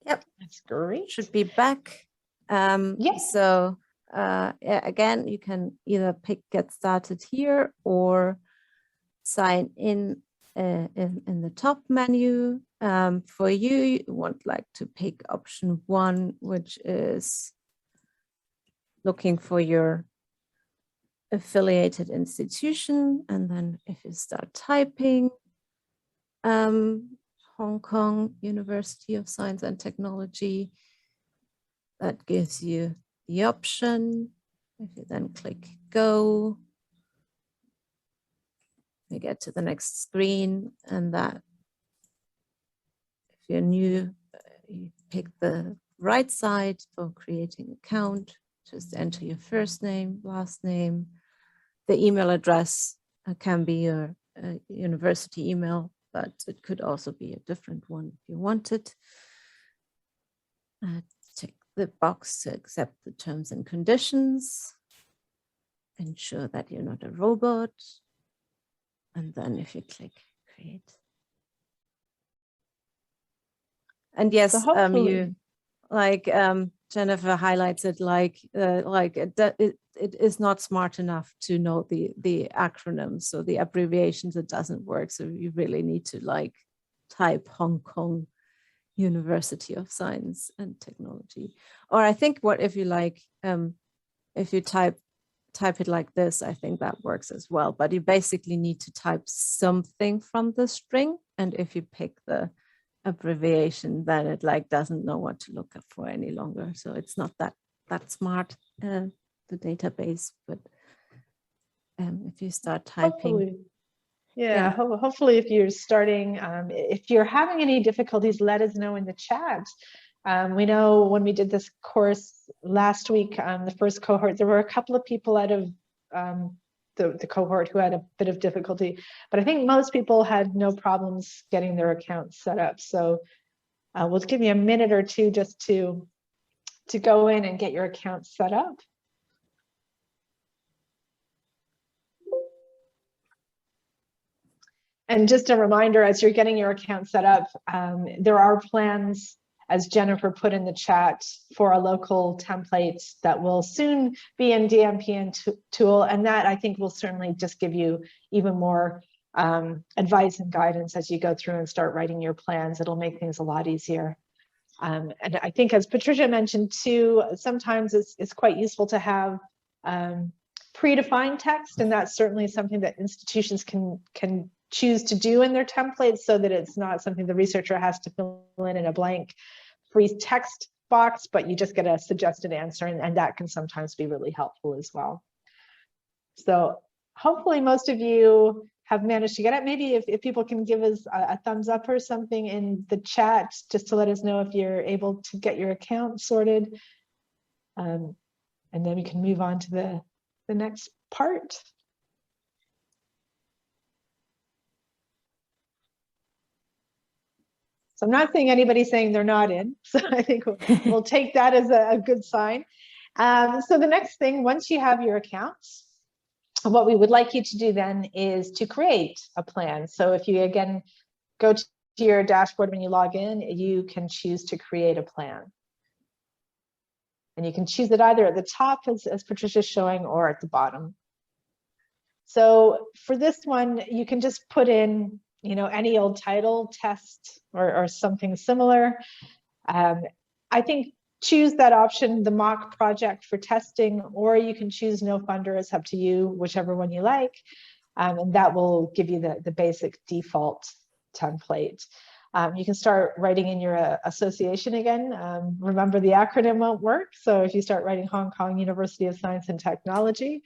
Yep, that's great. Should be back. Yes. So again, you can either pick get started here or sign in the top menu. For you want to pick option 1, which is looking for your affiliated institution, and then if you start typing, Hong Kong University of Science and Technology, that gives you the option. If you then click go, you get to the next screen, and that if you're new, you pick the right side for creating an account. Just enter your first name, last name. The email address can be your university email, but it could also be a different one if you wanted. Check the box to accept the terms and conditions. Ensure that you're not a robot. And then if you click create. And yes, So you Jennifer highlights it it is not smart enough to know the acronyms, so the abbreviations, it doesn't work. So you really need to type Hong Kong University of Science and Technology. Or I think if you type type it like this, I think that works as well. But you basically need to type something from the string. And if you pick the abbreviation, then it like doesn't know what to look up for any longer. So it's not that smart, the database, but if you start typing. Hopefully. Yeah, hopefully if you're starting, if you're having any difficulties, let us know in the chat. We know when we did this course last week, the first cohort, there were a couple of people out of the cohort who had a bit of difficulty, but I think most people had no problems getting their accounts set up. So we'll give you a minute or two just to go in and get your account set up. And just a reminder, as you're getting your account set up, there are plans, as Jennifer put in the chat, for a local template that will soon be in Dmp Tool, and that I think will certainly just give you even more advice and guidance as you go through and start writing your plans. It'll make things a lot easier. And I think, as Patricia mentioned too, sometimes it's quite useful to have predefined text, and that's certainly something that institutions can choose to do in their templates, so that it's not something the researcher has to fill in a blank free text box, but you just get a suggested answer, and that can sometimes be really helpful as well. So hopefully most of you have managed to get it. Maybe if people can give us a thumbs up or something in the chat, just to let us know if you're able to get your account sorted. And then we can move on to the next part. So I'm not seeing anybody saying they're not in, so I think we'll take that as a good sign. So the next thing, once you have your accounts, what we would like you to do then is to create a plan. So if you again go to your dashboard when you log in, you can choose to create a plan. And you can choose it either at the top, as Patricia's showing, or at the bottom. So for this one, you can just put in, you know, any old title, test, or something similar. I think choose that option, the mock project for testing, or you can choose no funder. It's up to you, whichever one you like. And that will give you the basic default template. You can start writing in your association again. Remember, the acronym won't work. So if you start writing Hong Kong University of Science and Technology,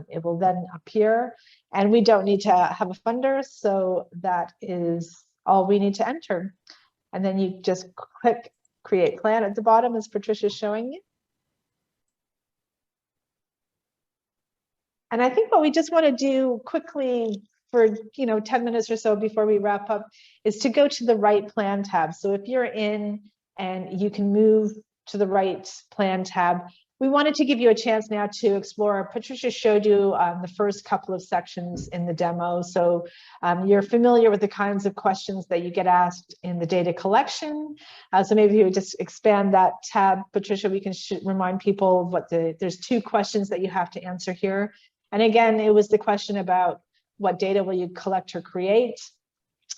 it will then appear. And we don't need to have a funder, so that is all we need to enter. And then you just click Create Plan at the bottom, as Patricia is showing you. And I think what we just want to do quickly for 10 minutes or so before we wrap up is to go to the right plan tab. So if you're in and you can move to the right plan tab, we wanted to give you a chance now to explore. Patricia showed you the first couple of sections in the demo. So you're familiar with the kinds of questions that you get asked in the data collection. So maybe you would just expand that tab, Patricia, we can remind people of what there's 2 questions that you have to answer here. And again, it was the question about what data will you collect or create?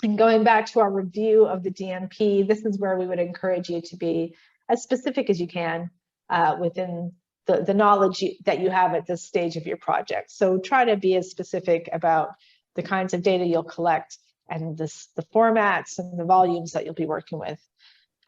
And going back to our review of the DMP, this is where we would encourage you to be as specific as you can within the knowledge that you have at this stage of your project. So try to be as specific about the kinds of data you'll collect and the formats and the volumes that you'll be working with.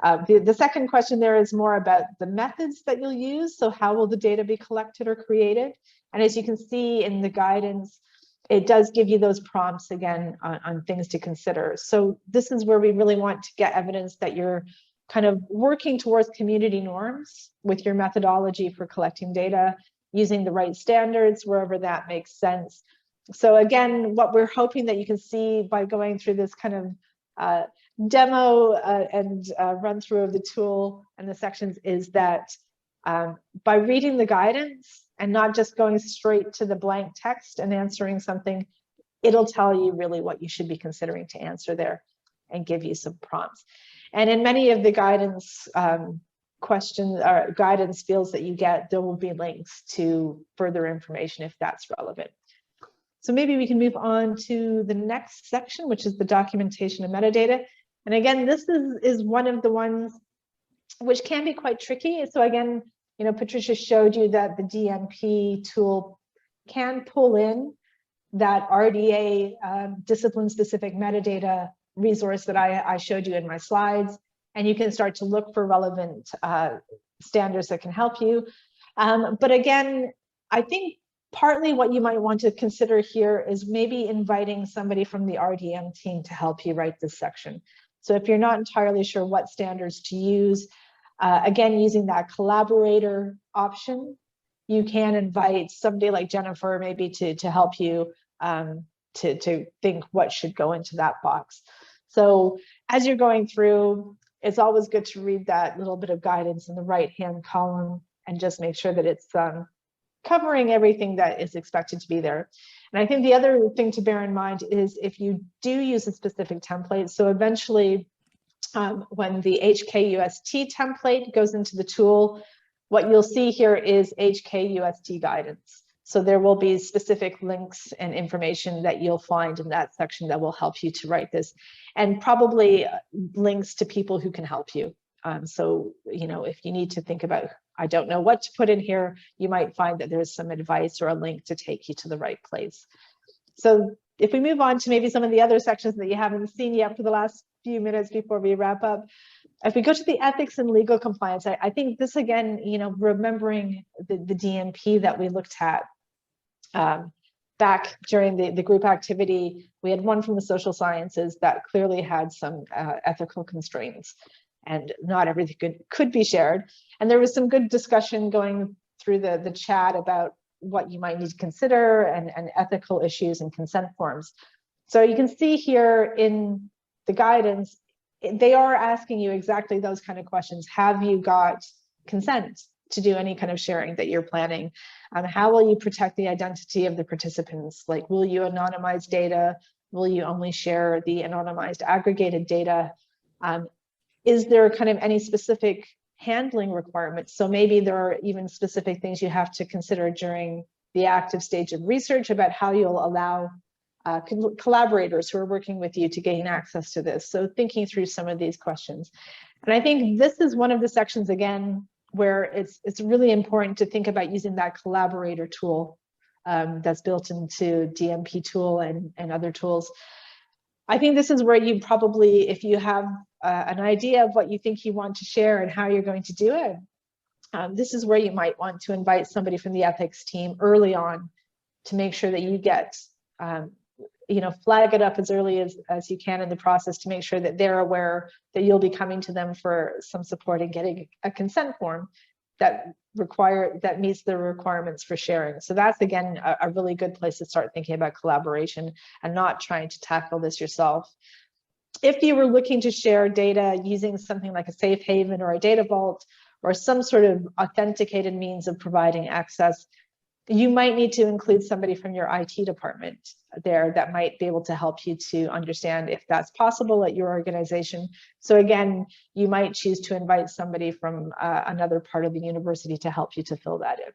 The second question there is more about the methods that you'll use. So how will the data be collected or created? And as you can see in the guidance, it does give you those prompts again on things to consider. So this is where we really want to get evidence that you're kind of working towards community norms with your methodology for collecting data, using the right standards wherever that makes sense. So again, what we're hoping that you can see by going through this kind of demo and run through of the tool and the sections is that by reading the guidance and not just going straight to the blank text and answering something, it'll tell you really what you should be considering to answer there and give you some prompts. And in many of the guidance questions or guidance fields that you get, there will be links to further information if that's relevant. So maybe we can move on to the next section, which is the documentation of metadata. And again, this is one of the ones which can be quite tricky. So again, Patricia showed you that the Dmp tool can pull in that RDA discipline-specific metadata resource that I showed you in my slides, and you can start to look for relevant standards that can help you. But again, I think partly what you might want to consider here is maybe inviting somebody from the RDM team to help you write this section. So if you're not entirely sure what standards to use, again, using that collaborator option, you can invite somebody like Jennifer maybe to help you to think what should go into that box. So as you're going through, it's always good to read that little bit of guidance in the right-hand column and just make sure that it's covering everything that is expected to be there. And I think the other thing to bear in mind is if you do use a specific template, so eventually when the HKUST template goes into the tool, what you'll see here is HKUST guidance. So there will be specific links and information that you'll find in that section that will help you to write this, and probably links to people who can help you. So, you know, if you need to think about, I don't know what to put in here, you might find that there's some advice or a link to take you to the right place. So if we move on to maybe some of the other sections that you haven't seen yet for the last few minutes before we wrap up, if we go to the ethics and legal compliance, I think this again, you know, remembering the DMP that we looked at back during the group activity, we had one from the social sciences that clearly had some ethical constraints, and not everything could be shared. And there was some good discussion going through the chat about what you might need to consider and ethical issues and consent forms. So you can see here in the guidance, they are asking you exactly those kind of questions. Have you got consent to do any kind of sharing that you're planning? How will you protect the identity of the participants? Like, will you anonymize data? Will you only share the anonymized aggregated data? Is there kind of any specific handling requirements? So maybe there are even specific things you have to consider during the active stage of research about how you'll allow collaborators who are working with you to gain access to this. So thinking through some of these questions. And I think this is one of the sections, again, where it's really important to think about using that collaborator tool that's built into Dmp Tool and other tools. I think this is where you probably, if you have an idea of what you think you want to share and how you're going to do it, this is where you might want to invite somebody from the ethics team early on to make sure that you get, you know, flag it up as early as you can in the process to make sure that they're aware that you'll be coming to them for some support and getting a consent form that meets the requirements for sharing. So that's, again, a really good place to start thinking about collaboration and not trying to tackle this yourself. If you were looking to share data using something like a safe haven or a data vault or some sort of authenticated means of providing access, you might need to include somebody from your IT department there that might be able to help you to understand if that's possible at your organization. So again, you might choose to invite somebody from another part of the university to help you to fill that in.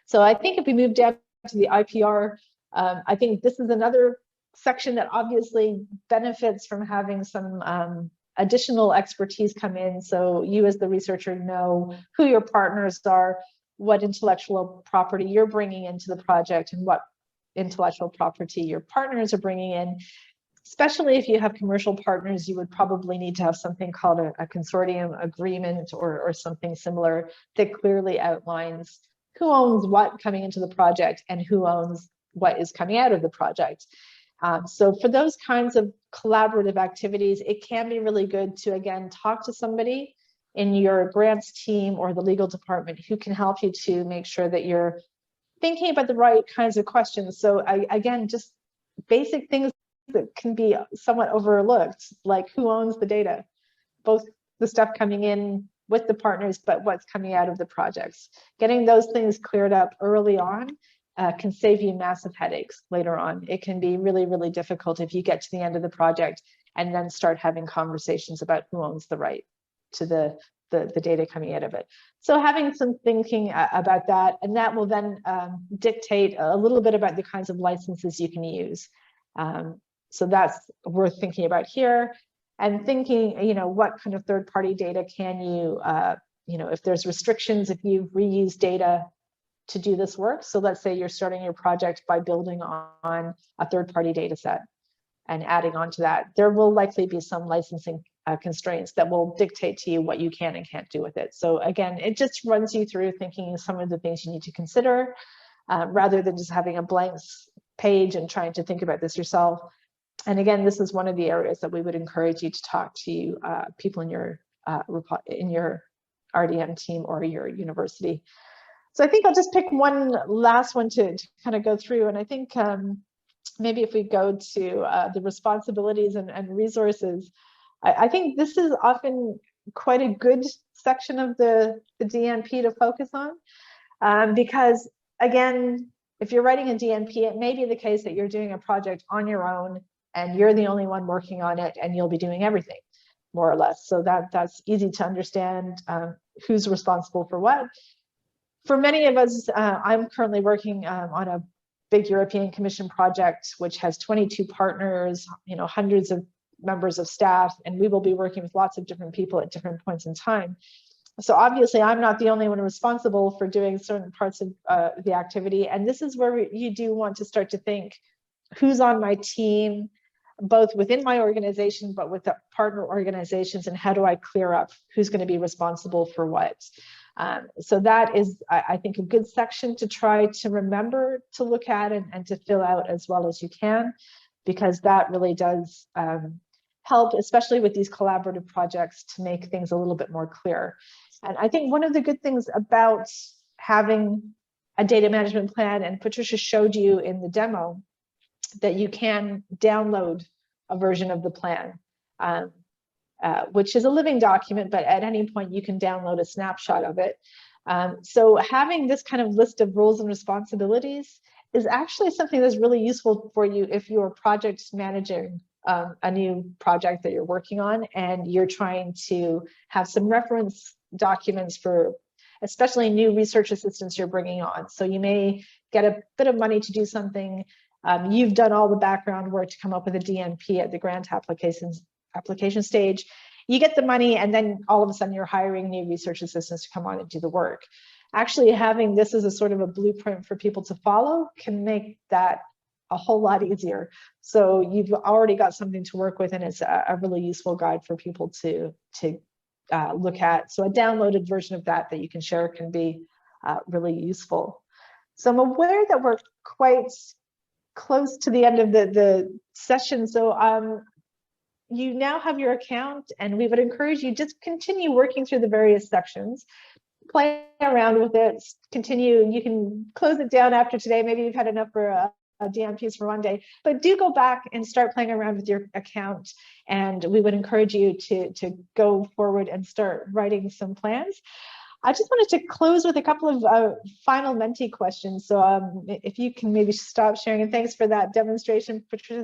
So I think if we move down to the IPR, I think this is another section that obviously benefits from having some additional expertise come in. So you as the researcher know who your partners are, what intellectual property you're bringing into the project, and what intellectual property your partners are bringing in. Especially if you have commercial partners, you would probably need to have something called a consortium agreement or something similar that clearly outlines who owns what coming into the project and who owns what is coming out of the project. So for those kinds of collaborative activities, it can be really good to, again, talk to somebody in your grants team or the legal department who can help you to make sure that you're thinking about the right kinds of questions. So again, just basic things that can be somewhat overlooked, like who owns the data, both the stuff coming in with the partners, but what's coming out of the projects. Getting those things cleared up early on can save you massive headaches later on. It can be really, really difficult if you get to the end of the project and then start having conversations about who owns the right to the data coming out of it. So having some thinking about that, and that will then dictate a little bit about the kinds of licenses you can use. So that's worth thinking about here, and thinking, you know, what kind of third-party data can you, you know, if there's restrictions, if you've reused data, to do this work. So let's say you're starting your project by building on a third-party data set and adding on to that. There will likely be some licensing constraints that will dictate to you what you can and can't do with it. So again, it just runs you through thinking some of the things you need to consider rather than just having a blank page and trying to think about this yourself. And again, this is one of the areas that we would encourage you to talk to people in your RDM team or your university. So I think I'll just pick one last one to kind of go through. And I think maybe if we go to the responsibilities and resources, I think this is often quite a good section of the DMP to focus on because, again, if you're writing a DMP, it may be the case that you're doing a project on your own and you're the only one working on it and you'll be doing everything, more or less. So that's easy to understand who's responsible for what. For many of us, I'm currently working on a big European Commission project, which has 22 partners, hundreds of members of staff, and we will be working with lots of different people at different points in time. So obviously, I'm not the only one responsible for doing certain parts of the activity. And this is where you do want to start to think, who's on my team, both within my organization, but with the partner organizations, and how do I clear up who's going to be responsible for what? So that is, I think, a good section to try to remember to look at and to fill out as well as you can, because that really does help, especially with these collaborative projects, to make things a little bit more clear. And I think one of the good things about having a data management plan, and Patricia showed you in the demo, that you can download a version of the plan, which is a living document, but at any point you can download a snapshot of it. So having this kind of list of roles and responsibilities is actually something that's really useful for you if you're project managing a new project that you're working on and you're trying to have some reference documents for especially new research assistants you're bringing on. So you may get a bit of money to do something. You've done all the background work to come up with a DMP at the grant application stage. You get the money, and then all of a sudden you're hiring new research assistants to come on and do the work. Actually, having this as a sort of a blueprint for people to follow can make that a whole lot easier. So you've already got something to work with, and it's a really useful guide for people to look at. So a downloaded version of that you can share can be really useful. So I'm aware that we're quite close to the end of the session. So you now have your account, and we would encourage you just continue working through the various sections, play around with it, continue. You can close it down after today. Maybe you've had enough for DMPs for one day, but do go back and start playing around with your account. And we would encourage you to go forward and start writing some plans. I just wanted to close with a couple of final Menti questions. So if you can maybe stop sharing, and thanks for that demonstration, Patricia,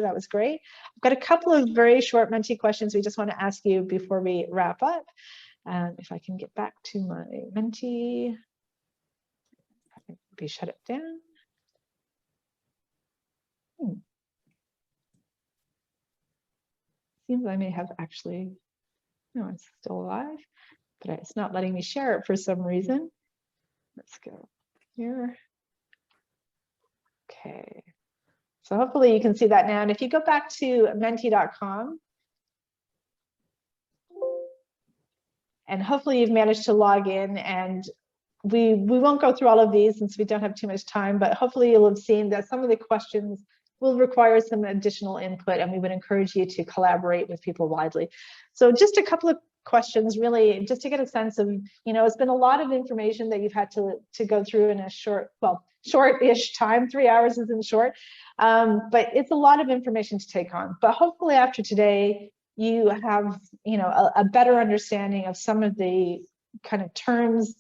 that was great. I've got a couple of very short Menti questions we just want to ask you before we wrap up. If I can get back to my Menti, maybe shut it down. Seems I may have actually, no, it's still alive, but it's not letting me share it for some reason. Let's go here. Okay, so hopefully you can see that now. And if you go back to menti.com, and hopefully you've managed to log in, and we won't go through all of these since we don't have too much time, but hopefully you'll have seen that some of the questions will require some additional input, and we would encourage you to collaborate with people widely. So just a couple of questions, really, just to get a sense of, it's been a lot of information that you've had to go through in a short-ish time. 3 hours isn't short, but it's a lot of information to take on. But hopefully after today, you have, a better understanding of some of the kind of terms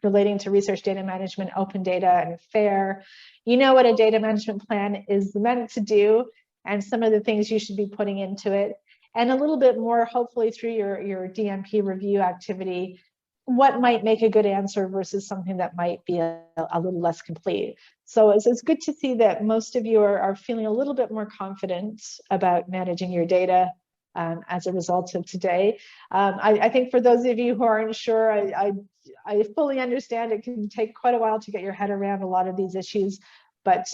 relating to research data management, open data, and FAIR. You know what a data management plan is meant to do, and some of the things you should be putting into it, and a little bit more, hopefully, through your DMP review activity, what might make a good answer versus something that might be a little less complete. So it's good to see that most of you are feeling a little bit more confident about managing your data. as a result of today. I think for those of you who aren't sure, I fully understand it can take quite a while to get your head around a lot of these issues, but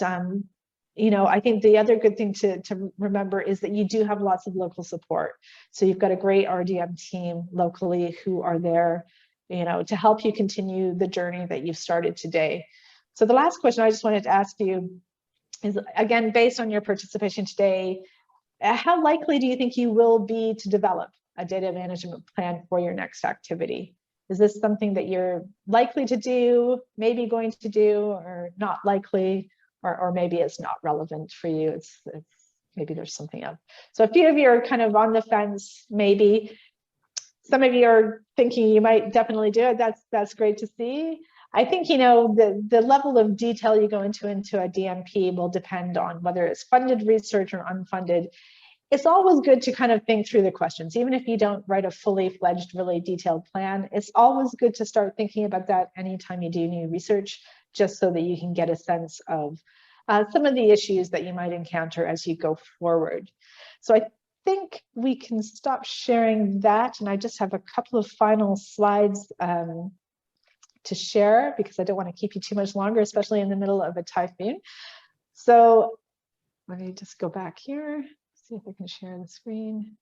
you know, I think the other good thing to remember is that you do have lots of local support. So you've got a great RDM team locally who are there, you know, to help you continue the journey that you've started today. So the last question I just wanted to ask you is, again, based on your participation today, how likely do you think you will be to develop a data management plan for your next activity? Is this something that you're likely to do, maybe going to do, or not likely, or maybe it's not relevant for you? It's maybe there's something else. So a few of you are kind of on the fence, maybe. Some of you are thinking you might definitely do it. That's great to see. I think, you know, the level of detail you go into a DMP will depend on whether it's funded research or unfunded. It's always good to kind of think through the questions, even if you don't write a fully fledged, really detailed plan. It's always good to start thinking about that anytime you do new research, just so that you can get a sense of some of the issues that you might encounter as you go forward. So I think we can stop sharing that, and I just have a couple of final slides to share, because I don't want to keep you too much longer, especially in the middle of a typhoon. So let me just go back here, see if I can share the screen.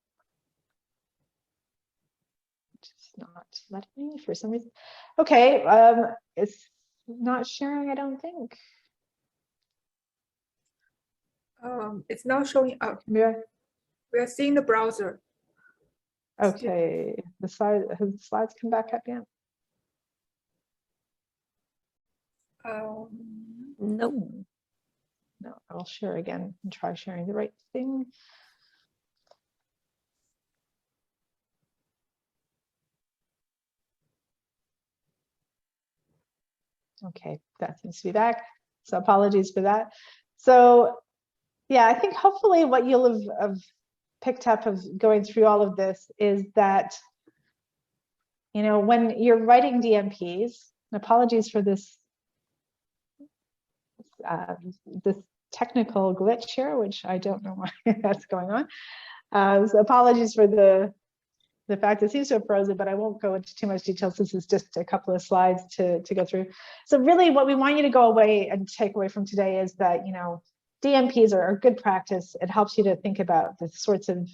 It's not letting me for some reason. Okay, it's not sharing, I don't think. It's now showing up. Yeah. We are seeing the browser. Okay, the slides come back up yet? No. No, I'll share again and try sharing the right thing. Okay, that seems to be back. So apologies for that. So yeah, I think hopefully what you'll have picked up of going through all of this is that, you know, when you're writing DMPs, and apologies for this this technical glitch here, which I don't know why that's going on. So apologies for the fact it seems to have frozen, but I won't go into too much detail. This is just a couple of slides to go through. So really what we want you to go away and take away from today is that, you know, DMPs are good practice. It helps you to think about the sorts of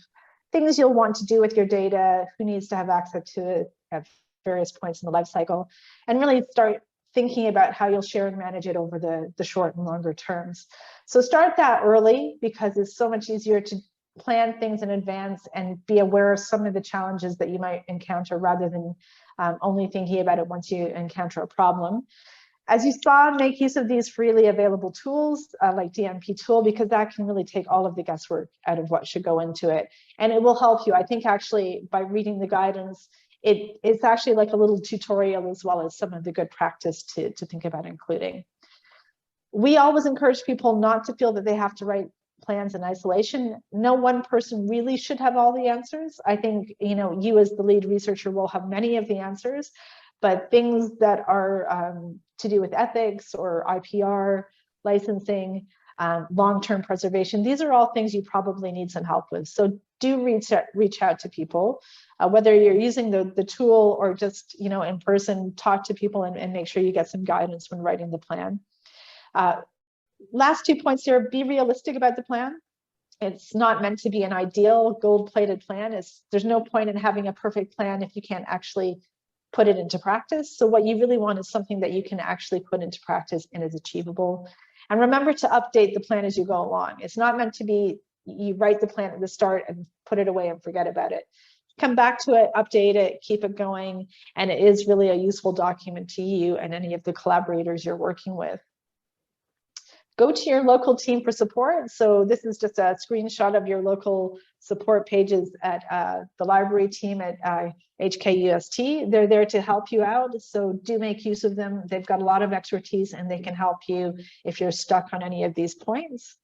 things you'll want to do with your data, who needs to have access to it at various points in the life cycle, and really start thinking about how you'll share and manage it over the short and longer terms. So start that early, because it's so much easier to plan things in advance and be aware of some of the challenges that you might encounter, rather than only thinking about it once you encounter a problem. As you saw, make use of these freely available tools like Dmp Tool, because that can really take all of the guesswork out of what should go into it. And it will help you. I think actually by reading the guidance, it's actually like a little tutorial, as well as some of the good practice to think about including. We always encourage people not to feel that they have to write plans in isolation. No one person really should have all the answers. I think, you know, you as the lead researcher will have many of the answers, but things that are to do with ethics or IPR, licensing, long-term preservation, these are all things you probably need some help with. So do reach out to people, whether you're using the tool or just, you know, in person, talk to people and make sure you get some guidance when writing the plan. Last 2 points here: be realistic about the plan. It's not meant to be an ideal gold-plated plan. There's no point in having a perfect plan if you can't actually put it into practice. So what you really want is something that you can actually put into practice and is achievable. And remember to update the plan as you go along. It's not meant to be you write the plan at the start and put it away and forget about it. Come back to it, update it, keep it going, and it is really a useful document to you and any of the collaborators you're working with. Go to your local team for support. So this is just a screenshot of your local support pages at the library team at HKUST. They're there to help you out, so do make use of them. They've got a lot of expertise and they can help you if you're stuck on any of these points.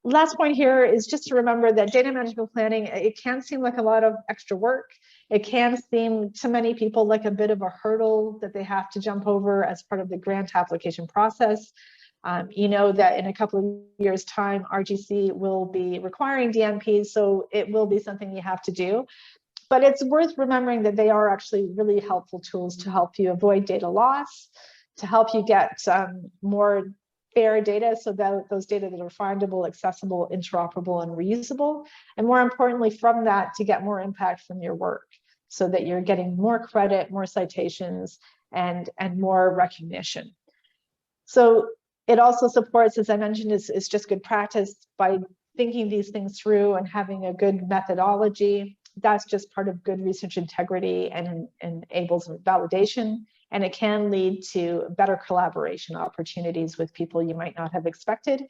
Last point here is just to remember that data management planning, it can seem like a lot of extra work. It can seem to many people like a bit of a hurdle that they have to jump over as part of the grant application process. You know that in a couple of years' time, RGC will be requiring DMPs, so it will be something you have to do. But it's worth remembering that they are actually really helpful tools to help you avoid data loss, to help you get more fair data, so that those data that are findable, accessible, interoperable, and reusable. And more importantly, from that, to get more impact from your work, so that you're getting more credit, more citations, and more recognition. So it also supports, as I mentioned, is just good practice by thinking these things through and having a good methodology. That's just part of good research integrity and enables validation. And it can lead to better collaboration opportunities with people you might not have expected.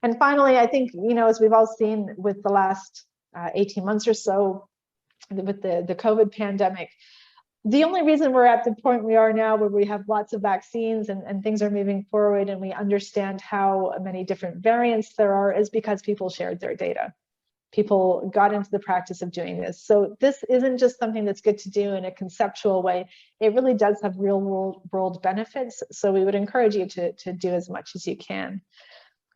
And finally, I think, you know, as we've all seen with the last 18 months or so, with the COVID pandemic, the only reason we're at the point we are now, where we have lots of vaccines and things are moving forward and we understand how many different variants there are, is because people shared their data. People got into the practice of doing this. So this isn't just something that's good to do in a conceptual way. It really does have real world benefits. So we would encourage you to do as much as you can.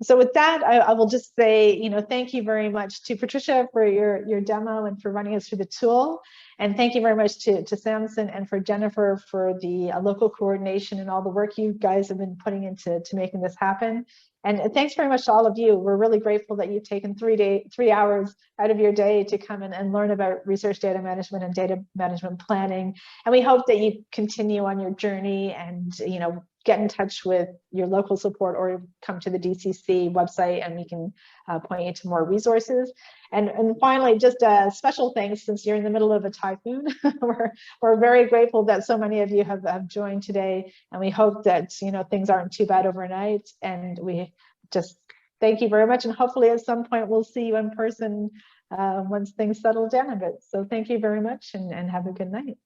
So with that, I will just say, you know, thank you very much to Patricia for your demo and for running us through the tool. And thank you very much to Samson and for Jennifer for the local coordination and all the work you guys have been putting into making this happen. And thanks very much to all of you. We're really grateful that you've taken 3 hours out of your day to come and learn about research data management and data management planning. And we hope that you continue on your journey and, you know, get in touch with your local support or come to the DCC website and we can point you to more resources. And finally, just a special thanks, since you're in the middle of a typhoon. we're very grateful that so many of you have joined today, and we hope that, you know, things aren't too bad overnight. And we just thank you very much, and hopefully at some point we'll see you in person once things settle down a bit. So thank you very much, and have a good night.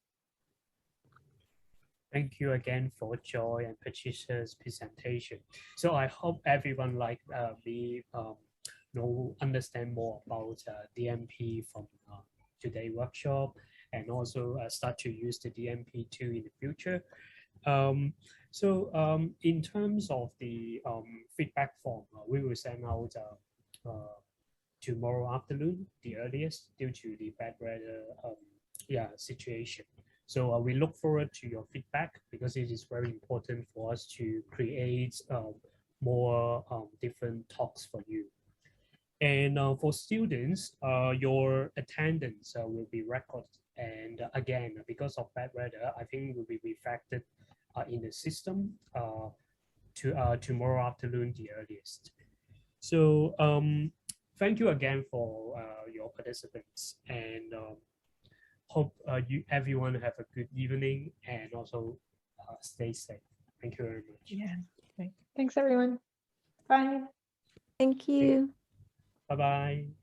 Thank you again for Joy and Patricia's presentation. So I hope everyone like me understand more about DMP from today's workshop, and also start to use the DMP tool in the future. In terms of the feedback form, we will send out tomorrow afternoon, the earliest, due to the bad weather situation. So we look forward to your feedback, because it is very important for us to create more different talks for you. And for students, your attendance will be recorded. And again, because of bad weather, I think it will be reflected in the system to tomorrow afternoon, the earliest. So thank you again for your participants, and hope everyone have a good evening, and also stay safe. Thank you very much. Yeah. Thanks everyone. Bye. Thank you. Bye-bye.